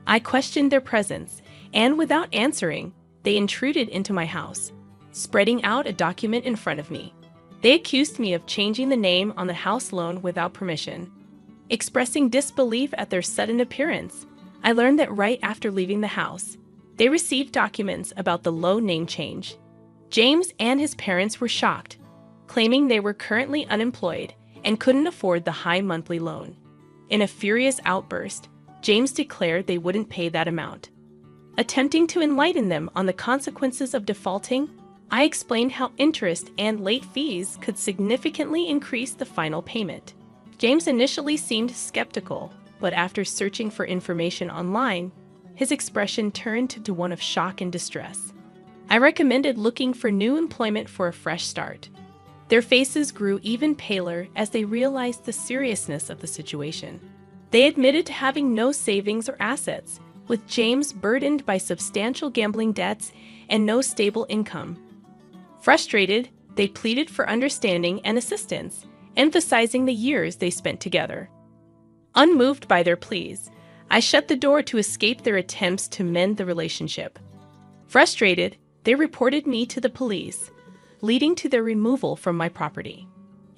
I questioned their presence, and without answering, they intruded into my house, spreading out a document in front of me. They accused me of changing the name on the house loan without permission. Expressing disbelief at their sudden appearance, I learned that right after leaving the house, they received documents about the loan name change. James and his parents were shocked, claiming they were currently unemployed and couldn't afford the high monthly loan. In a furious outburst, James declared they wouldn't pay that amount. Attempting to enlighten them on the consequences of defaulting, I explained how interest and late fees could significantly increase the final payment. James initially seemed skeptical, but after searching for information online, his expression turned to one of shock and distress. I recommended looking for new employment for a fresh start. Their faces grew even paler as they realized the seriousness of the situation. They admitted to having no savings or assets, with James burdened by substantial gambling debts and no stable income. Frustrated, they pleaded for understanding and assistance, emphasizing the years they spent together. Unmoved by their pleas, I shut the door to escape their attempts to mend the relationship. Frustrated, they reported me to the police, leading to their removal from my property.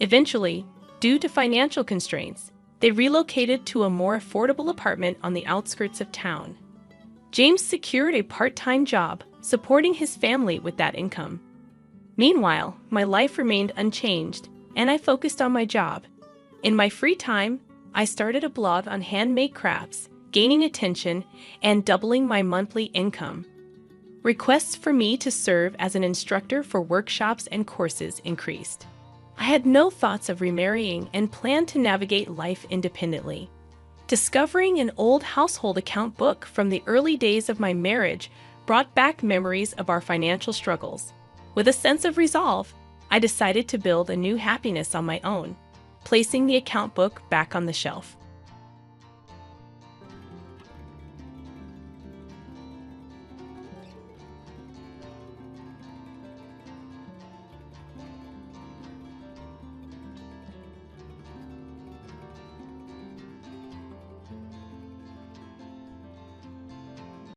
Eventually, due to financial constraints, they relocated to a more affordable apartment on the outskirts of town. James secured a part-time job, supporting his family with that income. Meanwhile, my life remained unchanged, and I focused on my job. In my free time, I started a blog on handmade crafts, gaining attention and doubling my monthly income. Requests for me to serve as an instructor for workshops and courses increased. I had no thoughts of remarrying and planned to navigate life independently. Discovering an old household account book from the early days of my marriage brought back memories of our financial struggles. With a sense of resolve, I decided to build a new happiness on my own, placing the account book back on the shelf.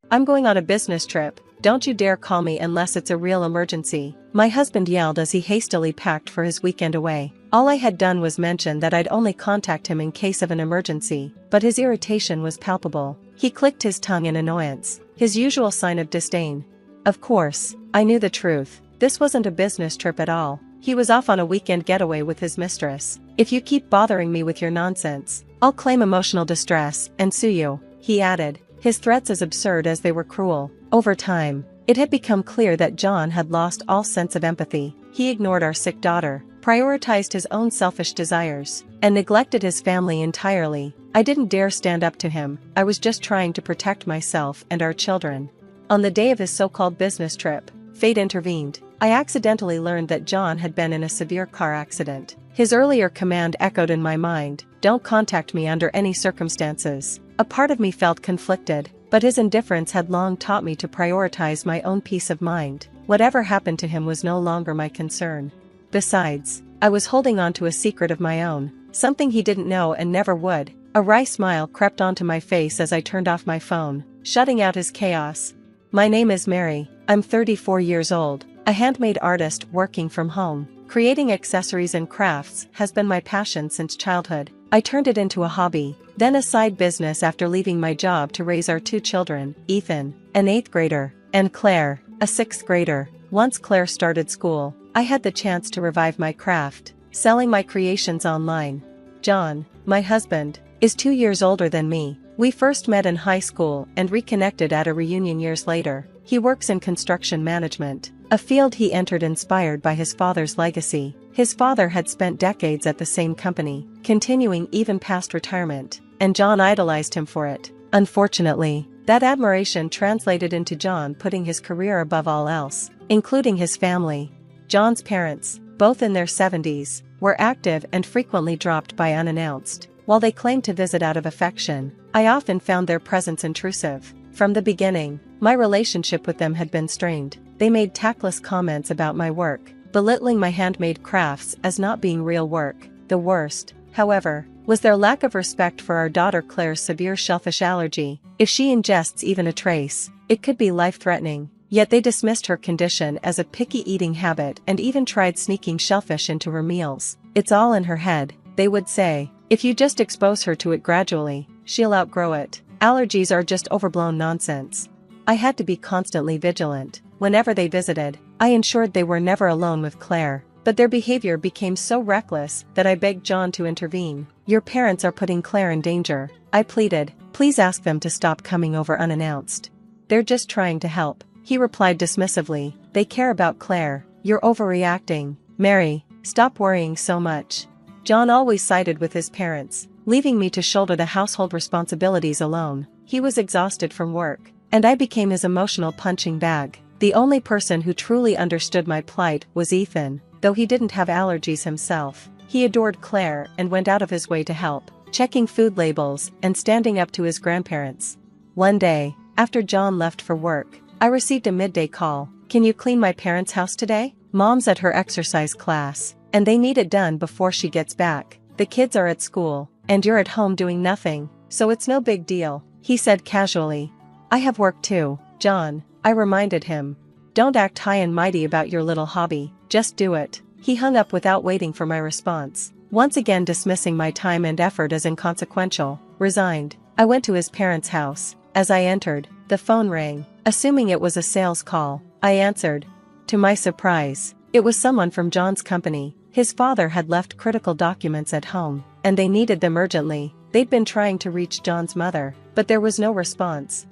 I'm going on a business trip. Don't you dare call me unless it's a real emergency, my husband yelled as he hastily packed for his weekend away. All I had done was mention that I'd only contact him in case of an emergency, but his irritation was palpable. He clicked his tongue in annoyance, his usual sign of disdain. Of course, I knew the truth. This wasn't a business trip at all. He was off on a weekend getaway with his mistress. If you keep bothering me with your nonsense, I'll claim emotional distress and sue you, he added, his threats as absurd as they were cruel. Over time, it had become clear that John had lost all sense of empathy. He ignored our sick daughter, prioritized his own selfish desires, and neglected his family entirely. I didn't dare stand up to him. I was just trying to protect myself and our children. On the day of his so-called business trip, fate intervened. I accidentally learned that John had been in a severe car accident. His earlier command echoed in my mind, "Don't contact me under any circumstances." A part of me felt conflicted, but his indifference had long taught me to prioritize my own peace of mind. Whatever happened to him was no longer my concern. Besides, I was holding on to a secret of my own, something he didn't know and never would. A wry smile crept onto my face as I turned off my phone, shutting out his chaos. My name is Mary. I'm 34 years old, a handmade artist working from home. Creating accessories and crafts has been my passion since childhood. I turned it into a hobby, then a side business after leaving my job to raise our two children, Ethan, an 8th grader, and Claire, a 6th grader. Once Claire started school, I had the chance to revive my craft, selling my creations online. John, my husband, is 2 years older than me. We first met in high school and reconnected at a reunion years later. He works in construction management, a field he entered inspired by his father's legacy. His father had spent decades at the same company, continuing even past retirement, and John idolized him for it. Unfortunately, that admiration translated into John putting his career above all else, including his family. John's parents, both in their 70s, were active and frequently dropped by unannounced. While they claimed to visit out of affection, I often found their presence intrusive. From the beginning, my relationship with them had been strained. They made tactless comments about my work, belittling my handmade crafts as not being real work. The worst, however, was their lack of respect for our daughter Claire's severe shellfish allergy. If she ingests even a trace, it could be life-threatening. Yet they dismissed her condition as a picky eating habit and even tried sneaking shellfish into her meals. It's all in her head, they would say. If you just expose her to it gradually, she'll outgrow it. Allergies are just overblown nonsense. I had to be constantly vigilant. Whenever they visited, I ensured they were never alone with Claire. But their behavior became so reckless that I begged John to intervene. Your parents are putting Claire in danger, I pleaded. Please ask them to stop coming over unannounced. They're just trying to help, he replied dismissively. They care about Claire. You're overreacting. Mary, stop worrying so much. John always sided with his parents, leaving me to shoulder the household responsibilities alone. He was exhausted from work, and I became his emotional punching bag. The only person who truly understood my plight was Ethan. Though he didn't have allergies himself, he adored Claire and went out of his way to help, checking food labels and standing up to his grandparents. One day, after John left for work, I received a midday call. Can you clean my parents' house today? Mom's at her exercise class, and they need it done before she gets back. The kids are at school, and you're at home doing nothing, so it's no big deal, he said casually. I have work too, John, I reminded him. Don't act high and mighty about your little hobby, just do it. He hung up without waiting for my response, once again dismissing my time and effort as inconsequential. Resigned, I went to his parents' house. As I entered, the phone rang. Assuming it was a sales call, I answered. To my surprise, it was someone from John's company. His father had left critical documents at home, and they needed them urgently. They'd been trying to reach John's mother, but there was no response.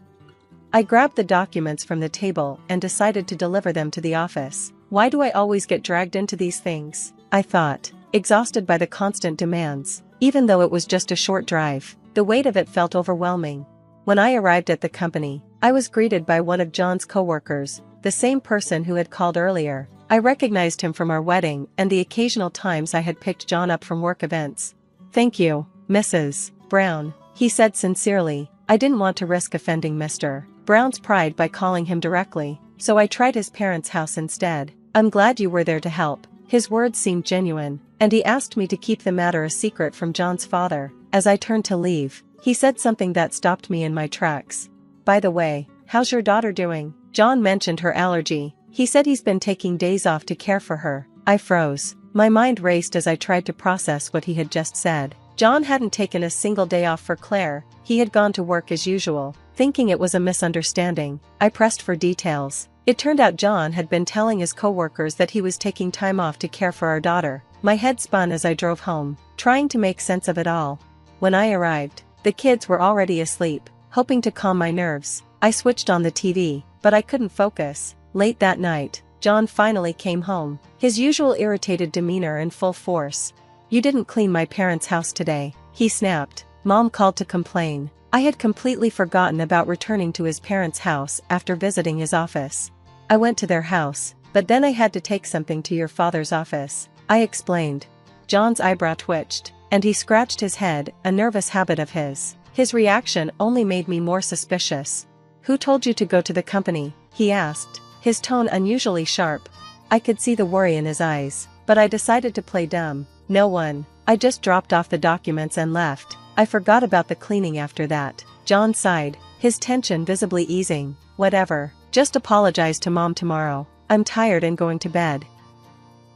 I grabbed the documents from the table and decided to deliver them to the office. Why do I always get dragged into these things? I thought, exhausted by the constant demands. Even though it was just a short drive, the weight of it felt overwhelming. When I arrived at the company, I was greeted by one of John's coworkers, the same person who had called earlier. I recognized him from our wedding and the occasional times I had picked John up from work events. Thank you, Mrs. Brown, he said sincerely. I didn't want to risk offending Mr. Brown's pride by calling him directly, so I tried his parents' house instead. I'm glad you were there to help. His words seemed genuine, and he asked me to keep the matter a secret from John's father. As I turned to leave, he said something that stopped me in my tracks. By the way, how's your daughter doing? John mentioned her allergy. He said he's been taking days off to care for her. I froze. My mind raced as I tried to process what he had just said. John hadn't taken a single day off for Claire. He had gone to work as usual. Thinking it was a misunderstanding, I pressed for details. It turned out John had been telling his coworkers that he was taking time off to care for our daughter. My head spun as I drove home, trying to make sense of it all. When I arrived, the kids were already asleep. Hoping to calm my nerves, I switched on the TV, but I couldn't focus. Late that night, John finally came home, his usual irritated demeanor in full force. You didn't clean my parents' house today, he snapped. Mom called to complain. I had completely forgotten about returning to his parents' house after visiting his office. I went to their house, but then I had to take something to your father's office, I explained. John's eyebrow twitched, and he scratched his head, a nervous habit of his. His reaction only made me more suspicious. Who told you to go to the company? He asked, his tone unusually sharp. I could see the worry in his eyes, but I decided to play dumb. No one. I just dropped off the documents and left. I forgot about the cleaning after that. John sighed, his tension visibly easing. Whatever, just apologize to Mom tomorrow. I'm tired and going to bed.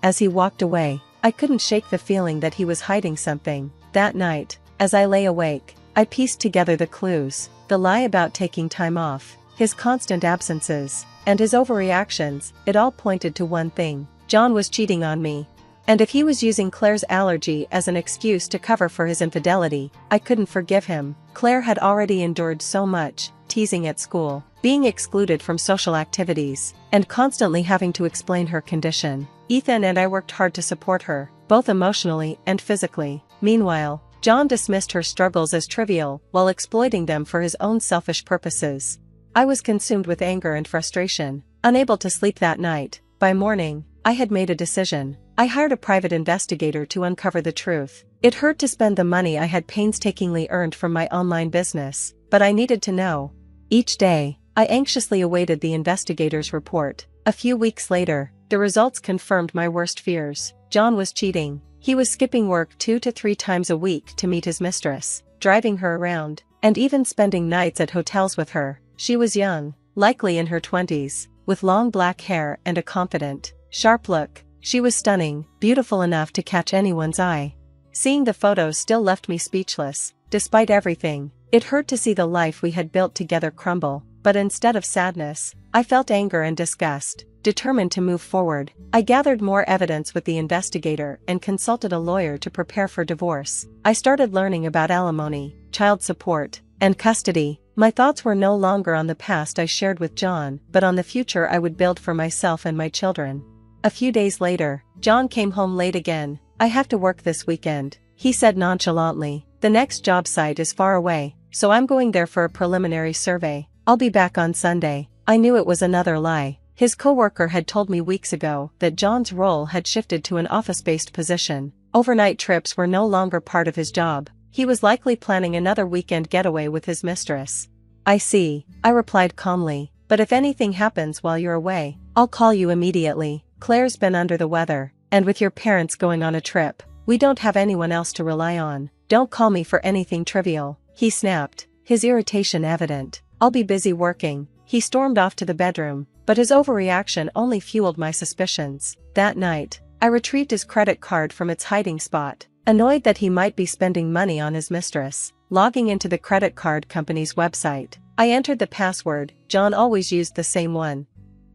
As he walked away, I couldn't shake the feeling that he was hiding something. That night, as I lay awake, I pieced together the clues, the lie about taking time off, his constant absences, and his overreactions. It all pointed to one thing. John was cheating on me. And if he was using Claire's allergy as an excuse to cover for his infidelity, I couldn't forgive him. Claire had already endured so much, teasing at school, being excluded from social activities, and constantly having to explain her condition. Ethan and I worked hard to support her, both emotionally and physically. Meanwhile, John dismissed her struggles as trivial while exploiting them for his own selfish purposes. I was consumed with anger and frustration, unable to sleep that night. By morning, I had made a decision. I hired a private investigator to uncover the truth. It hurt to spend the money I had painstakingly earned from my online business, but I needed to know. Each day, I anxiously awaited the investigator's report. A few weeks later, the results confirmed my worst fears. John was cheating. He was skipping work 2 to 3 times a week to meet his mistress, driving her around, and even spending nights at hotels with her. She was young, likely in her 20s, with long black hair and a confident, sharp look. She was stunning, beautiful enough to catch anyone's eye. Seeing the photos still left me speechless. Despite everything, it hurt to see the life we had built together crumble, but instead of sadness, I felt anger and disgust. Determined to move forward, I gathered more evidence with the investigator and consulted a lawyer to prepare for divorce. I started learning about alimony, child support, and custody. My thoughts were no longer on the past I shared with John, but on the future I would build for myself and my children. A few days later, John came home late again. "I have to work this weekend," he said nonchalantly. "The next job site is far away, so I'm going there for a preliminary survey. I'll be back on Sunday." I knew it was another lie. His coworker had told me weeks ago that John's role had shifted to an office-based position. Overnight trips were no longer part of his job. He was likely planning another weekend getaway with his mistress. "I see," I replied calmly, "but if anything happens while you're away, I'll call you immediately. Claire's been under the weather, and with your parents going on a trip, we don't have anyone else to rely on. Don't call me for anything trivial," he snapped, his irritation evident. "I'll be busy working." He stormed off to the bedroom, but his overreaction only fueled my suspicions. That night, I retrieved his credit card from its hiding spot, annoyed that he might be spending money on his mistress. Logging into the credit card company's website, I entered the password. John always used the same one.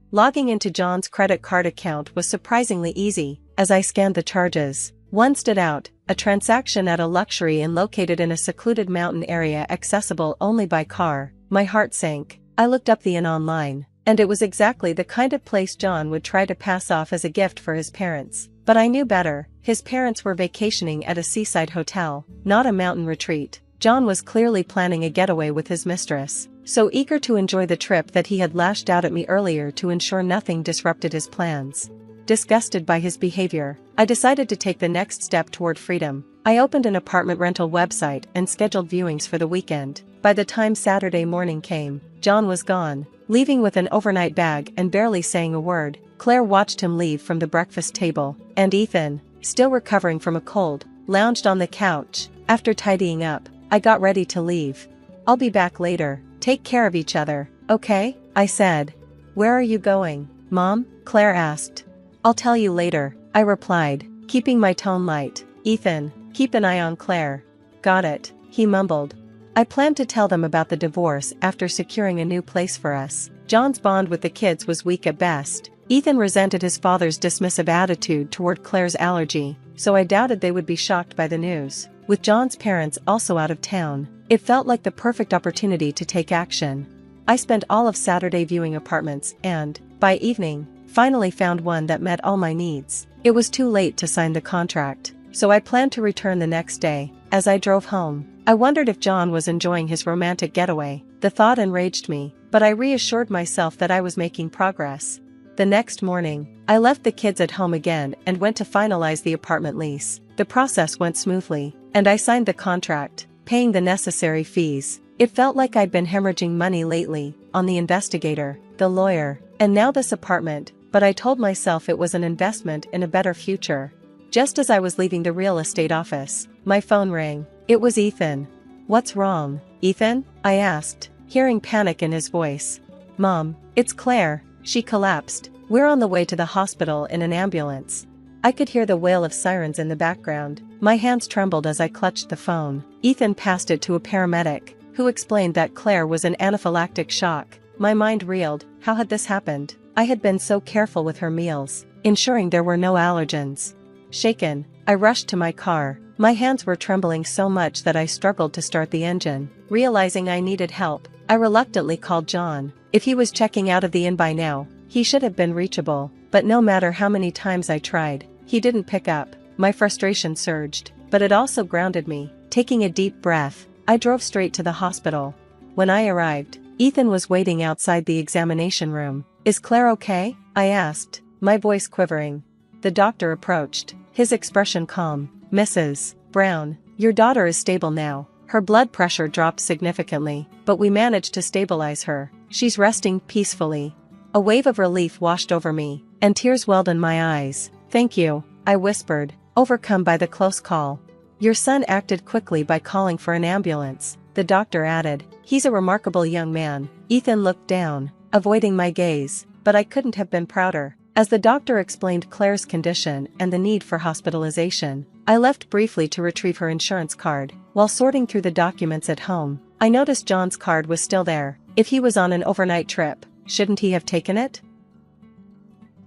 Logging into John's credit card account was surprisingly easy. As I scanned the charges, one stood out: a transaction at a luxury inn located in a secluded mountain area accessible only by car. My heart sank. I looked up the inn online, and it was exactly the kind of place John would try to pass off as a gift for his parents. But I knew better. His parents were vacationing at a seaside hotel, not a mountain retreat. John was clearly planning a getaway with his mistress, so eager to enjoy the trip that he had lashed out at me earlier to ensure nothing disrupted his plans. Disgusted by his behavior, I decided to take the next step toward freedom. I opened an apartment rental website and scheduled viewings for the weekend. By the time Saturday morning came, John was gone, leaving with an overnight bag and barely saying a word. Claire watched him leave from the breakfast table, and Ethan, still recovering from a cold, lounged on the couch. After tidying up, I got ready to leave. "I'll be back later. Take care of each other, okay?" I said. "Where are you going, Mom?" Claire asked. "I'll tell you later," I replied, keeping my tone light. "Ethan, keep an eye on Claire." "Got it," he mumbled. I planned to tell them about the divorce after securing a new place for us. John's bond with the kids was weak at best. Ethan resented his father's dismissive attitude toward Claire's allergy, so I doubted they would be shocked by the news. With John's parents also out of town, it felt like the perfect opportunity to take action. I spent all of Saturday viewing apartments and, by evening, finally found one that met all my needs. It was too late to sign the contract, so I planned to return the next day. As I drove home, I wondered if John was enjoying his romantic getaway. The thought enraged me, but I reassured myself that I was making progress. The next morning, I left the kids at home again and went to finalize the apartment lease. The process went smoothly, and I signed the contract, paying the necessary fees. It felt like I'd been hemorrhaging money lately, on the investigator, the lawyer, and now this apartment, but I told myself it was an investment in a better future. Just as I was leaving the real estate office, my phone rang. It was Ethan. "What's wrong, Ethan?" I asked, hearing panic in his voice. "Mom, it's Claire. She collapsed. We're on the way to the hospital in an ambulance." I could hear the wail of sirens in the background. My hands trembled as I clutched the phone. Ethan passed it to a paramedic, who explained that Claire was in anaphylactic shock. My mind reeled. How had this happened? I had been so careful with her meals, ensuring there were no allergens. Shaken, I rushed to my car. My hands were trembling so much that I struggled to start the engine. Realizing I needed help, I reluctantly called John. If he was checking out of the inn by now, he should have been reachable, but no matter how many times I tried, he didn't pick up. My frustration surged, but it also grounded me. Taking a deep breath, I drove straight to the hospital. When I arrived, Ethan was waiting outside the examination room. "Is Claire okay?" I asked, my voice quivering. The doctor approached, his expression calm. "Mrs. Brown, your daughter is stable now. Her blood pressure dropped significantly, but we managed to stabilize her. She's resting peacefully." A wave of relief washed over me, and tears welled in my eyes. "Thank you," I whispered, overcome by the close call. "Your son acted quickly by calling for an ambulance," the doctor added. "He's a remarkable young man." Ethan looked down, avoiding my gaze, but I couldn't have been prouder. As the doctor explained Claire's condition and the need for hospitalization, I left briefly to retrieve her insurance card. While sorting through the documents at home, I noticed John's card was still there. If he was on an overnight trip, shouldn't he have taken it?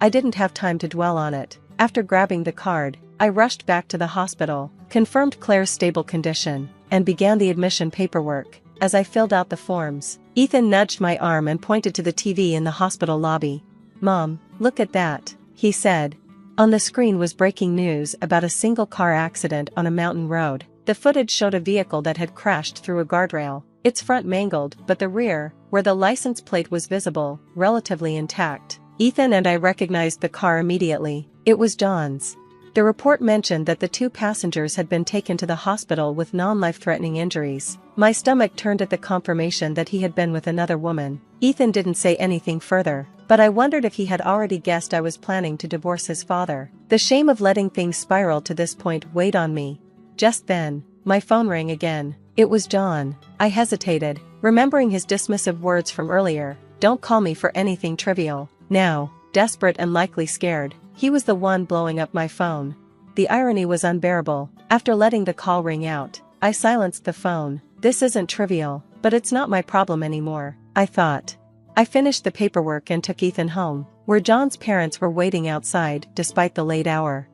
I didn't have time to dwell on it. After grabbing the card, I rushed back to the hospital, confirmed Claire's stable condition, and began the admission paperwork. As I filled out the forms, Ethan nudged my arm and pointed to the TV in the hospital lobby. "Mom, look at that," he said. On the screen was breaking news about a single-car accident on a mountain road. The footage showed a vehicle that had crashed through a guardrail, its front mangled, but the rear, where the license plate was visible, relatively intact. Ethan and I recognized the car immediately. It was John's. The report mentioned that the two passengers had been taken to the hospital with non-life-threatening injuries. My stomach turned at the confirmation that he had been with another woman. Ethan didn't say anything further, but I wondered if he had already guessed I was planning to divorce his father. The shame of letting things spiral to this point weighed on me. Just then, my phone rang again. It was John. I hesitated, remembering his dismissive words from earlier. "Don't call me for anything trivial." Now, desperate and likely scared, he was the one blowing up my phone. The irony was unbearable. After letting the call ring out, I silenced the phone. This isn't trivial, but it's not my problem anymore, I thought. I finished the paperwork and took Ethan home, where John's parents were waiting outside despite the late hour.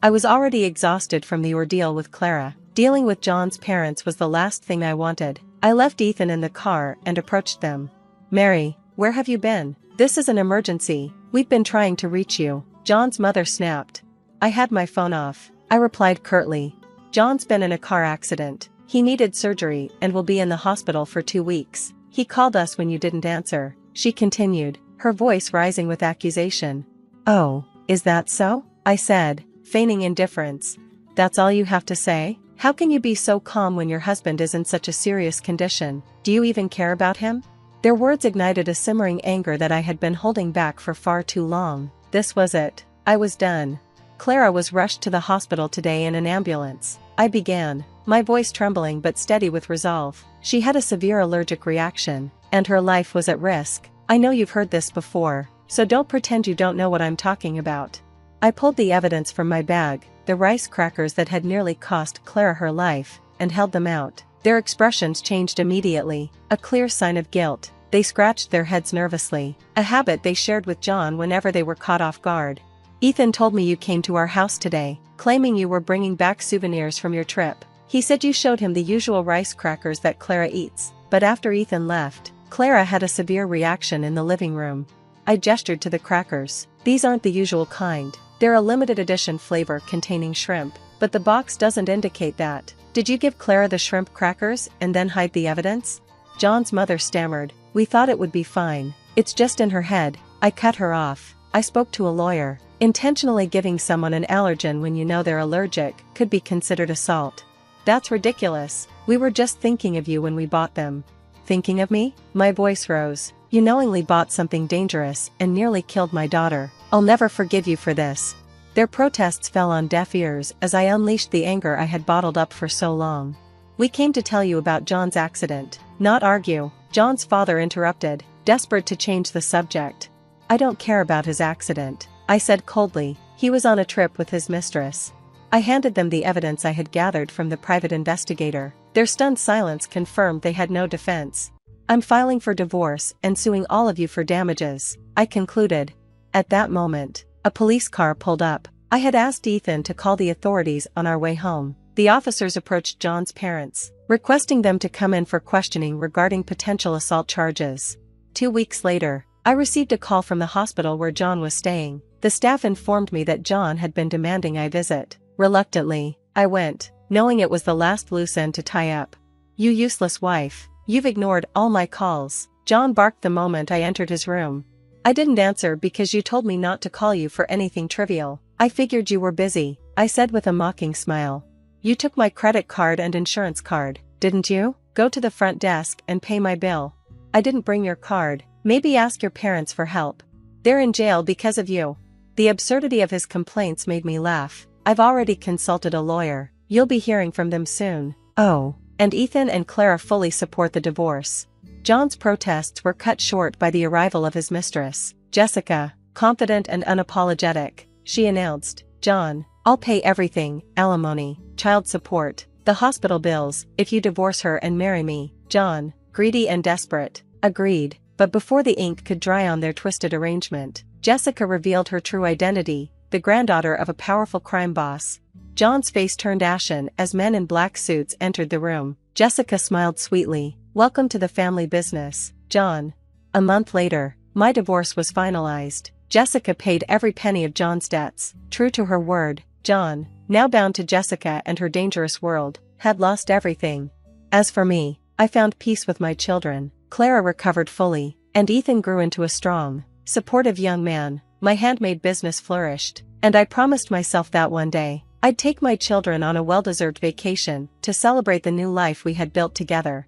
I was already exhausted from the ordeal with Clara. Dealing with John's parents was the last thing I wanted. I left Ethan in the car and approached them. "Mary, where have you been? This is an emergency. We've been trying to reach you," John's mother snapped. I had my phone off. I replied curtly. "John's been in a car accident. He needed surgery and will be in the hospital for 2 weeks. He called us when you didn't answer," she continued, her voice rising with accusation. "Oh, is that so?" I said, feigning indifference. "That's all you have to say? How can you be so calm when your husband is in such a serious condition? Do you even care about him?" Their words ignited a simmering anger that I had been holding back for far too long. This was it. I was done. "Clara was rushed to the hospital today in an ambulance," I began, my voice trembling but steady with resolve. "She had a severe allergic reaction, and her life was at risk. I know you've heard this before, so don't pretend you don't know what I'm talking about." I pulled the evidence from my bag, the rice crackers that had nearly cost Clara her life, and held them out. Their expressions changed immediately, a clear sign of guilt. They scratched their heads nervously, a habit they shared with John whenever they were caught off guard. "Ethan told me you came to our house today, claiming you were bringing back souvenirs from your trip. He said you showed him the usual rice crackers that Clara eats, but after Ethan left, Clara had a severe reaction in the living room." I gestured to the crackers. "These aren't the usual kind. They're a limited edition flavor containing shrimp, but the box doesn't indicate that. Did you give Clara the shrimp crackers and then hide the evidence?" John's mother stammered. "We thought it would be fine. It's just in her head." I cut her off. "I spoke to a lawyer. Intentionally giving someone an allergen when you know they're allergic could be considered assault." "That's ridiculous. We were just thinking of you when we bought them." "Thinking of me?" My voice rose. "You knowingly bought something dangerous and nearly killed my daughter. I'll never forgive you for this." Their protests fell on deaf ears as I unleashed the anger I had bottled up for so long. "We came to tell you about John's accident, not argue," John's father interrupted, desperate to change the subject. "I don't care about his accident," I said coldly. "He was on a trip with his mistress." I handed them the evidence I had gathered from the private investigator. Their stunned silence confirmed they had no defense. "I'm filing for divorce and suing all of you for damages," I concluded. At that moment, a police car pulled up. I had asked Ethan to call the authorities on our way home. The officers approached John's parents, requesting them to come in for questioning regarding potential assault charges. 2 weeks later, I received a call from the hospital where John was staying. The staff informed me that John had been demanding I visit. Reluctantly, I went, knowing it was the last loose end to tie up. "You useless wife, you've ignored all my calls," John barked the moment I entered his room. "I didn't answer because you told me not to call you for anything trivial. I figured you were busy," I said with a mocking smile. "You took my credit card and insurance card, didn't you? Go to the front desk and pay my bill." "I didn't bring your card. Maybe ask your parents for help." They're in jail because of you." The absurdity of his complaints made me laugh. "I've already consulted a lawyer. You'll be hearing from them soon." Oh, and Ethan and Clara fully support the divorce. John's protests were cut short by the arrival of his mistress, Jessica, confident and unapologetic. She announced, "John, I'll pay everything, alimony, child support, the hospital bills, if you divorce her and marry me." John, greedy and desperate, agreed, but before the ink could dry on their twisted arrangement, Jessica revealed her true identity, the granddaughter of a powerful crime boss. John's face turned ashen as men in black suits entered the room. Jessica smiled sweetly. "Welcome to the family business, John." A month later, my divorce was finalized. Jessica paid every penny of John's debts. True to her word, John, now bound to Jessica and her dangerous world, had lost everything. As for me, I found peace with my children. Clara recovered fully, and Ethan grew into a strong, supportive young man. My handmade business flourished, and I promised myself that one day, I'd take my children on a well-deserved vacation to celebrate the new life we had built together.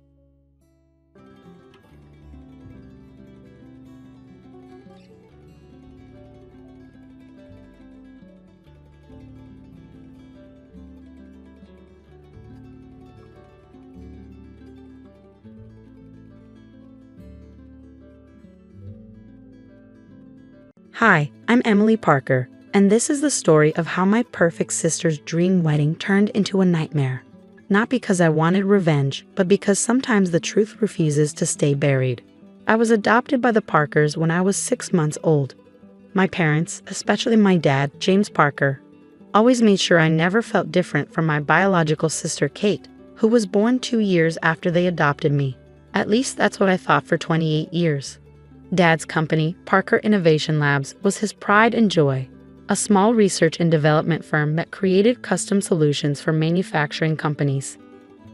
Hi, I'm Emily Parker, and this is the story of how my perfect sister's dream wedding turned into a nightmare. Not because I wanted revenge, but because sometimes the truth refuses to stay buried. I was adopted by the Parkers when I was 6 months old. My parents, especially my dad, James Parker, always made sure I never felt different from my biological sister Kate, who was born 2 years after they adopted me. At least that's what I thought for 28 years. Dad's company, Parker Innovation Labs, was his pride and joy, a small research and development firm that created custom solutions for manufacturing companies.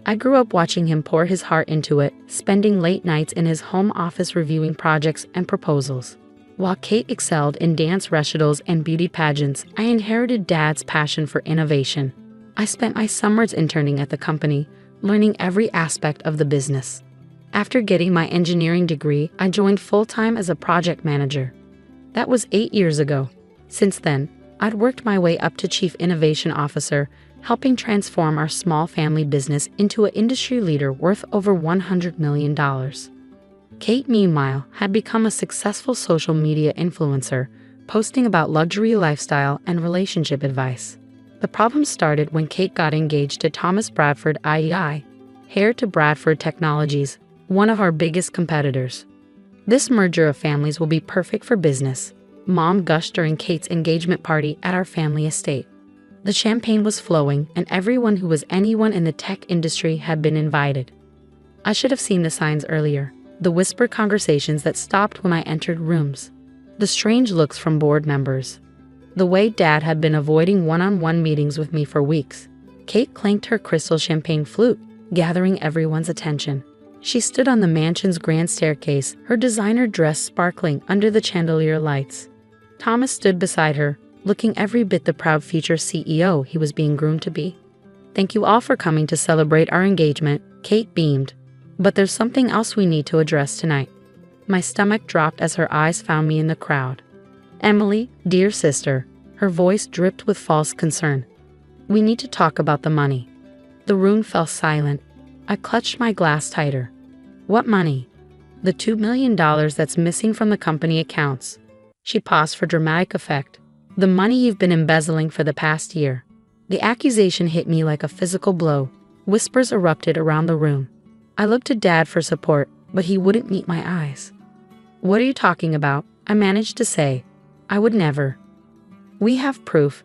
I grew up watching him pour his heart into it, spending late nights in his home office reviewing projects and proposals. While Kate excelled in dance recitals and beauty pageants, I inherited Dad's passion for innovation. I spent my summers interning at the company, learning every aspect of the business. After getting my engineering degree, I joined full-time as a project manager. That was 8 years ago. Since then, I'd worked my way up to Chief Innovation Officer, helping transform our small family business into an industry leader worth over $100 million. Kate, meanwhile, had become a successful social media influencer, posting about luxury lifestyle and relationship advice. The problem started when Kate got engaged to Thomas Bradford IEI, heir to Bradford Technologies, one of our biggest competitors. "This merger of families will be perfect for business," Mom gushed during Kate's engagement party at our family estate. The champagne was flowing, and everyone who was anyone in the tech industry had been invited. I should have seen the signs earlier, the whispered conversations that stopped when I entered rooms, the strange looks from board members, the way Dad had been avoiding one-on-one meetings with me for weeks. Kate clanked her crystal champagne flute, gathering everyone's attention. She stood on the mansion's grand staircase, her designer dress sparkling under the chandelier lights. Thomas stood beside her, looking every bit the proud future CEO he was being groomed to be. "Thank you all for coming to celebrate our engagement," Kate beamed. "But there's something else we need to address tonight." My stomach dropped as her eyes found me in the crowd. "Emily, dear sister," her voice dripped with false concern. "We need to talk about the money." The room fell silent. I clutched my glass tighter. "What money?" "The $2 million that's missing from the company accounts." She paused for dramatic effect. "The money you've been embezzling for the past year." The accusation hit me like a physical blow. Whispers erupted around the room. I looked to Dad for support, but he wouldn't meet my eyes. "What are you talking about?" I managed to say. "I would never." "We have proof,"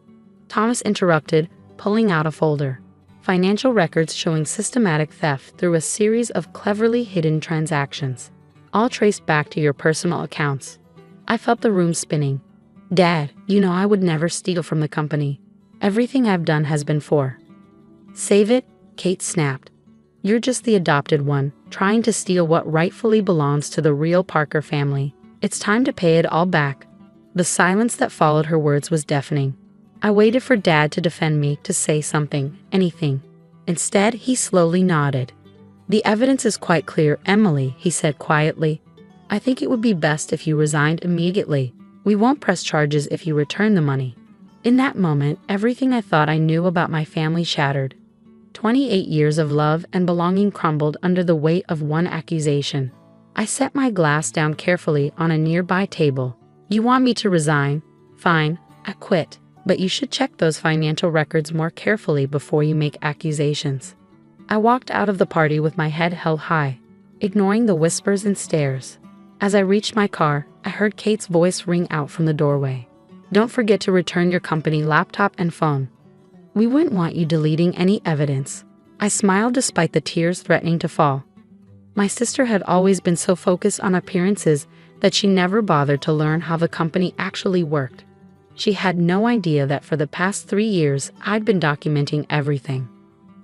Thomas interrupted, pulling out a folder. Financial records showing systematic theft through a series of cleverly hidden transactions, all traced back to your personal accounts. I felt the room spinning. "Dad, you know I would never steal from the company. Everything I've done has been for." "Save it," Kate snapped. "You're just the adopted one, trying to steal what rightfully belongs to the real Parker family. It's time to pay it all back." The silence that followed her words was deafening. I waited for Dad to defend me, to say something, anything. Instead, he slowly nodded. "The evidence is quite clear, Emily," he said quietly. "I think it would be best if you resigned immediately." We won't press charges if you return the money." In that moment, everything I thought I knew about my family shattered. 28 years of love and belonging crumbled under the weight of one accusation. I set my glass down carefully on a nearby table. "You want me to resign? Fine, I quit. But you should check those financial records more carefully before you make accusations." I walked out of the party with my head held high, ignoring the whispers and stares. As I reached my car, I heard Kate's voice ring out from the doorway. "Don't forget to return your company laptop and phone. We wouldn't want you deleting any evidence." I smiled despite the tears threatening to fall. My sister had always been so focused on appearances that she never bothered to learn how the company actually worked. She had no idea that for the past 3 years, I'd been documenting everything.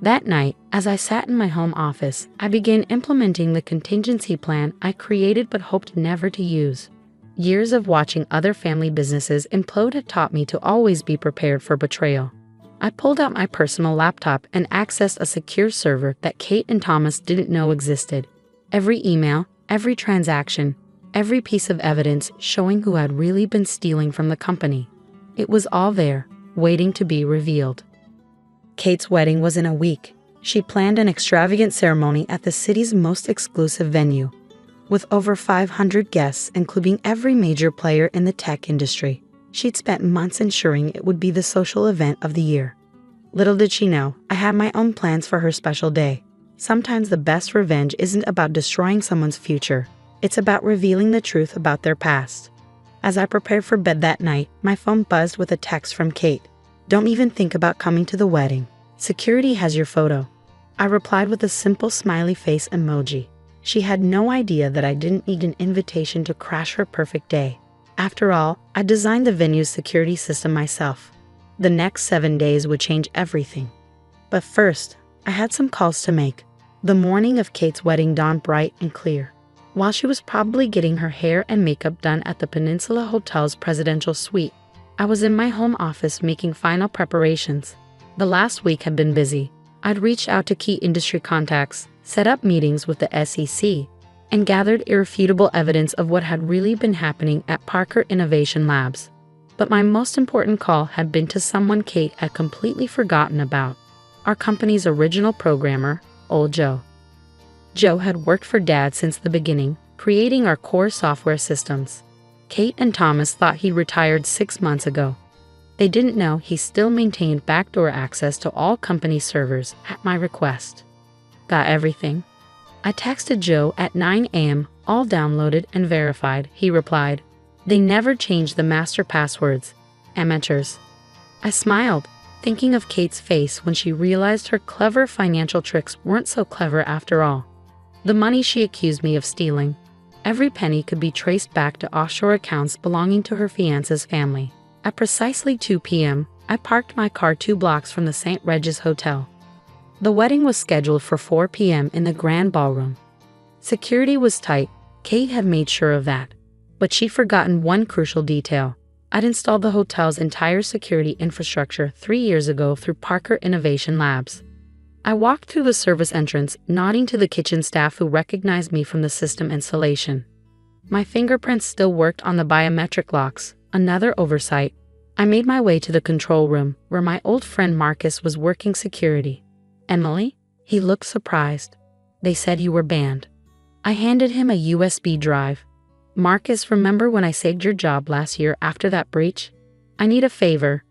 That night, as I sat in my home office, I began implementing the contingency plan I created but hoped never to use. Years of watching other family businesses implode had taught me to always be prepared for betrayal. I pulled out my personal laptop and accessed a secure server that Kate and Thomas didn't know existed. Every email, every transaction, every piece of evidence showing who had really been stealing from the company. It was all there, waiting to be revealed. Kate's wedding was in a week. She planned an extravagant ceremony at the city's most exclusive venue, with over 500 guests, including every major player in the tech industry. She'd spent months ensuring it would be the social event of the year. Little did she know, I had my own plans for her special day. Sometimes the best revenge isn't about destroying someone's future. It's about revealing the truth about their past. As I prepared for bed that night, my phone buzzed with a text from Kate. "Don't even think about coming to the wedding. Security has your photo." I replied with a simple smiley face emoji. She had no idea that I didn't need an invitation to crash her perfect day. After all, I designed the venue's security system myself. The next 7 days would change everything. But first, I had some calls to make. The morning of Kate's wedding dawned bright and clear. While she was probably getting her hair and makeup done at the Peninsula Hotel's presidential suite, I was in my home office making final preparations. The last week had been busy. I'd reached out to key industry contacts, set up meetings with the SEC, and gathered irrefutable evidence of what had really been happening at Parker Innovation Labs. But my most important call had been to someone Kate had completely forgotten about: our company's original programmer, old Joe. Joe had worked for Dad since the beginning, creating our core software systems. Kate and Thomas thought he retired 6 months ago. They didn't know he still maintained backdoor access to all company servers at my request. "Got everything?" I texted Joe at 9 a.m., all downloaded and verified, he replied. "They never changed the master passwords. Amateurs." I smiled, thinking of Kate's face when she realized her clever financial tricks weren't so clever after all. The money she accused me of stealing, every penny could be traced back to offshore accounts belonging to her fiance's family. At precisely 2 p.m., I parked my car 2 blocks from the St. Regis Hotel. The wedding was scheduled for 4 p.m. in the Grand Ballroom. Security was tight. Kate had made sure of that. But she'd forgotten one crucial detail. I'd installed the hotel's entire security infrastructure 3 years ago through Parker Innovation Labs. I walked through the service entrance, nodding to the kitchen staff who recognized me from the system installation. My fingerprints still worked on the biometric locks, another oversight. I made my way to the control room, where my old friend Marcus was working security. "Emily?" He looked surprised. "They said you were banned." I handed him a USB drive. "Marcus, remember when I saved your job last year after that breach? I need a favor."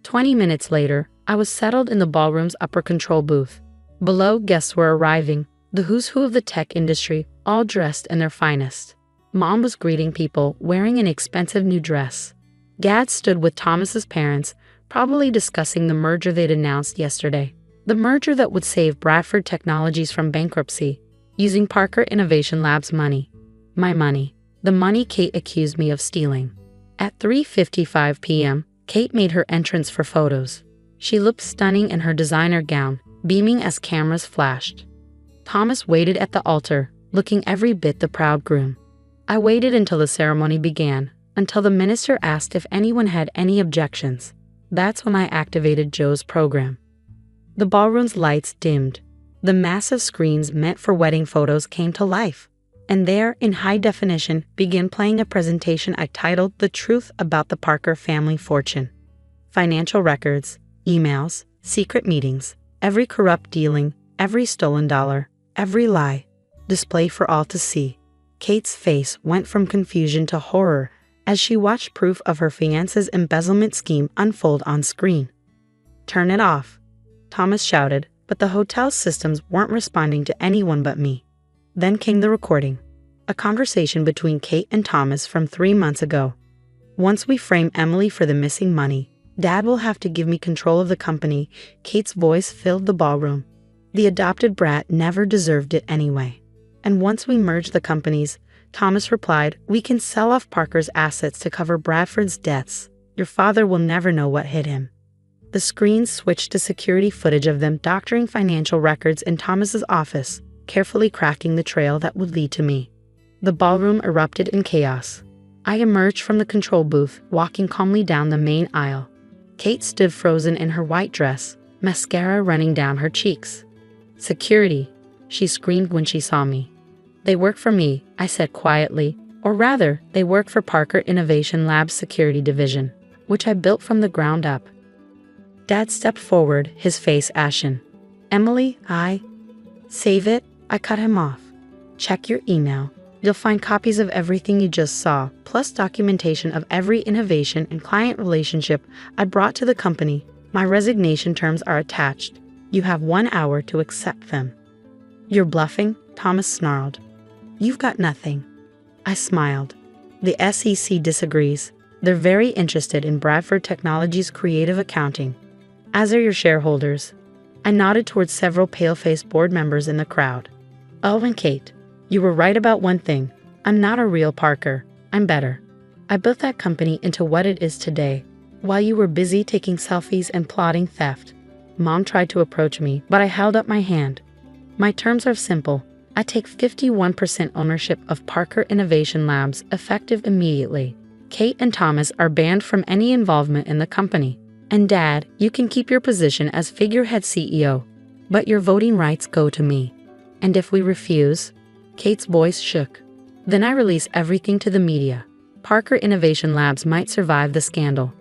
20 minutes later, I was settled in the ballroom's upper control booth. Below, guests were arriving, the who's who of the tech industry, all dressed in their finest. Mom was greeting people, wearing an expensive new dress. Dad stood with Thomas's parents, probably discussing the merger they'd announced yesterday. The merger that would save Bradford Technologies from bankruptcy, using Parker Innovation Labs' money. My money. The money Kate accused me of stealing. At 3:55 p.m., Kate made her entrance for photos. She looked stunning in her designer gown, beaming as cameras flashed. Thomas waited at the altar, looking every bit the proud groom. I waited until the ceremony began, until the minister asked if anyone had any objections. That's when I activated Joe's program. The ballroom's lights dimmed. The massive screens meant for wedding photos came to life. and there, in high definition, began playing a presentation I titled The Truth About the Parker Family Fortune. Financial records, emails, secret meetings, every corrupt dealing, every stolen dollar, every lie, displayed for all to see. Kate's face went from confusion to horror as she watched proof of her fiance's embezzlement scheme unfold on screen. "Turn it off," Thomas shouted, but the hotel's systems weren't responding to anyone but me. Then came the recording, a conversation between Kate and Thomas from 3 months ago. "Once we frame Emily for the missing money, Dad will have to give me control of the company." Kate's voice filled the ballroom. "The adopted brat never deserved it anyway. And once we merge the companies," Thomas replied, "we can sell off Parker's assets to cover Bradford's debts. Your father will never know what hit him." The screen switched to security footage of them doctoring financial records in Thomas's office, carefully cracking the trail that would lead to me. The ballroom erupted in chaos. I emerged from the control booth, walking calmly down the main aisle. Kate stood frozen in her white dress, mascara running down her cheeks. "Security," she screamed when she saw me. "They work for me," I said quietly, "or rather, they work for Parker Innovation Lab's security division, which I built from the ground up." Dad stepped forward, his face ashen. "Emily, Save it," I cut him off. "Check your email. You'll find copies of everything you just saw, plus documentation of every innovation and client relationship I brought to the company. My resignation terms are attached. You have 1 hour to accept them." "You're bluffing," Thomas snarled. "You've got nothing." I smiled. "The SEC disagrees. They're very interested in Bradford Technologies' creative accounting, as are your shareholders." I nodded towards several pale-faced board members in the crowd. "Oh, and Kate, you were right about one thing. I'm not a real Parker. I'm better. I built that company into what it is today, while you were busy taking selfies and plotting theft." Mom tried to approach me, but I held up my hand. "My terms are simple. I take 51% ownership of Parker Innovation Labs, effective immediately. Kate and Thomas are banned from any involvement in the company. And Dad, you can keep your position as figurehead CEO, but your voting rights go to me. And if we refuse," Kate's voice shook, "then I release everything to the media. Parker Innovation Labs might survive the scandal.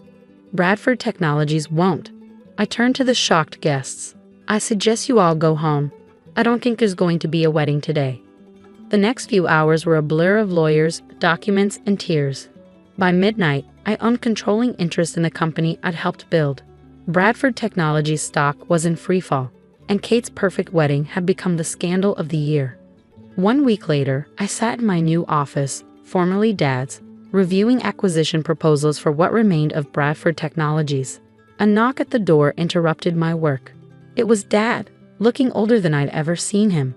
Bradford Technologies won't." I turned to the shocked guests. "I suggest you all go home. I don't think there's going to be a wedding today." The next few hours were a blur of lawyers, documents, and tears. By midnight, I owned controlling interest in the company I'd helped build. Bradford Technologies stock was in freefall, and Kate's perfect wedding had become the scandal of the year. 1 week later, I sat in my new office, formerly Dad's, reviewing acquisition proposals for what remained of Bradford Technologies. A knock at the door interrupted my work. It was Dad, looking older than I'd ever seen him.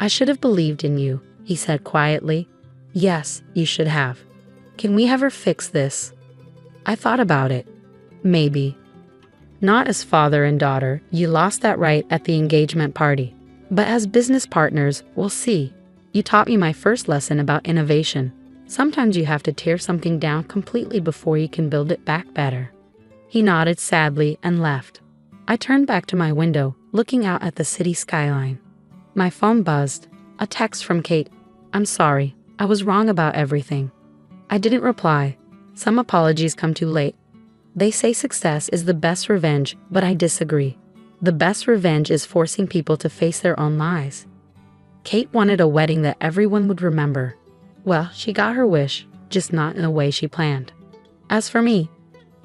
"I should have believed in you," he said quietly. "Yes, you should have. Can we ever fix this?" I thought about it. Maybe. Not as father and daughter, you lost that right at the engagement party. But as business partners, we'll see. You taught me my first lesson about innovation. Sometimes you have to tear something down completely before you can build it back better. He nodded sadly and left. I turned back to my window, looking out at the city skyline. My phone buzzed. A text from Kate. "I'm sorry. I was wrong about everything." I didn't reply. Some apologies come too late. They say success is the best revenge, but I disagree. The best revenge is forcing people to face their own lies. Kate wanted a wedding that everyone would remember. Well, she got her wish, just not in the way she planned. As for me,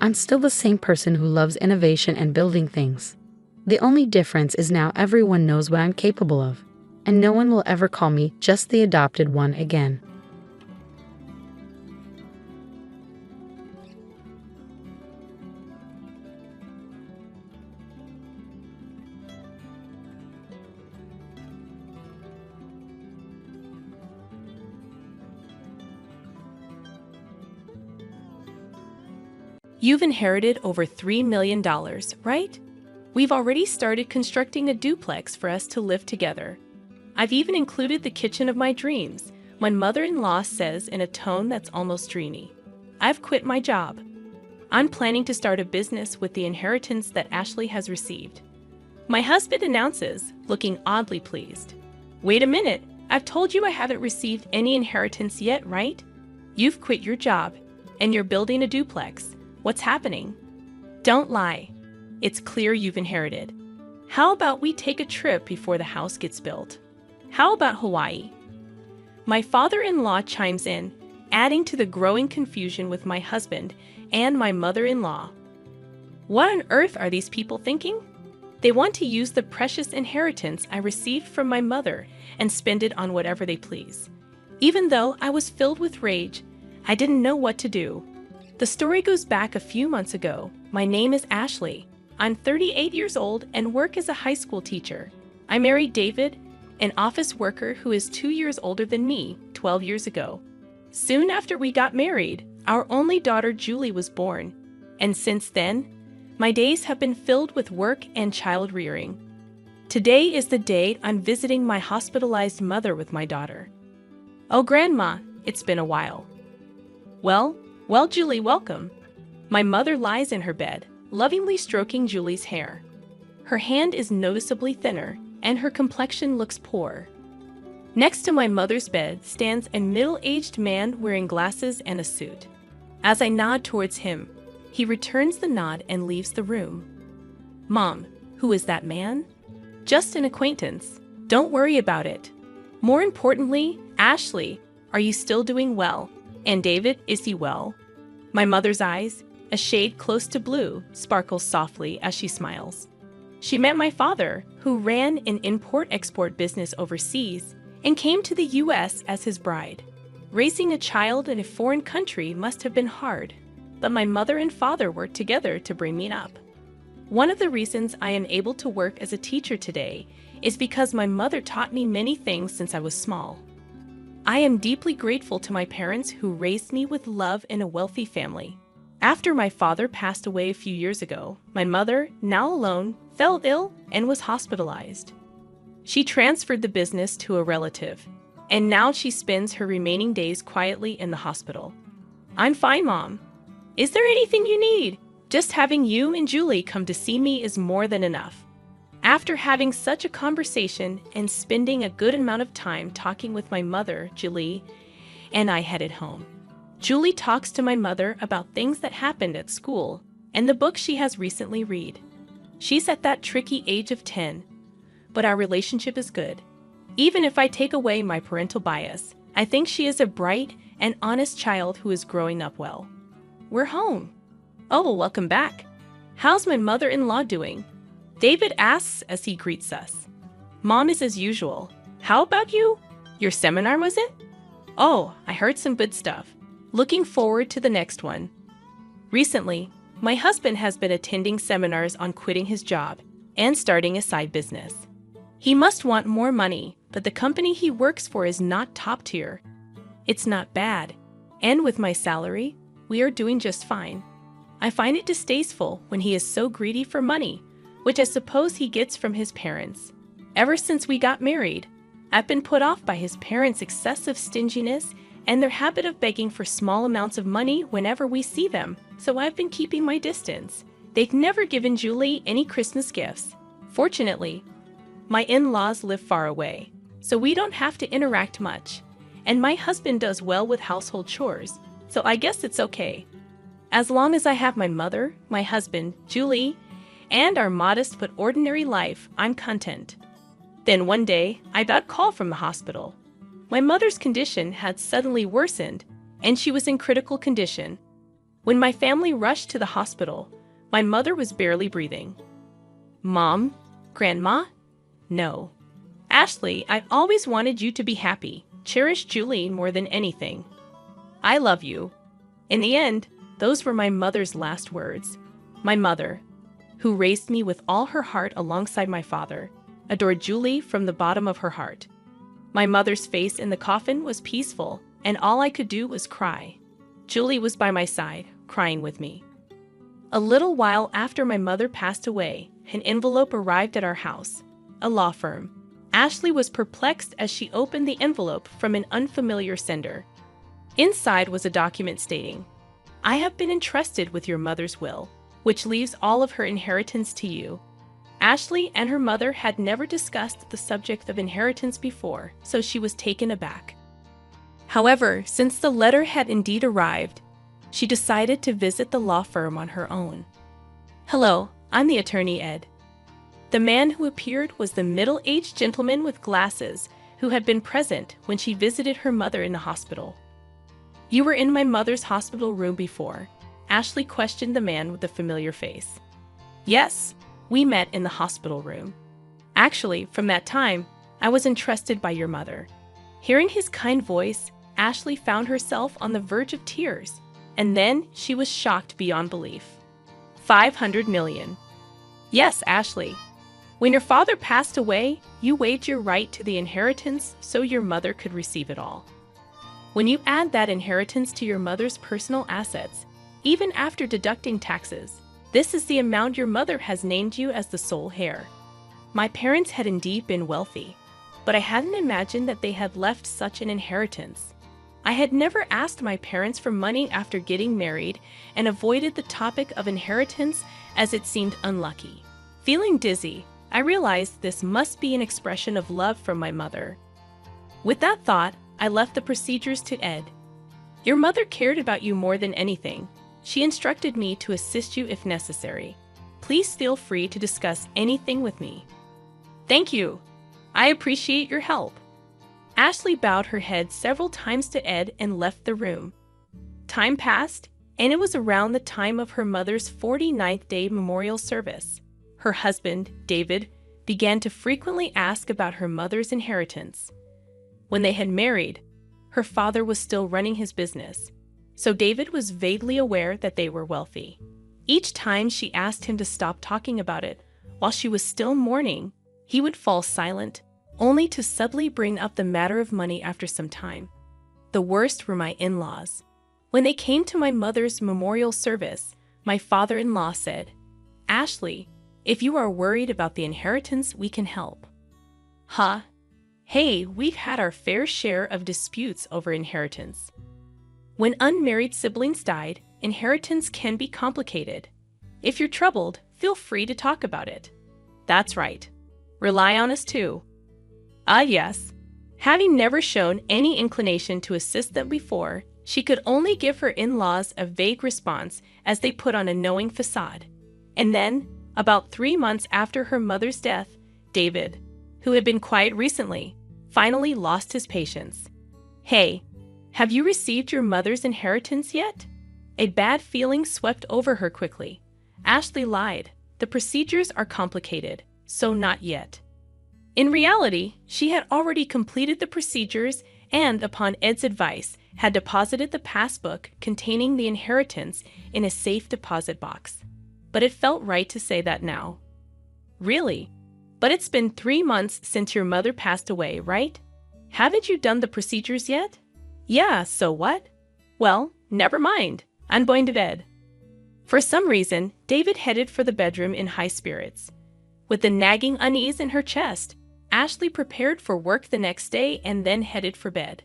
I'm still the same person who loves innovation and building things. The only difference is now everyone knows what I'm capable of, and no one will ever call me just the adopted one again. You've inherited over $3 million, right? We've already started constructing a duplex for us to live together. I've even included the kitchen of my dreams, my mother-in-law says in a tone that's almost dreamy. I've quit my job. I'm planning to start a business with the inheritance that Ashley has received. My husband announces, looking oddly pleased. Wait a minute, I've told you I haven't received any inheritance yet, right? You've quit your job, and you're building a duplex. What's happening? Don't lie. It's clear you've inherited. How about we take a trip before the house gets built? How about Hawaii? My father-in-law chimes in, adding to the growing confusion with my husband and my mother-in-law. What on earth are these people thinking? They want to use the precious inheritance I received from my mother and spend it on whatever they please. Even though I was filled with rage, I didn't know what to do. The story goes back a few months ago. My name is Ashley. I'm 38 years old and work as a high school teacher. I married David, an office worker who is 2 years older than me, 12 years ago. Soon after we got married, our only daughter Julie was born, and since then, my days have been filled with work and child rearing. Today is the day I'm visiting my hospitalized mother with my daughter. Oh, Grandma, it's been a while. Well, Julie, welcome. My mother lies in her bed, lovingly stroking Julie's hair. Her hand is noticeably thinner, and her complexion looks poor. Next to my mother's bed stands a middle-aged man wearing glasses and a suit. As I nod towards him, he returns the nod and leaves the room. Mom, who is that man? Just an acquaintance. Don't worry about it. More importantly, Ashley, are you still doing well? And David, is he well? My mother's eyes, a shade close to blue, sparkle softly as she smiles. She met my father, who ran an import-export business overseas and came to the U.S. as his bride. Raising a child in a foreign country must have been hard, but my mother and father worked together to bring me up. One of the reasons I am able to work as a teacher today is because my mother taught me many things since I was small. I am deeply grateful to my parents who raised me with love in a wealthy family. After my father passed away a few years ago, my mother, now alone, fell ill and was hospitalized. She transferred the business to a relative, and now she spends her remaining days quietly in the hospital. I'm fine, Mom. Is there anything you need? Just having you and Julie come to see me is more than enough. After having such a conversation and spending a good amount of time talking with my mother, Julie, and I headed home. Julie talks to my mother about things that happened at school and the book she has recently read. She's at that tricky age of 10, but our relationship is good. Even if I take away my parental bias, I think she is a bright and honest child who is growing up well. We're home. Oh, welcome back. How's my mother-in-law doing? David asks as he greets us. Mom is as usual. How about you? Your seminar, was it? Oh, I heard some good stuff. Looking forward to the next one. Recently, my husband has been attending seminars on quitting his job and starting a side business. He must want more money, but the company he works for is not top tier. It's not bad, and with my salary, we are doing just fine. I find it distasteful when he is so greedy for money, which I suppose he gets from his parents. Ever since we got married, I've been put off by his parents' excessive stinginess and their habit of begging for small amounts of money whenever we see them, so I've been keeping my distance. They've never given Julie any Christmas gifts. Fortunately, my in-laws live far away, so we don't have to interact much, and my husband does well with household chores, so I guess it's okay. As long as I have my mother, my husband, Julie, and our modest but ordinary life, I'm content. Then one day, I got a call from the hospital. My mother's condition had suddenly worsened, and she was in critical condition. When my family rushed to the hospital, my mother was barely breathing. Mom? Grandma? No. Ashley, I've always wanted you to be happy. Cherish Julie more than anything. I love you. In the end, those were my mother's last words. My mother, who raised me with all her heart alongside my father, adored Julie from the bottom of her heart. My mother's face in the coffin was peaceful, and all I could do was cry. Julie was by my side, crying with me. A little while after my mother passed away, an envelope arrived at our house, a law firm. Ashley was perplexed as she opened the envelope from an unfamiliar sender. Inside was a document stating, "I have been entrusted with your mother's will, which leaves all of her inheritance to you. Ashley and her mother had never discussed the subject of inheritance before, so she was taken aback. However, since the letter had indeed arrived, she decided to visit the law firm on her own. "Hello, I'm the attorney Ed." The man who appeared was the middle-aged gentleman with glasses who had been present when she visited her mother in the hospital. "You were in my mother's hospital room before?" Ashley questioned the man with the familiar face. "Yes, we met in the hospital room. Actually, from that time, I was entrusted by your mother." Hearing his kind voice, Ashley found herself on the verge of tears, and then she was shocked beyond belief. 500 million. Yes, Ashley. When your father passed away, you waived your right to the inheritance so your mother could receive it all. When you add that inheritance to your mother's personal assets, even after deducting taxes, this is the amount your mother has named you as the sole heir. My parents had indeed been wealthy, but I hadn't imagined that they had left such an inheritance. I had never asked my parents for money after getting married and avoided the topic of inheritance as it seemed unlucky. Feeling dizzy, I realized this must be an expression of love from my mother. With that thought, I left the procedures to Ed. "Your mother cared about you more than anything. She instructed me to assist you if necessary. Please feel free to discuss anything with me." "Thank you. I appreciate your help." Ashley bowed her head several times to Ed and left the room. Time passed, and it was around the time of her mother's 49th day memorial service. Her husband, David, began to frequently ask about her mother's inheritance. When they had married, her father was still running his business, so David was vaguely aware that they were wealthy. Each time she asked him to stop talking about it while she was still mourning, he would fall silent, only to subtly bring up the matter of money after some time. The worst were my in-laws. When they came to my mother's memorial service, my father-in-law said, "Ashley, if you are worried about the inheritance, we can help." Huh? Hey, we've had our fair share of disputes over inheritance. When unmarried siblings died, inheritance can be complicated. If you're troubled, feel free to talk about it. That's right. Rely on us too. Yes. Having never shown any inclination to assist them before, she could only give her in-laws a vague response as they put on a knowing facade. And then, about 3 months after her mother's death, David, who had been quiet recently, finally lost his patience. "Hey, have you received your mother's inheritance yet?" A bad feeling swept over her quickly. Ashley lied. The procedures are complicated, so not yet. In reality, she had already completed the procedures and, upon Ed's advice, had deposited the passbook containing the inheritance in a safe deposit box. But it felt right to say that now. "Really? But it's been 3 months since your mother passed away, right? Haven't you done the procedures yet?" "Yeah, so what?" "Well, never mind. I'm going to bed." For some reason, David headed for the bedroom in high spirits. With the nagging unease in her chest, Ashley prepared for work the next day and then headed for bed.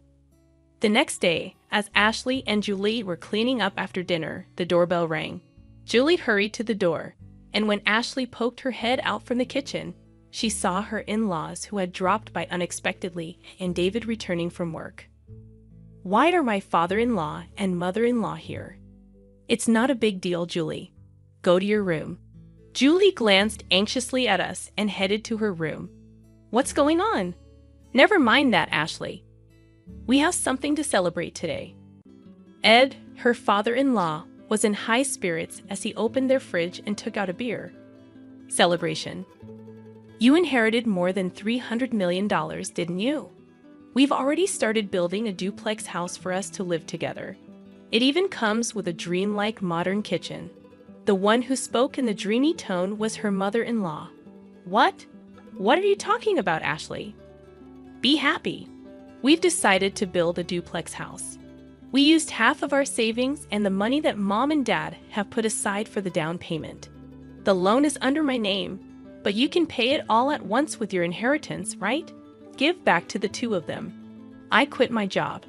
The next day, as Ashley and Julie were cleaning up after dinner, the doorbell rang. Julie hurried to the door, and when Ashley poked her head out from the kitchen, she saw her in-laws who had dropped by unexpectedly and David returning from work. "Why are my father-in-law and mother-in-law here?" "It's not a big deal, Julie. Go to your room." Julie glanced anxiously at us and headed to her room. "What's going on?" "Never mind that, Ashley. We have something to celebrate today." Ed, her father-in-law, was in high spirits as he opened their fridge and took out a beer. "Celebration. You inherited more than $300 million, didn't you? We've already started building a duplex house for us to live together. It even comes with a dreamlike modern kitchen." The one who spoke in the dreamy tone was her mother-in-law. "What? What are you talking about, Ashley?" "Be happy. We've decided to build a duplex house. We used half of our savings and the money that Mom and Dad have put aside for the down payment. The loan is under my name, but you can pay it all at once with your inheritance, right? Give back to the two of them. I quit my job.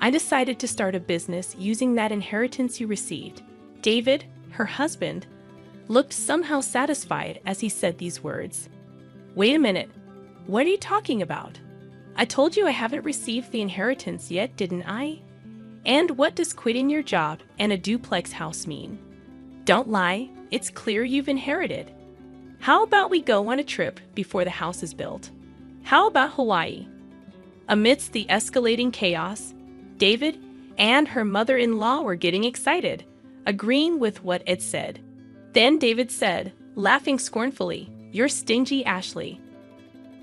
I decided to start a business using that inheritance you received. David, her husband, looked somehow satisfied as he said these words. Wait a minute. What are you talking about? I told you I haven't received the inheritance yet, didn't I? And what does quitting your job and a duplex house mean? Don't lie, it's clear you've inherited. How about we go on a trip before the house is built? How about Hawaii? Amidst the escalating chaos, David and her mother-in-law were getting excited, agreeing with what Ed said. Then David said, laughing scornfully, "You're stingy, Ashley.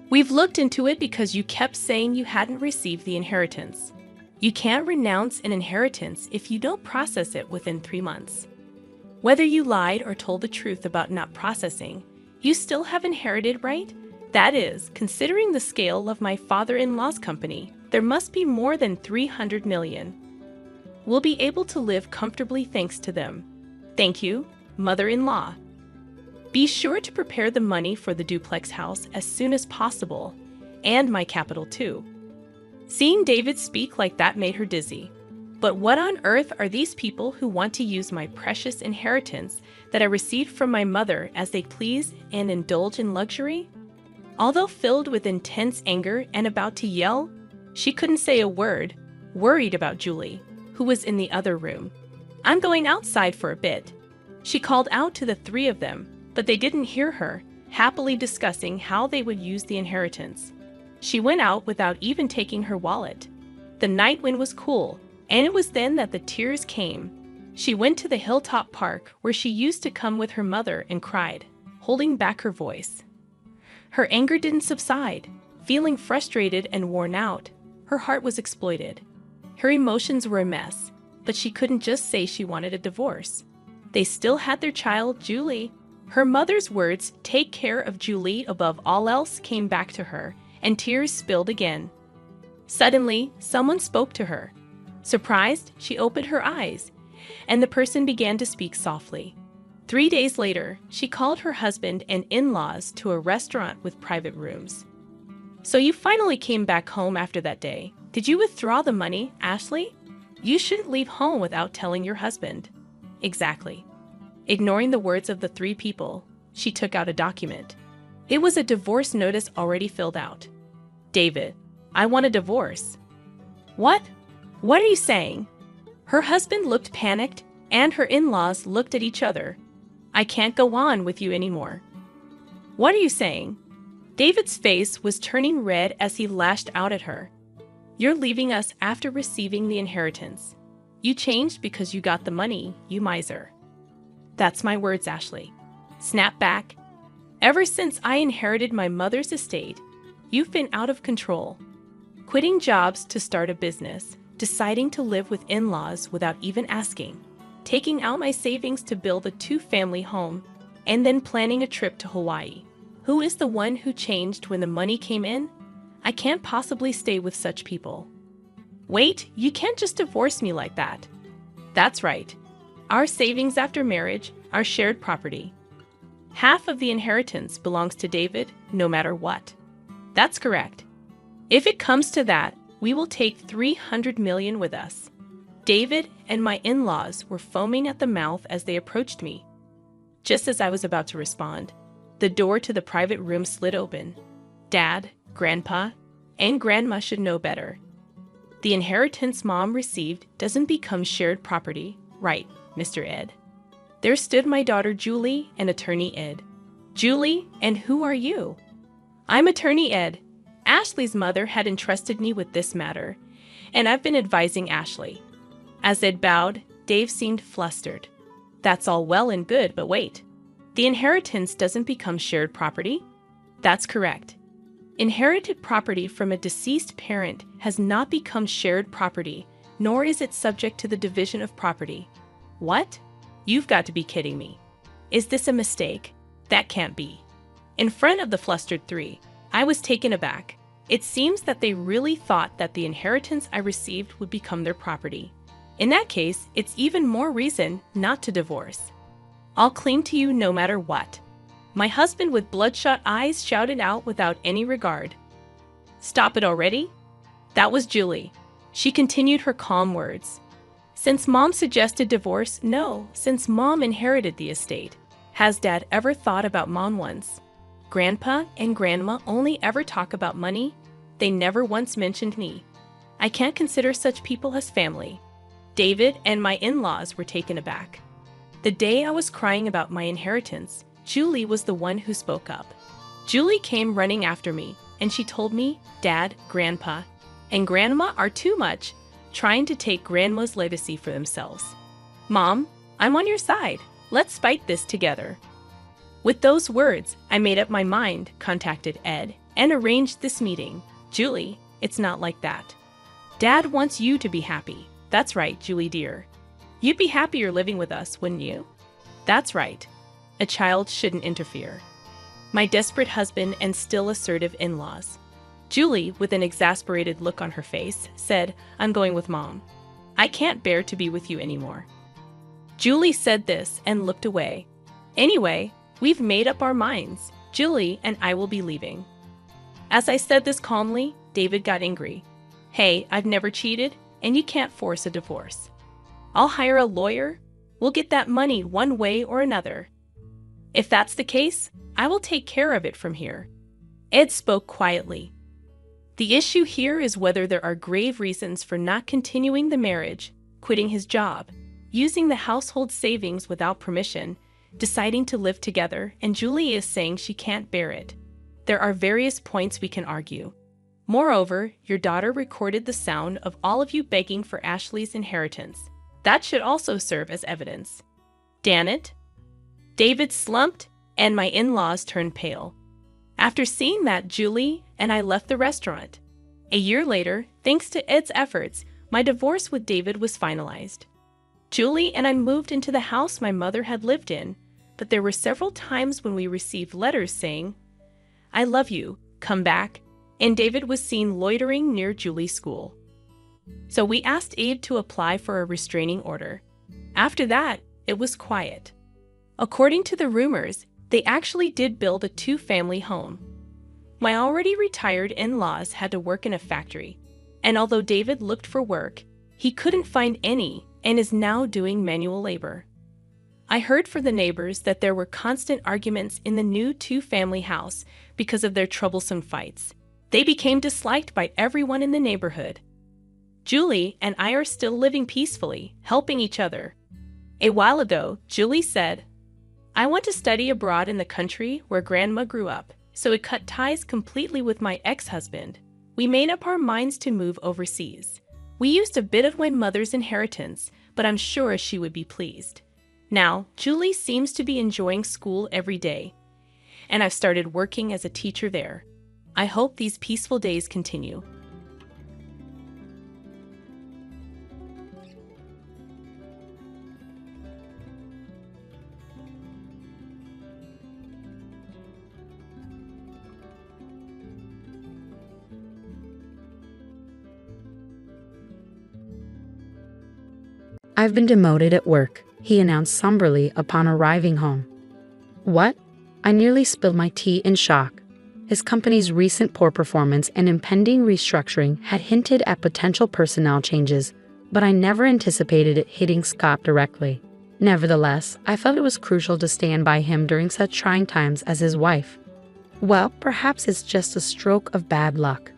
We've looked into it because you kept saying you hadn't received the inheritance. You can't renounce an inheritance if you don't process it within 3 months. Whether you lied or told the truth about not processing, you still have inherited, right? That is, considering the scale of my father-in-law's company, there must be more than 300 million. We'll be able to live comfortably thanks to them. Thank you, mother-in-law. Be sure to prepare the money for the duplex house as soon as possible, and my capital too." Seeing David speak like that made her dizzy. But what on earth are these people who want to use my precious inheritance that I received from my mother as they please and indulge in luxury? Although filled with intense anger and about to yell, she couldn't say a word, worried about Julie, who was in the other room. "I'm going outside for a bit." She called out to the three of them, but they didn't hear her, happily discussing how they would use the inheritance. She went out without even taking her wallet. The night wind was cool, and it was then that the tears came. She went to the hilltop park where she used to come with her mother and cried, holding back her voice. Her anger didn't subside. Feeling frustrated and worn out, her heart was exploited. Her emotions were a mess, but she couldn't just say she wanted a divorce. They still had their child, Julie. Her mother's words, "Take care of Julie above all else," came back to her, and tears spilled again. Suddenly, someone spoke to her. Surprised, she opened her eyes, and the person began to speak softly. 3 days later, she called her husband and in-laws to a restaurant with private rooms. "So you finally came back home after that day. Did you withdraw the money, Ashley? You shouldn't leave home without telling your husband." "Exactly." Ignoring the words of the three people, she took out a document. It was a divorce notice already filled out. "David, I want a divorce." "What? What are you saying?" Her husband looked panicked, and her in-laws looked at each other. "I can't go on with you anymore." "What are you saying?" David's face was turning red as he lashed out at her. "You're leaving us after receiving the inheritance. You changed because you got the money, you miser." "That's my words, Ashley. Snap back. Ever since I inherited my mother's estate, you've been out of control. Quitting jobs to start a business, deciding to live with in-laws without even asking, taking out my savings to build a 2-family home, and then planning a trip to Hawaii. Who is the one who changed when the money came in? I can't possibly stay with such people." "Wait, you can't just divorce me like that." "That's right. Our savings after marriage are shared property. Half of the inheritance belongs to David, no matter what." "That's correct. If it comes to that, we will take 300 million with us." David and my in-laws were foaming at the mouth as they approached me. Just as I was about to respond, the door to the private room slid open. Dad, Grandpa, and Grandma should know better. The inheritance Mom received doesn't become shared property, right, Mr. Ed? There stood my daughter Julie and Attorney Ed. "Julie, and who are you?" "I'm Attorney Ed. Ashley's mother had entrusted me with this matter, and I've been advising Ashley." As Ed bowed, Dave seemed flustered. "That's all well and good, but wait. The inheritance doesn't become shared property?" "That's correct. Inherited property from a deceased parent has not become shared property, nor is it subject to the division of property." "What? You've got to be kidding me. Is this a mistake? That can't be." In front of the flustered three, I was taken aback. It seems that they really thought that the inheritance I received would become their property. In that case, it's even more reason not to divorce. "I'll cling to you no matter what." My husband with bloodshot eyes shouted out without any regard. "Stop it already?" That was Julie. She continued her calm words. "Since Mom suggested divorce, no, since Mom inherited the estate. Has Dad ever thought about Mom once? Grandpa and Grandma only ever talk about money. They never once mentioned me. I can't consider such people as family. David and my in-laws were taken aback. The day I was crying about my inheritance, Julie was the one who spoke up. Julie came running after me, and she told me Dad, Grandpa, and Grandma are too much, trying to take Grandma's legacy for themselves. Mom, I'm on your side. Let's fight this together. With those words, I made up my mind, contacted Ed, and arranged this meeting. Julie, it's not like that. Dad wants you to be happy. That's right, Julie dear. You'd be happier living with us, wouldn't you? That's right. A child shouldn't interfere. My desperate husband and still assertive in-laws. Julie, with an exasperated look on her face, said, I'm going with Mom. I can't bear to be with you anymore. Julie said this and looked away. Anyway, we've made up our minds. Julie and I will be leaving. As I said this calmly, David got angry. Hey, I've never cheated, and you can't force a divorce. I'll hire a lawyer. We'll get that money one way or another. If that's the case, I will take care of it from here. Ed spoke quietly. The issue here is whether there are grave reasons for not continuing the marriage, quitting his job, using the household savings without permission, deciding to live together, and Julie is saying she can't bear it. There are various points we can argue. Moreover, your daughter recorded the sound of all of you begging for Ashley's inheritance. That should also serve as evidence. Damn it. David slumped, and my in-laws turned pale. After seeing that, Julie and I left the restaurant. A year later, thanks to Ed's efforts, my divorce with David was finalized. Julie and I moved into the house my mother had lived in, but there were several times when we received letters saying, I love you, come back, and David was seen loitering near Julie's school. So we asked Abe to apply for a restraining order. After that, it was quiet. According to the rumors, they actually did build a two-family home. My already retired in-laws had to work in a factory, and although David looked for work, he couldn't find any and is now doing manual labor. I heard from the neighbors that there were constant arguments in the new two-family house because of their troublesome fights. They became disliked by everyone in the neighborhood. Julie and I are still living peacefully, helping each other. A while ago, Julie said, I want to study abroad in the country where Grandma grew up, so it cut ties completely with my ex-husband. We made up our minds to move overseas. We used a bit of my mother's inheritance, but I'm sure she would be pleased. Now, Julie seems to be enjoying school every day, and I've started working as a teacher there. I hope these peaceful days continue. I've been demoted at work, he announced somberly upon arriving home. What? I nearly spilled my tea in shock. His company's recent poor performance and impending restructuring had hinted at potential personnel changes, but I never anticipated it hitting Scott directly. Nevertheless, I felt it was crucial to stand by him during such trying times as his wife. Well, perhaps it's just a stroke of bad luck.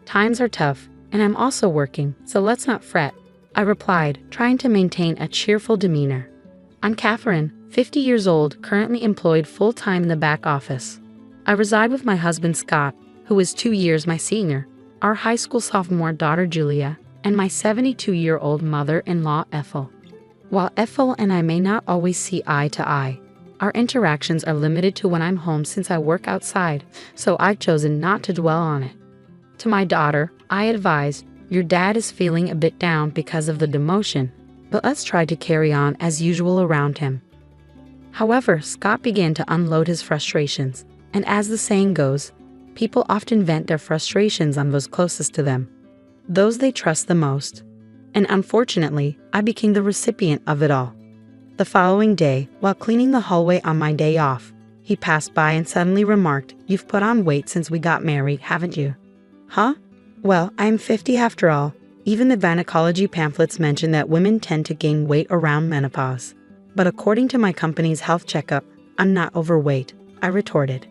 Times are tough, and I'm also working, so let's not fret, I replied, trying to maintain a cheerful demeanor. I'm Catherine, 50 years old, currently employed full-time in the back office. I reside with my husband Scott, who is 2 years my senior, our high school sophomore daughter Julia, and my 72-year-old mother-in-law Ethel. While Ethel and I may not always see eye to eye, our interactions are limited to when I'm home since I work outside, so I've chosen not to dwell on it. To my daughter, I advised, your dad is feeling a bit down because of the demotion, but let's try to carry on as usual around him. However, Scott began to unload his frustrations, and as the saying goes, people often vent their frustrations on those closest to them, those they trust the most. And unfortunately, I became the recipient of it all. The following day, while cleaning the hallway on my day off, he passed by and suddenly remarked, "You've put on weight since we got married, haven't you?" Huh? Well, I'm 50 after all. Even the gynecology pamphlets mention that women tend to gain weight around menopause. But according to my company's health checkup, I'm not overweight, I retorted.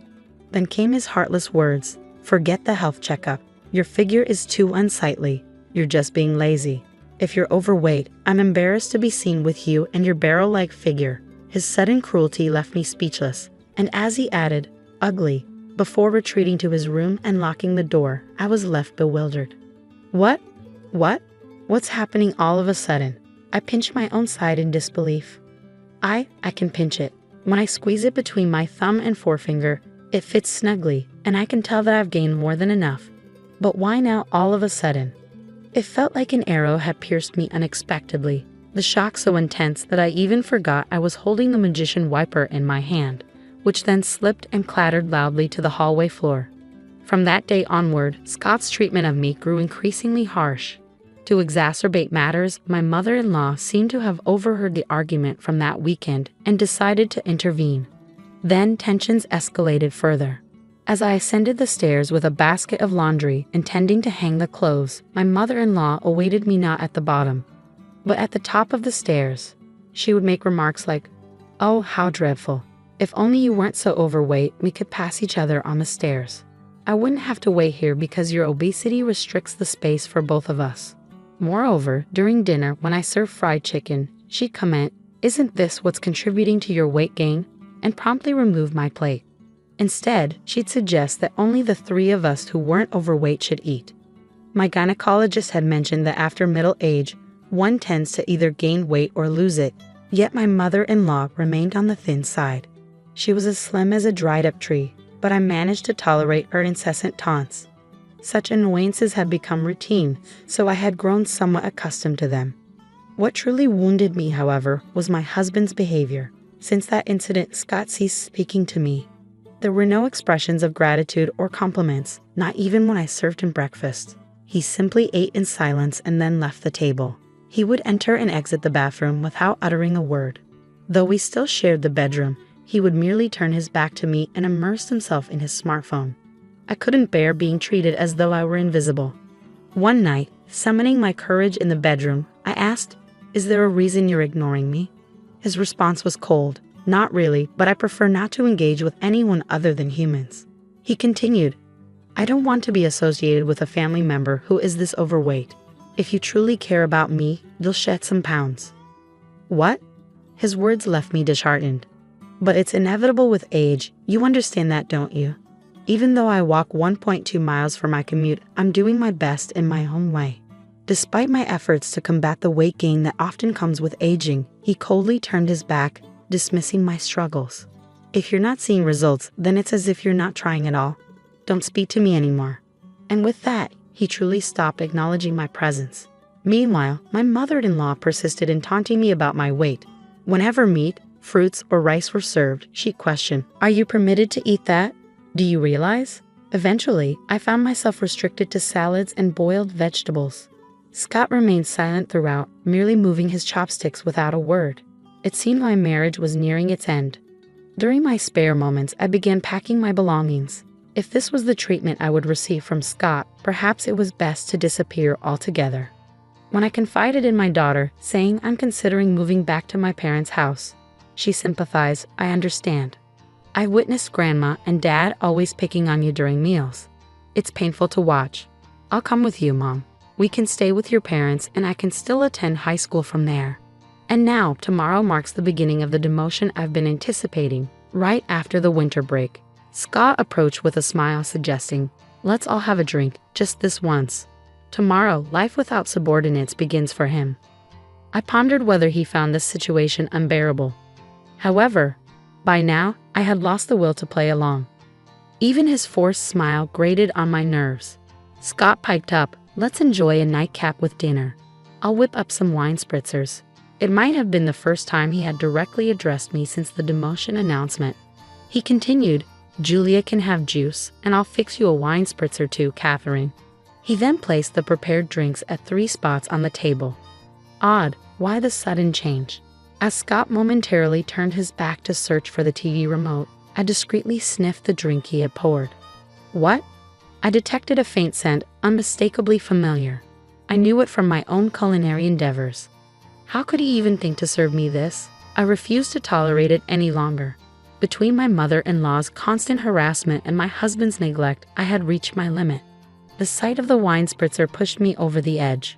Then came his heartless words. Forget the health checkup. Your figure is too unsightly. You're just being lazy. If you're overweight, I'm embarrassed to be seen with you and your barrel-like figure. His sudden cruelty left me speechless, and as he added, ugly, before retreating to his room and locking the door, I was left bewildered. What? What's happening all of a sudden? I pinched my own side in disbelief. I can pinch it. When I squeeze it between my thumb and forefinger, it fits snugly, and I can tell that I've gained more than enough. But why now all of a sudden? It felt like an arrow had pierced me unexpectedly, the shock so intense that I even forgot I was holding the magician wiper in my hand, which then slipped and clattered loudly to the hallway floor. From that day onward, Scott's treatment of me grew increasingly harsh. To exacerbate matters, my mother-in-law seemed to have overheard the argument from that weekend and decided to intervene. Then tensions escalated further. As I ascended the stairs with a basket of laundry intending to hang the clothes, my mother-in-law awaited me not at the bottom, but at the top of the stairs. She would make remarks like, "Oh, how dreadful. If only you weren't so overweight, we could pass each other on the stairs. I wouldn't have to wait here because your obesity restricts the space for both of us." Moreover, during dinner, when I served fried chicken, she'd comment, "Isn't this what's contributing to your weight gain?" and promptly remove my plate. Instead, she'd suggest that only the three of us who weren't overweight should eat. My gynecologist had mentioned that after middle age, one tends to either gain weight or lose it, yet my mother-in-law remained on the thin side. She was as slim as a dried-up tree, but I managed to tolerate her incessant taunts. Such annoyances had become routine, so I had grown somewhat accustomed to them. What truly wounded me, however, was my husband's behavior. Since that incident, Scott ceased speaking to me. There were no expressions of gratitude or compliments, not even when I served him breakfast. He simply ate in silence and then left the table. He would enter and exit the bathroom without uttering a word. Though we still shared the bedroom, he would merely turn his back to me and immerse himself in his smartphone. I couldn't bear being treated as though I were invisible. One night, summoning my courage in the bedroom, I asked, "Is there a reason you're ignoring me?" His response was cold. "Not really, but I prefer not to engage with anyone other than humans." He continued, "I don't want to be associated with a family member who is this overweight. If you truly care about me, you'll shed some pounds." What? His words left me disheartened. But it's inevitable with age. You understand that, don't you? Even though I walk 1.2 miles for my commute, I'm doing my best in my own way. Despite my efforts to combat the weight gain that often comes with aging, he coldly turned his back, dismissing my struggles. "If you're not seeing results, then it's as if you're not trying at all. Don't speak to me anymore." And with that, he truly stopped acknowledging my presence. Meanwhile, my mother-in-law persisted in taunting me about my weight. Whenever meat, fruits, or rice were served, she'd question, "Are you permitted to eat that? Do you realize?" Eventually, I found myself restricted to salads and boiled vegetables. Scott remained silent throughout, merely moving his chopsticks without a word. It seemed my marriage was nearing its end. During my spare moments, I began packing my belongings. If this was the treatment I would receive from Scott, perhaps it was best to disappear altogether. When I confided in my daughter, saying I'm considering moving back to my parents' house, she sympathized. "I understand. I witnessed Grandma and Dad always picking on you during meals. It's painful to watch. I'll come with you, Mom. We can stay with your parents and I can still attend high school from there." And now, tomorrow marks the beginning of the demotion I've been anticipating, right after the winter break. Scott approached with a smile, suggesting, "Let's all have a drink, just this once." Tomorrow, life without subordinates begins for him. I pondered whether he found this situation unbearable. However, by now, I had lost the will to play along. Even his forced smile grated on my nerves. Scott piped up, "Let's enjoy a nightcap with dinner. I'll whip up some wine spritzers." It might have been the first time he had directly addressed me since the demotion announcement. He continued, "Julia can have juice, and I'll fix you a wine spritzer too, Catherine." He then placed the prepared drinks at 3 spots on the table. Odd, why the sudden change? As Scott momentarily turned his back to search for the TV remote, I discreetly sniffed the drink he had poured. What? I detected a faint scent, unmistakably familiar. I knew it from my own culinary endeavors. How could he even think to serve me this? I refused to tolerate it any longer. Between my mother-in-law's constant harassment and my husband's neglect, I had reached my limit. The sight of the wine spritzer pushed me over the edge.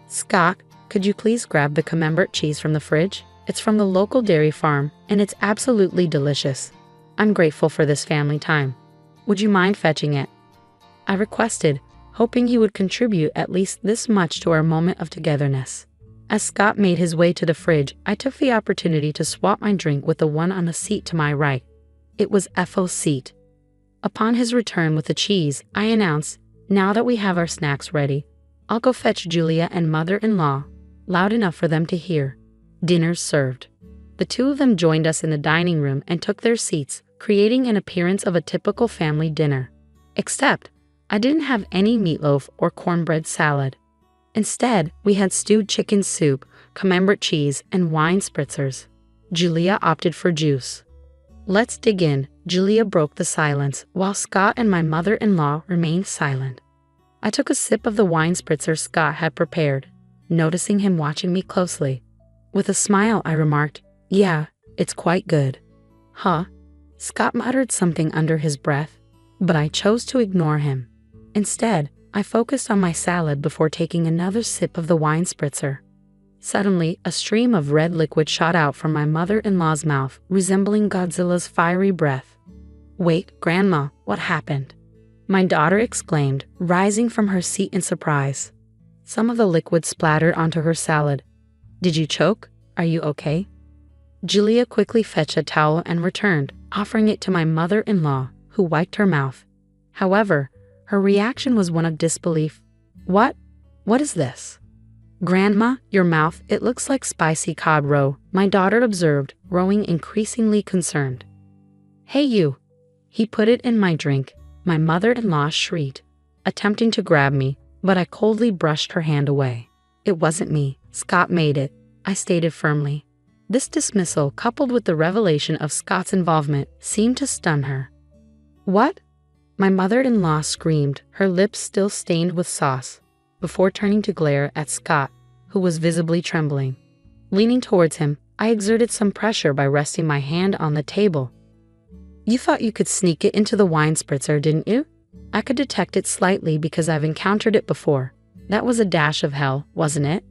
"Scott, could you please grab the camembert cheese from the fridge? It's from the local dairy farm, and it's absolutely delicious. I'm grateful for this family time. Would you mind fetching it?" I requested, hoping he would contribute at least this much to our moment of togetherness. As Scott made his way to the fridge, I took the opportunity to swap my drink with the one on the seat to my right. It was Effo's seat. Upon his return with the cheese, I announced, "Now that we have our snacks ready, I'll go fetch Julia and mother-in-law," loud enough for them to hear. Dinner's served. The two of them joined us in the dining room and took their seats, creating an appearance of a typical family dinner. Except, I didn't have any meatloaf or cornbread salad. Instead, we had stewed chicken soup, camembert cheese, and wine spritzers. Julia opted for juice. "Let's dig in," Julia broke the silence, while Scott and my mother-in-law remained silent. I took a sip of the wine spritzer Scott had prepared, noticing him watching me closely. With a smile, I remarked, "Yeah, it's quite good." "Huh?" Scott muttered something under his breath, but I chose to ignore him. Instead, I focused on my salad before taking another sip of the wine spritzer. Suddenly, a stream of red liquid shot out from my mother-in-law's mouth, resembling Godzilla's fiery breath. "Wait, Grandma, what happened?" my daughter exclaimed, rising from her seat in surprise. Some of the liquid splattered onto her salad. "Did you choke? Are you okay?" Julia quickly fetched a towel and returned, offering it to my mother-in-law, who wiped her mouth. However, her reaction was one of disbelief. What is this?" "Grandma, your mouth, it looks like spicy cod roe," my daughter observed, growing increasingly concerned. "Hey you!" "He put it in my drink," my mother-in-law shrieked, attempting to grab me, but I coldly brushed her hand away. "It wasn't me, Scott made it," I stated firmly. This dismissal, coupled with the revelation of Scott's involvement, seemed to stun her. "What?" my mother-in-law screamed, her lips still stained with sauce, before turning to glare at Scott, who was visibly trembling. Leaning towards him, I exerted some pressure by resting my hand on the table. "You thought you could sneak it into the wine spritzer, didn't you?" I could detect it slightly because I've encountered it before. "That was a dash of hell, wasn't it?"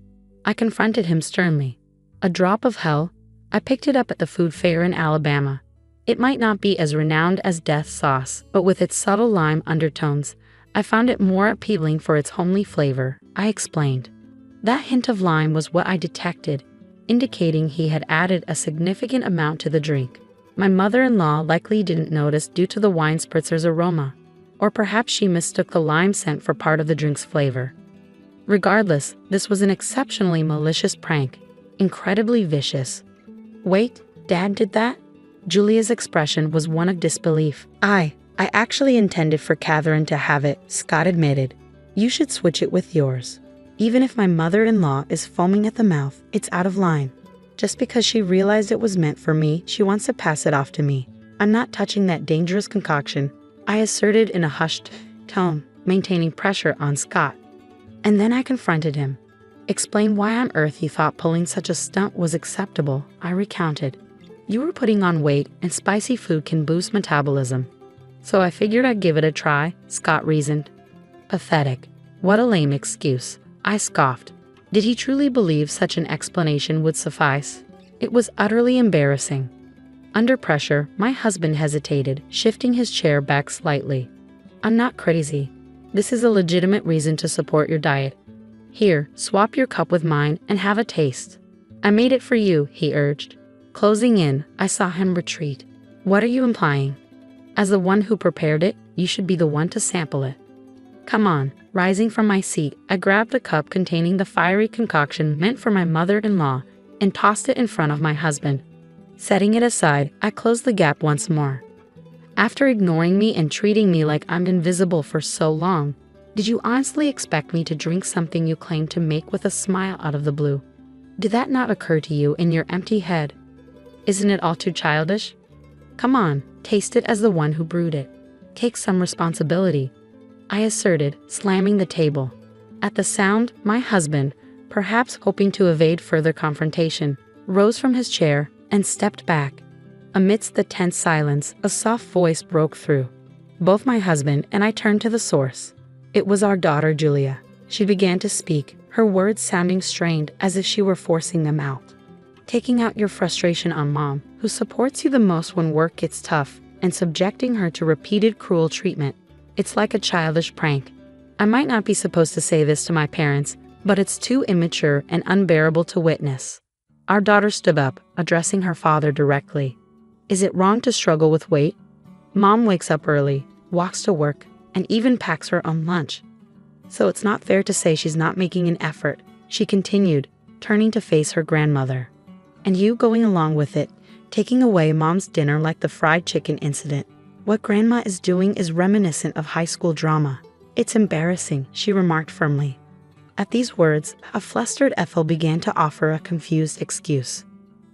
I confronted him sternly. "A drop of hell?" I picked it up at the food fair in Alabama. It might not be as renowned as death sauce, but with its subtle lime undertones, I found it more appealing for its homely flavor, I explained. That hint of lime was what I detected, indicating he had added a significant amount to the drink. My mother-in-law likely didn't notice due to the wine spritzer's aroma, or perhaps she mistook the lime scent for part of the drink's flavor. Regardless, this was an exceptionally malicious prank, incredibly vicious. "Wait, Dad did that?" Julia's expression was one of disbelief. I actually intended for Catherine to have it," Scott admitted. "You should switch it with yours. Even if my mother-in-law is foaming at the mouth, it's out of line. Just because she realized it was meant for me, she wants to pass it off to me. I'm not touching that dangerous concoction," I asserted in a hushed tone, maintaining pressure on Scott. And then I confronted him. "Explain why on earth you thought pulling such a stunt was acceptable," I recounted. "You were putting on weight, and spicy food can boost metabolism. So I figured I'd give it a try," Scott reasoned. Pathetic. What a lame excuse, I scoffed. Did he truly believe such an explanation would suffice? It was utterly embarrassing. Under pressure, my husband hesitated, shifting his chair back slightly. "I'm not crazy. This is a legitimate reason to support your diet. Here, swap your cup with mine and have a taste." "I made it for you," he urged. Closing in, I saw him retreat. "What are you implying? As the one who prepared it, you should be the one to sample it." "Come on." Rising from my seat, I grabbed the cup containing the fiery concoction meant for my mother-in-law and tossed it in front of my husband. Setting it aside, I closed the gap once more. "After ignoring me and treating me like I'm invisible for so long, did you honestly expect me to drink something you claimed to make with a smile out of the blue? Did that not occur to you in your empty head? Isn't it all too childish? Come on, taste it as the one who brewed it. Take some responsibility," I asserted, slamming the table. At the sound, my husband, perhaps hoping to evade further confrontation, rose from his chair and stepped back. Amidst the tense silence, a soft voice broke through. Both my husband and I turned to the source. It was our daughter, Julia. She began to speak, her words sounding strained as if she were forcing them out. Taking out your frustration on Mom, who supports you the most when work gets tough, and subjecting her to repeated cruel treatment. It's like a childish prank. I might not be supposed to say this to my parents, but it's too immature and unbearable to witness. Our daughter stood up, addressing her father directly. Is it wrong to struggle with weight? Mom wakes up early, walks to work, and even packs her own lunch. So it's not fair to say she's not making an effort, she continued, turning to face her grandmother. And you going along with it, taking away Mom's dinner like the fried chicken incident. What Grandma is doing is reminiscent of high school drama. It's embarrassing, she remarked firmly. At these words, a flustered Ethel began to offer a confused excuse.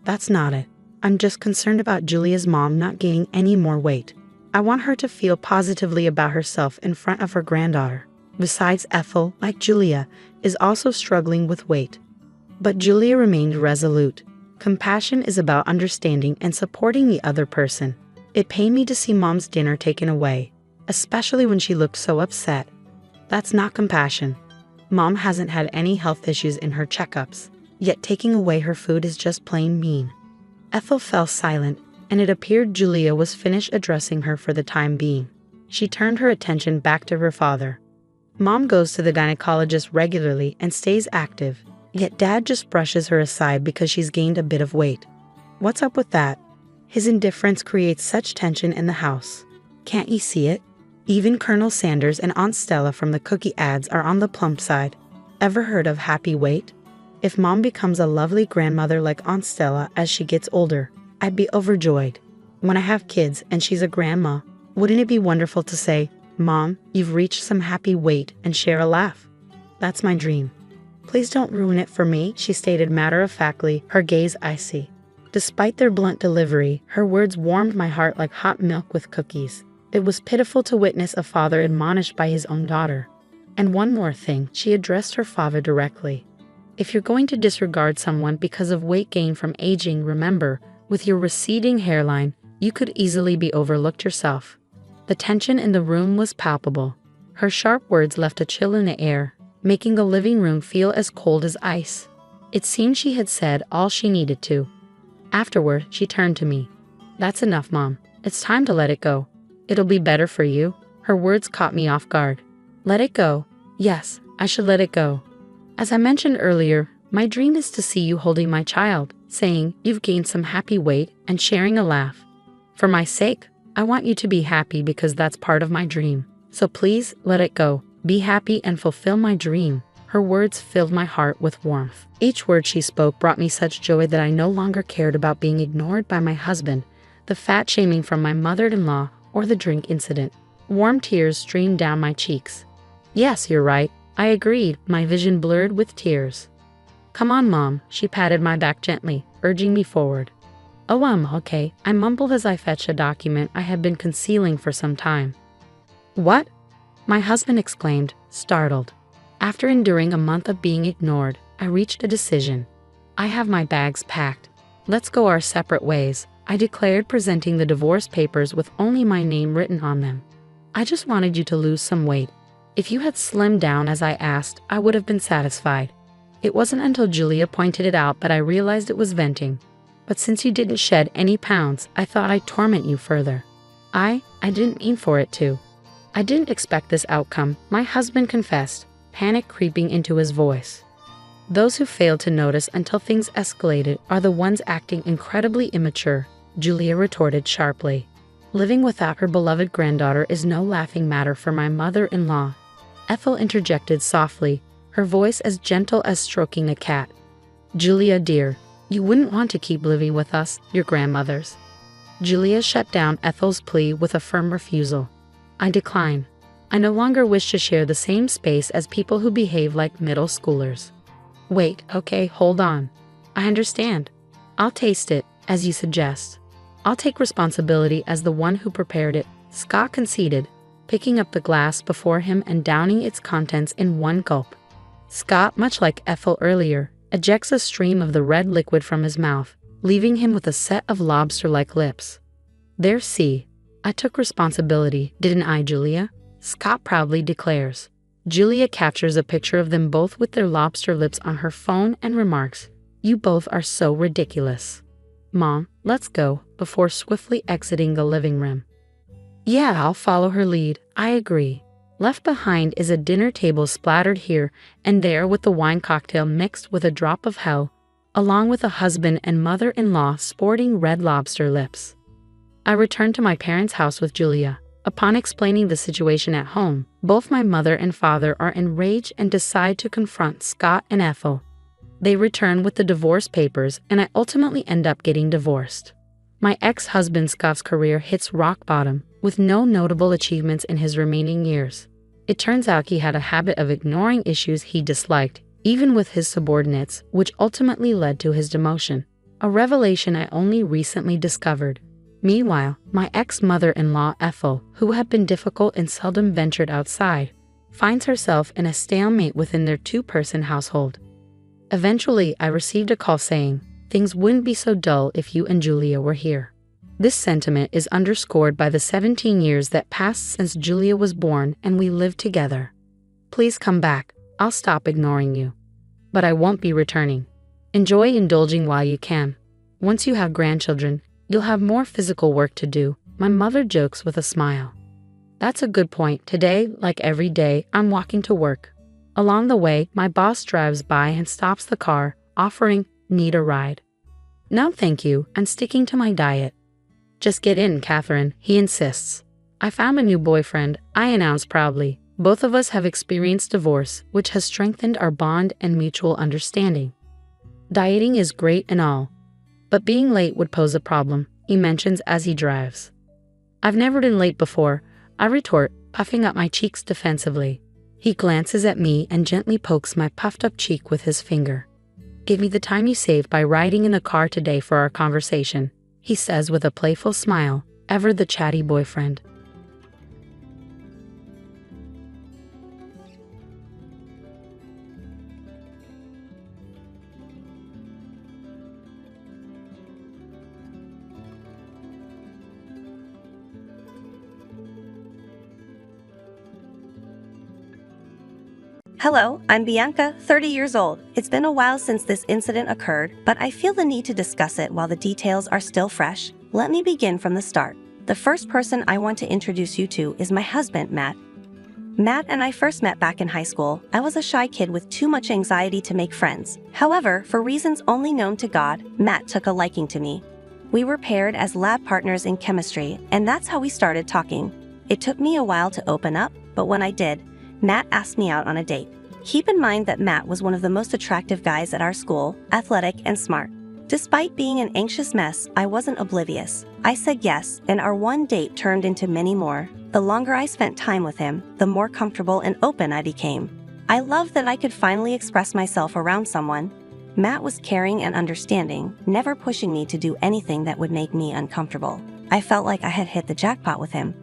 That's not it. I'm just concerned about Julia's mom not gaining any more weight. I want her to feel positively about herself in front of her granddaughter. Besides, Ethel, like Julia, is also struggling with weight. But Julia remained resolute. Compassion is about understanding and supporting the other person. It pained me to see Mom's dinner taken away, especially when she looked so upset. That's not compassion. Mom hasn't had any health issues in her checkups, yet taking away her food is just plain mean. Ethel fell silent, and it appeared Julia was finished addressing her for the time being. She turned her attention back to her father. Mom goes to the gynecologist regularly and stays active, yet Dad just brushes her aside because she's gained a bit of weight. What's up with that? His indifference creates such tension in the house. Can't you see it? Even Colonel Sanders and Aunt Stella from the cookie ads are on the plump side. Ever heard of happy weight? If Mom becomes a lovely grandmother like Aunt Stella as she gets older, I'd be overjoyed. When I have kids and she's a grandma, wouldn't it be wonderful to say, Mom, you've reached some happy weight, and share a laugh? That's my dream. Please don't ruin it for me, she stated matter-of-factly, her gaze icy. Despite their blunt delivery, her words warmed my heart like hot milk with cookies. It was pitiful to witness a father admonished by his own daughter. And one more thing, she addressed her father directly. If you're going to disregard someone because of weight gain from aging, remember, with your receding hairline, you could easily be overlooked yourself. The tension in the room was palpable. Her sharp words left a chill in the air, making the living room feel as cold as ice. It seemed she had said all she needed to. Afterward, she turned to me. That's enough, Mom. It's time to let it go. It'll be better for you. Her words caught me off guard. Let it go? Yes, I should let it go. As I mentioned earlier, my dream is to see you holding my child, saying you've gained some happy weight and sharing a laugh. For my sake, I want you to be happy because that's part of my dream. So please let it go. Be happy and fulfill my dream. Her words filled my heart with warmth. Each word she spoke brought me such joy that I no longer cared about being ignored by my husband, the fat shaming from my mother-in-law, or the drink incident. Warm tears streamed down my cheeks. Yes, you're right, I agreed, my vision blurred with tears. Come on, Mom, she patted my back gently, urging me forward. Oh, okay, I mumbled as I fetched a document I had been concealing for some time. What? My husband exclaimed, startled. After enduring a month of being ignored, I reached a decision. I have my bags packed. Let's go our separate ways, I declared, presenting the divorce papers with only my name written on them. I just wanted you to lose some weight. If you had slimmed down as I asked, I would have been satisfied. It wasn't until Julia pointed it out that I realized it was venting. But since you didn't shed any pounds, I thought I'd torment you further. I didn't mean for it to. I didn't expect this outcome, my husband confessed, panic creeping into his voice. Those who fail to notice until things escalated are the ones acting incredibly immature, Julia retorted sharply. Living without her beloved granddaughter is no laughing matter for my mother-in-law. Ethel interjected softly, her voice as gentle as stroking a cat. Julia, dear, you wouldn't want to keep living with us, your grandmothers. Julia shut down Ethel's plea with a firm refusal. I decline. I no longer wish to share the same space as people who behave like middle schoolers. Wait, okay, hold on. I understand. I'll taste it, as you suggest. I'll take responsibility as the one who prepared it, Scott conceded, picking up the glass before him and downing its contents in one gulp. Scott, much like Ethel earlier, ejects a stream of the red liquid from his mouth, leaving him with a set of lobster-like lips. There, see. I took responsibility, didn't I, Julia? Scott proudly declares. Julia captures a picture of them both with their lobster lips on her phone and remarks, "You both are so ridiculous. Mom, let's go," before swiftly exiting the living room. Yeah, I'll follow her lead, I agree. Left behind is a dinner table splattered here and there with the wine cocktail mixed with a drop of hell, along with a husband and mother-in-law sporting red lobster lips. I return to my parents' house with Julia. Upon explaining the situation at home, both my mother and father are enraged and decide to confront Scott and Ethel. They return with the divorce papers, and I ultimately end up getting divorced. My ex-husband Scott's career hits rock bottom, with no notable achievements in his remaining years. It turns out he had a habit of ignoring issues he disliked, even with his subordinates, which ultimately led to his demotion, a revelation I only recently discovered. Meanwhile, my ex-mother-in-law Ethel, who had been difficult and seldom ventured outside, finds herself in a stalemate within their two-person household. Eventually, I received a call saying, "Things wouldn't be so dull if you and Julia were here." This sentiment is underscored by the 17 years that passed since Julia was born and we lived together. Please come back, I'll stop ignoring you. But I won't be returning. Enjoy indulging while you can. Once you have grandchildren, you'll have more physical work to do, my mother jokes with a smile. That's a good point. Today, like every day, I'm walking to work. Along the way, my boss drives by and stops the car, offering, "Need a ride?" "No thank you, I'm sticking to my diet." "Just get in, Catherine," he insists. "I found a new boyfriend," I announce proudly. Both of us have experienced divorce, which has strengthened our bond and mutual understanding. Dieting is great and all, but being late would pose a problem, he mentions as he drives. "I've never been late before," I retort, puffing up my cheeks defensively. He glances at me and gently pokes my puffed-up cheek with his finger. "Give me the time you saved by riding in the car today for our conversation," he says with a playful smile, ever the chatty boyfriend. Hello, I'm Bianca, 30 years old. It's been a while since this incident occurred, but I feel the need to discuss it while the details are still fresh. Let me begin from the start. The first person I want to introduce you to is my husband, Matt. Matt and I first met back in high school. I was a shy kid with too much anxiety to make friends. However, for reasons only known to God, Matt took a liking to me. We were paired as lab partners in chemistry, and that's how we started talking. It took me a while to open up, but when I did, Matt asked me out on a date. Keep in mind that Matt was one of the most attractive guys at our school, athletic and smart. Despite being an anxious mess, I wasn't oblivious. I said yes, and our one date turned into many more. The longer I spent time with him, the more comfortable and open I became. I loved that I could finally express myself around someone. Matt was caring and understanding, never pushing me to do anything that would make me uncomfortable. I felt like I had hit the jackpot with him.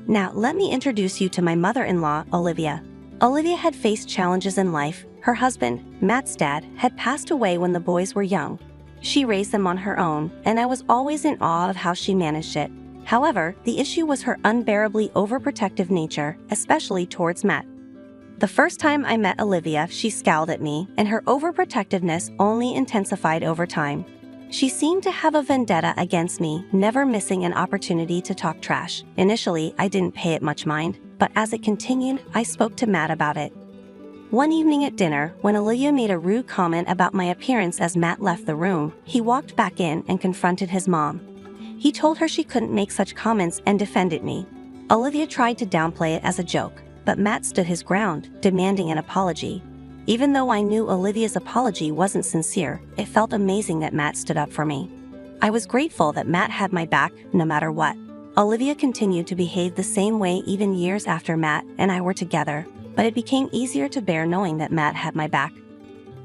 Now, let me introduce you to my mother-in-law, Olivia. Olivia had faced challenges in life. Her husband, Matt's dad, had passed away when the boys were young. She raised them on her own, and I was always in awe of how she managed it. However, the issue was her unbearably overprotective nature, especially towards Matt. The first time I met Olivia, she scowled at me, and her overprotectiveness only intensified over time. She seemed to have a vendetta against me, never missing an opportunity to talk trash. Initially, I didn't pay it much mind, but as it continued, I spoke to Matt about it. One evening at dinner, when Olivia made a rude comment about my appearance as Matt left the room, he walked back in and confronted his mom. He told her she couldn't make such comments and defended me. Olivia tried to downplay it as a joke, but Matt stood his ground, demanding an apology. Even though I knew Olivia's apology wasn't sincere, it felt amazing that Matt stood up for me. I was grateful that Matt had my back, no matter what. Olivia continued to behave the same way even years after Matt and I were together, but it became easier to bear knowing that Matt had my back.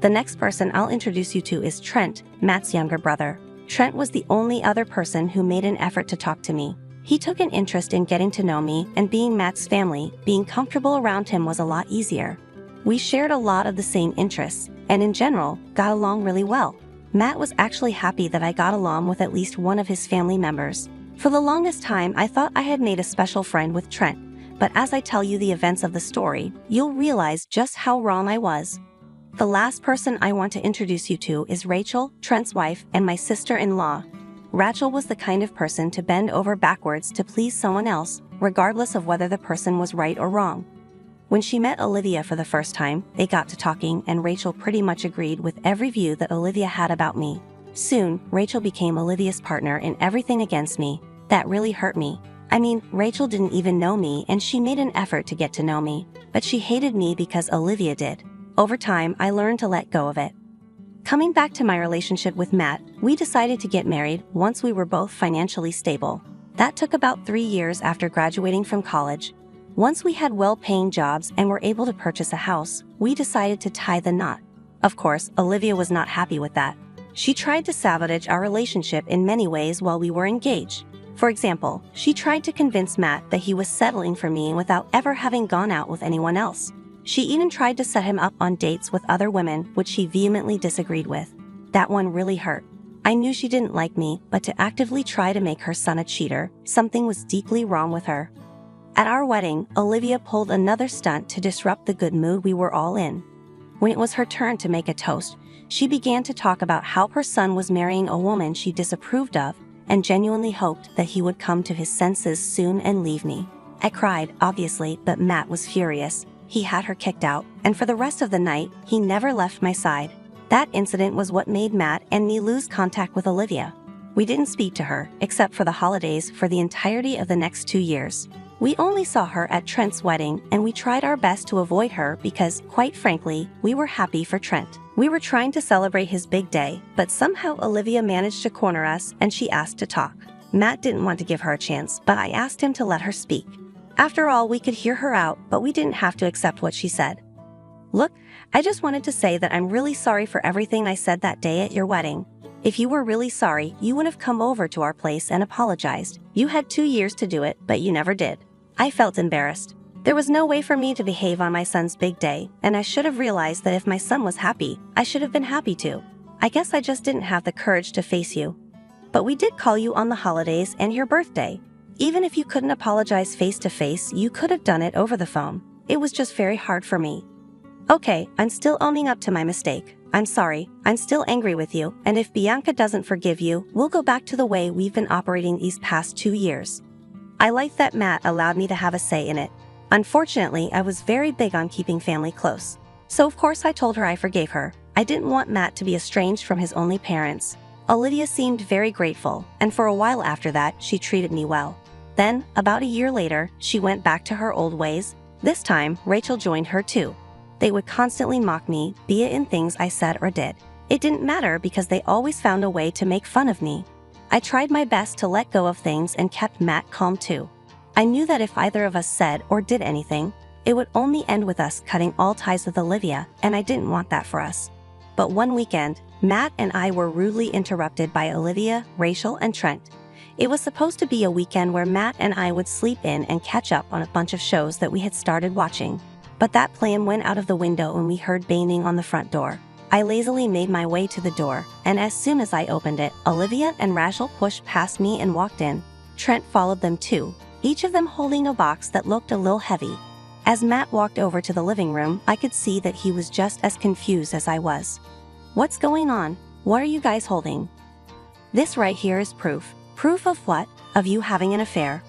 The next person I'll introduce you to is Trent, Matt's younger brother. Trent was the only other person who made an effort to talk to me. He took an interest in getting to know me, and being Matt's family, being comfortable around him was a lot easier. We shared a lot of the same interests, and in general, got along really well. Matt was actually happy that I got along with at least one of his family members. For the longest time, I thought I had made a special friend with Trent, but as I tell you the events of the story, you'll realize just how wrong I was. The last person I want to introduce you to is Rachel, Trent's wife, and my sister-in-law. Rachel was the kind of person to bend over backwards to please someone else, regardless of whether the person was right or wrong. When she met Olivia for the first time, they got to talking and Rachel pretty much agreed with every view that Olivia had about me. Soon, Rachel became Olivia's partner in everything against me. That really hurt me. I mean, Rachel didn't even know me and she made an effort to get to know me, but she hated me because Olivia did. Over time, I learned to let go of it. Coming back to my relationship with Matt, we decided to get married once we were both financially stable. That took about 3 years after graduating from college. Once we had well-paying jobs and were able to purchase a house, we decided to tie the knot. Of course, Olivia was not happy with that. She tried to sabotage our relationship in many ways while we were engaged. For example, she tried to convince Matt that he was settling for me without ever having gone out with anyone else. She even tried to set him up on dates with other women, which he vehemently disagreed with. That one really hurt. I knew she didn't like me, but to actively try to make her son a cheater, something was deeply wrong with her. At our wedding, Olivia pulled another stunt to disrupt the good mood we were all in. When it was her turn to make a toast, she began to talk about how her son was marrying a woman she disapproved of and genuinely hoped that he would come to his senses soon and leave me. I cried, obviously, but Matt was furious. He had her kicked out, and for the rest of the night, he never left my side. That incident was what made Matt and me lose contact with Olivia. We didn't speak to her, except for the holidays, for the entirety of the next 2 years. We only saw her at Trent's wedding, and we tried our best to avoid her because, quite frankly, we were happy for Trent. We were trying to celebrate his big day, but somehow Olivia managed to corner us and she asked to talk. Matt didn't want to give her a chance, but I asked him to let her speak. After all, we could hear her out, but we didn't have to accept what she said. Look, I just wanted to say that I'm really sorry for everything I said that day at your wedding. If you were really sorry, you would have come over to our place and apologized. You had 2 years to do it, but you never did. I felt embarrassed. There was no way for me to behave on my son's big day, and I should have realized that if my son was happy, I should have been happy too. I guess I just didn't have the courage to face you. But we did call you on the holidays and your birthday. Even if you couldn't apologize face to face, you could have done it over the phone. It was just very hard for me. Okay, I'm still owning up to my mistake. I'm sorry, I'm still angry with you, and if Bianca doesn't forgive you, we'll go back to the way we've been operating these past 2 years. I like that Matt allowed me to have a say in it. Unfortunately, I was very big on keeping family close. So of course I told her I forgave her. I didn't want Matt to be estranged from his only parents. Olivia seemed very grateful, and for a while after that, she treated me well. Then, about a year later, she went back to her old ways. This time, Rachel joined her too. They would constantly mock me, be it in things I said or did. It didn't matter because they always found a way to make fun of me. I tried my best to let go of things and kept Matt calm too. I knew that if either of us said or did anything, it would only end with us cutting all ties with Olivia, and I didn't want that for us. But one weekend, Matt and I were rudely interrupted by Olivia, Rachel, and Trent. It was supposed to be a weekend where Matt and I would sleep in and catch up on a bunch of shows that we had started watching. But that plan went out of the window when we heard banging on the front door. I lazily made my way to the door, and as soon as I opened it, Olivia and Rachel pushed past me and walked in. Trent followed them too, each of them holding a box that looked a little heavy. As Matt walked over to the living room, I could see that he was just as confused as I was. What's going on? What are you guys holding? This right here is proof. Proof of what? Of you having an affair.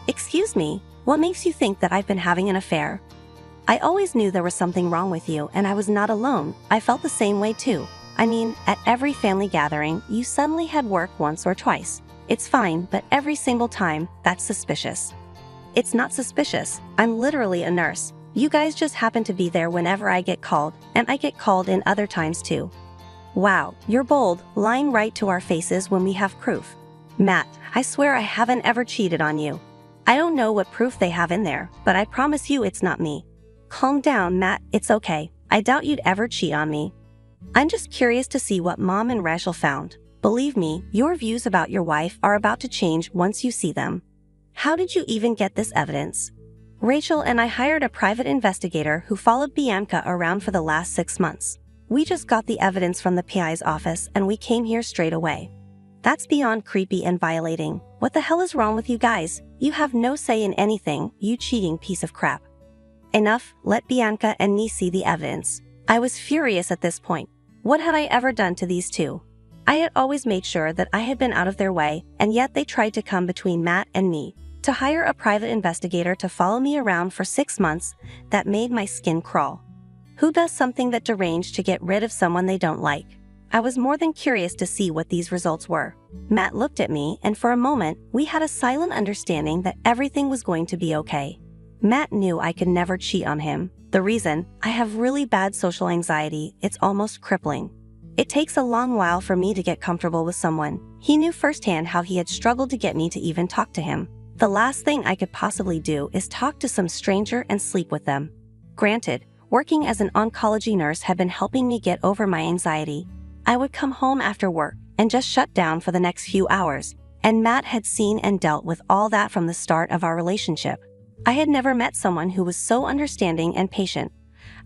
Excuse me, what makes you think that I've been having an affair? I always knew there was something wrong with you, and I was not alone. I felt the same way too. I mean, at every family gathering, you suddenly had work once or twice. It's fine, but every single time, that's suspicious. It's not suspicious. I'm literally a nurse. You guys just happen to be there whenever I get called, and I get called in other times too. Wow, you're bold, lying right to our faces when we have proof. Matt, I swear I haven't ever cheated on you. I don't know what proof they have in there, but I promise you it's not me. Calm down, Matt, it's okay. I doubt you'd ever cheat on me. I'm just curious to see what Mom and Rachel found. Believe me, your views about your wife are about to change once you see them. How did you even get this evidence? Rachel and I hired a private investigator who followed Bianca around for the last 6 months. We just got the evidence from the PI's office and we came here straight away. That's beyond creepy and violating. What the hell is wrong with you guys? You have no say in anything, you cheating piece of crap. Enough, let Bianca and me see the evidence. I was furious at this point. What had I ever done to these two? I had always made sure that I had been out of their way, and yet they tried to come between Matt and me. To hire a private investigator to follow me around for 6 months, that made my skin crawl. Who does something that deranged to get rid of someone they don't like? I was more than curious to see what these results were. Matt looked at me, and for a moment, we had a silent understanding that everything was going to be okay. Matt knew I could never cheat on him. The reason? I have really bad social anxiety, it's almost crippling. It takes a long while for me to get comfortable with someone. He knew firsthand how he had struggled to get me to even talk to him. The last thing I could possibly do is talk to some stranger and sleep with them. Granted, working as an oncology nurse had been helping me get over my anxiety. I would come home after work and just shut down for the next few hours, and Matt had seen and dealt with all that from the start of our relationship. I had never met someone who was so understanding and patient.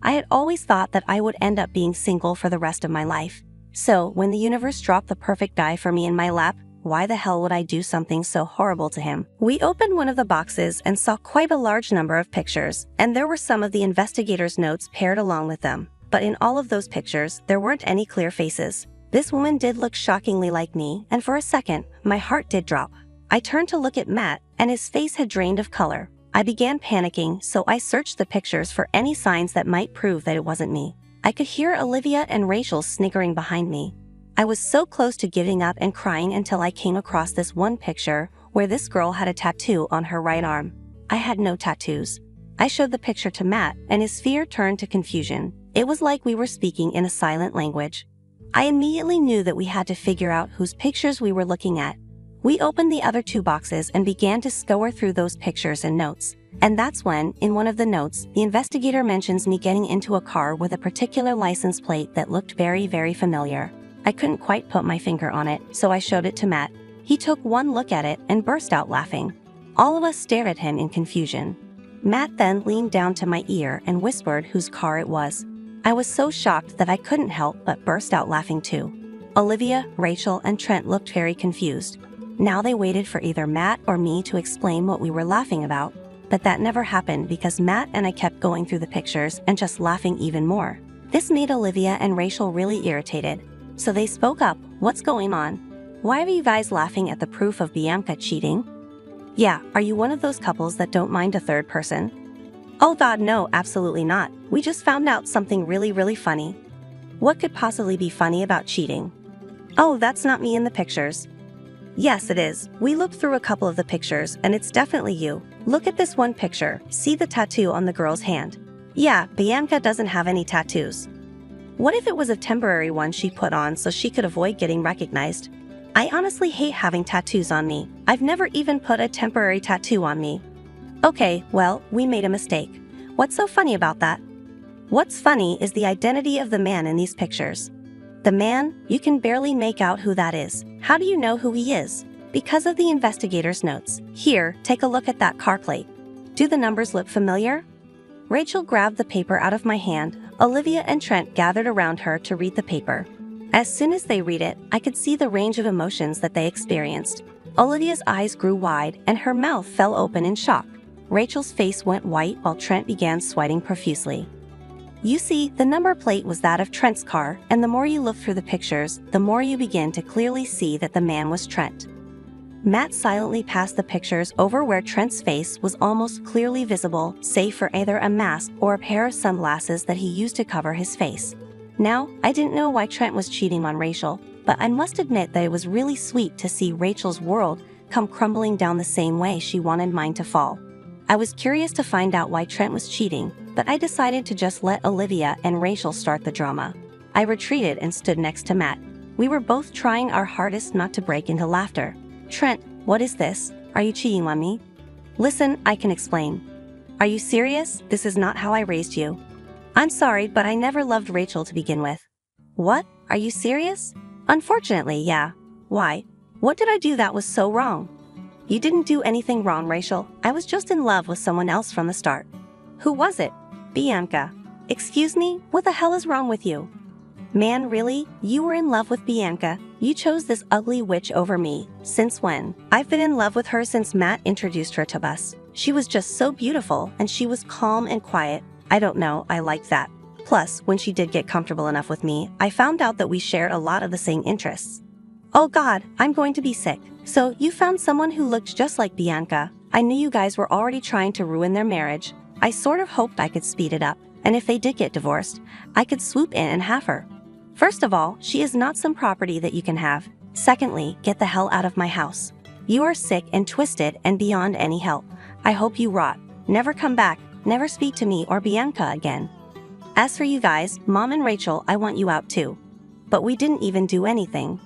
I had always thought that I would end up being single for the rest of my life. So, when the universe dropped the perfect guy for me in my lap, why the hell would I do something so horrible to him? We opened one of the boxes and saw quite a large number of pictures, and there were some of the investigator's notes paired along with them. But in all of those pictures, there weren't any clear faces. This woman did look shockingly like me, and for a second, my heart did drop. I turned to look at Matt, and his face had drained of color. I began panicking, so I searched the pictures for any signs that might prove that it wasn't me. I could hear Olivia and Rachel sniggering behind me. I was so close to giving up and crying until I came across this one picture where this girl had a tattoo on her right arm. I had no tattoos. I showed the picture to Matt, and his fear turned to confusion. It was like we were speaking in a silent language. I immediately knew that we had to figure out whose pictures we were looking at. We opened the other 2 boxes and began to scour through those pictures and notes. And that's when, in one of the notes, the investigator mentions me getting into a car with a particular license plate that looked very, very familiar. I couldn't quite put my finger on it, so I showed it to Matt. He took one look at it and burst out laughing. All of us stared at him in confusion. Matt then leaned down to my ear and whispered whose car it was. I was so shocked that I couldn't help but burst out laughing too. Olivia, Rachel, and Trent looked very confused. Now they waited for either Matt or me to explain what we were laughing about, but that never happened because Matt and I kept going through the pictures and just laughing even more. This made Olivia and Rachel really irritated, so they spoke up. What's going on? Why are you guys laughing at the proof of Bianca cheating? Yeah, are you one of those couples that don't mind a third person? Oh God, no, absolutely not. We just found out something really, really funny. What could possibly be funny about cheating? Oh, that's not me in the pictures. Yes, it is. We looked through a couple of the pictures, and it's definitely you. Look at this one picture. See the tattoo on the girl's hand? Yeah, Bianca doesn't have any tattoos. What if it was a temporary one she put on so she could avoid getting recognized? I honestly hate having tattoos on me. I've never even put a temporary tattoo on me. Okay, well, we made a mistake. What's so funny about that? What's funny is the identity of the man in these pictures. The man, you can barely make out who that is. How do you know who he is? Because of the investigator's notes. Here, take a look at that car plate. Do the numbers look familiar? Rachel grabbed the paper out of my hand. Olivia and Trent gathered around her to read the paper. As soon as they read it, I could see the range of emotions that they experienced. Olivia's eyes grew wide and her mouth fell open in shock. Rachel's face went white while Trent began sweating profusely. You see, the number plate was that of Trent's car, and the more you look through the pictures, the more you begin to clearly see that the man was Trent. Matt silently passed the pictures over where Trent's face was almost clearly visible, save for either a mask or a pair of sunglasses that he used to cover his face. Now, I didn't know why Trent was cheating on Rachel, but I must admit that it was really sweet to see Rachel's world come crumbling down the same way she wanted mine to fall. I was curious to find out why Trent was cheating, but I decided to just let Olivia and Rachel start the drama. I retreated and stood next to Matt. We were both trying our hardest not to break into laughter. Trent, what is this? Are you cheating on me? Listen, I can explain. Are you serious? This is not how I raised you. I'm sorry, but I never loved Rachel to begin with. What? Are you serious? Unfortunately, yeah. Why? What did I do that was so wrong? You didn't do anything wrong, Rachel. I was just in love with someone else from the start. Who was it? Bianca. Excuse me? What the hell is wrong with you? Man, really? You were in love with Bianca? You chose this ugly witch over me. Since when? I've been in love with her since Matt introduced her to us. She was just so beautiful, and she was calm and quiet. I don't know, I liked that. Plus, when she did get comfortable enough with me, I found out that we shared a lot of the same interests. Oh God, I'm going to be sick. So, you found someone who looked just like Bianca. I knew you guys were already trying to ruin their marriage. I sort of hoped I could speed it up, and if they did get divorced, I could swoop in and have her. First of all, she is not some property that you can have. Secondly, get the hell out of my house. You are sick and twisted and beyond any help. I hope you rot. Never come back, never speak to me or Bianca again. As for you guys, Mom and Rachel, I want you out too. But we didn't even do anything.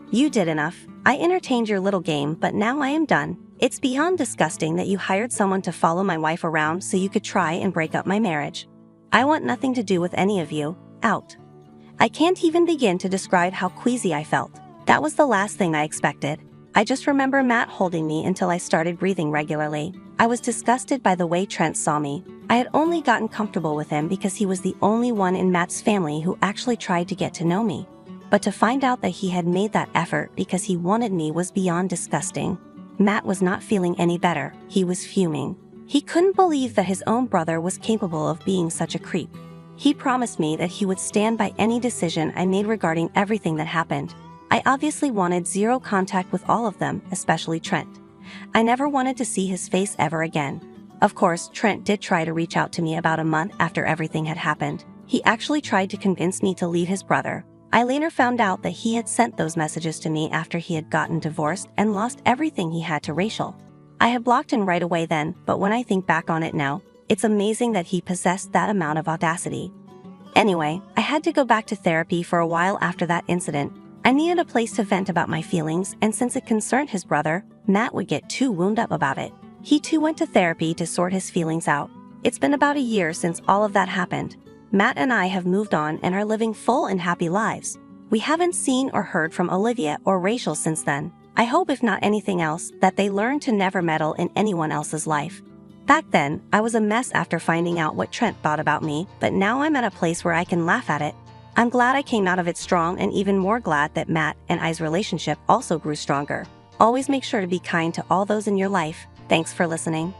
You did enough. I entertained your little game, but now I am done. It's beyond disgusting that you hired someone to follow my wife around so you could try and break up my marriage. I want nothing to do with any of you. Out. I can't even begin to describe how queasy I felt. That was the last thing I expected. I just remember Matt holding me until I started breathing regularly. I was disgusted by the way Trent saw me. I had only gotten comfortable with him because he was the only one in Matt's family who actually tried to get to know me. But to find out that he had made that effort because he wanted me was beyond disgusting. Matt was not feeling any better. He was fuming. He couldn't believe that his own brother was capable of being such a creep. He promised me that he would stand by any decision I made regarding everything that happened. I obviously wanted zero contact with all of them, especially Trent. I never wanted to see his face ever again. Of course, Trent did try to reach out to me about a month after everything had happened. He actually tried to convince me to leave his brother. I later found out that he had sent those messages to me after he had gotten divorced and lost everything he had to Rachel. I had blocked him right away then, but when I think back on it now, it's amazing that he possessed that amount of audacity. Anyway, I had to go back to therapy for a while after that incident. I needed a place to vent about my feelings, and since it concerned his brother, Matt would get too wound up about it. He too went to therapy to sort his feelings out. It's been about a year since all of that happened. Matt and I have moved on and are living full and happy lives. We haven't seen or heard from Olivia or Rachel since then. I hope, if not anything else, that they learn to never meddle in anyone else's life. Back then, I was a mess after finding out what Trent thought about me, but now I'm at a place where I can laugh at it. I'm glad I came out of it strong, and even more glad that Matt and I's relationship also grew stronger. Always make sure to be kind to all those in your life. Thanks for listening.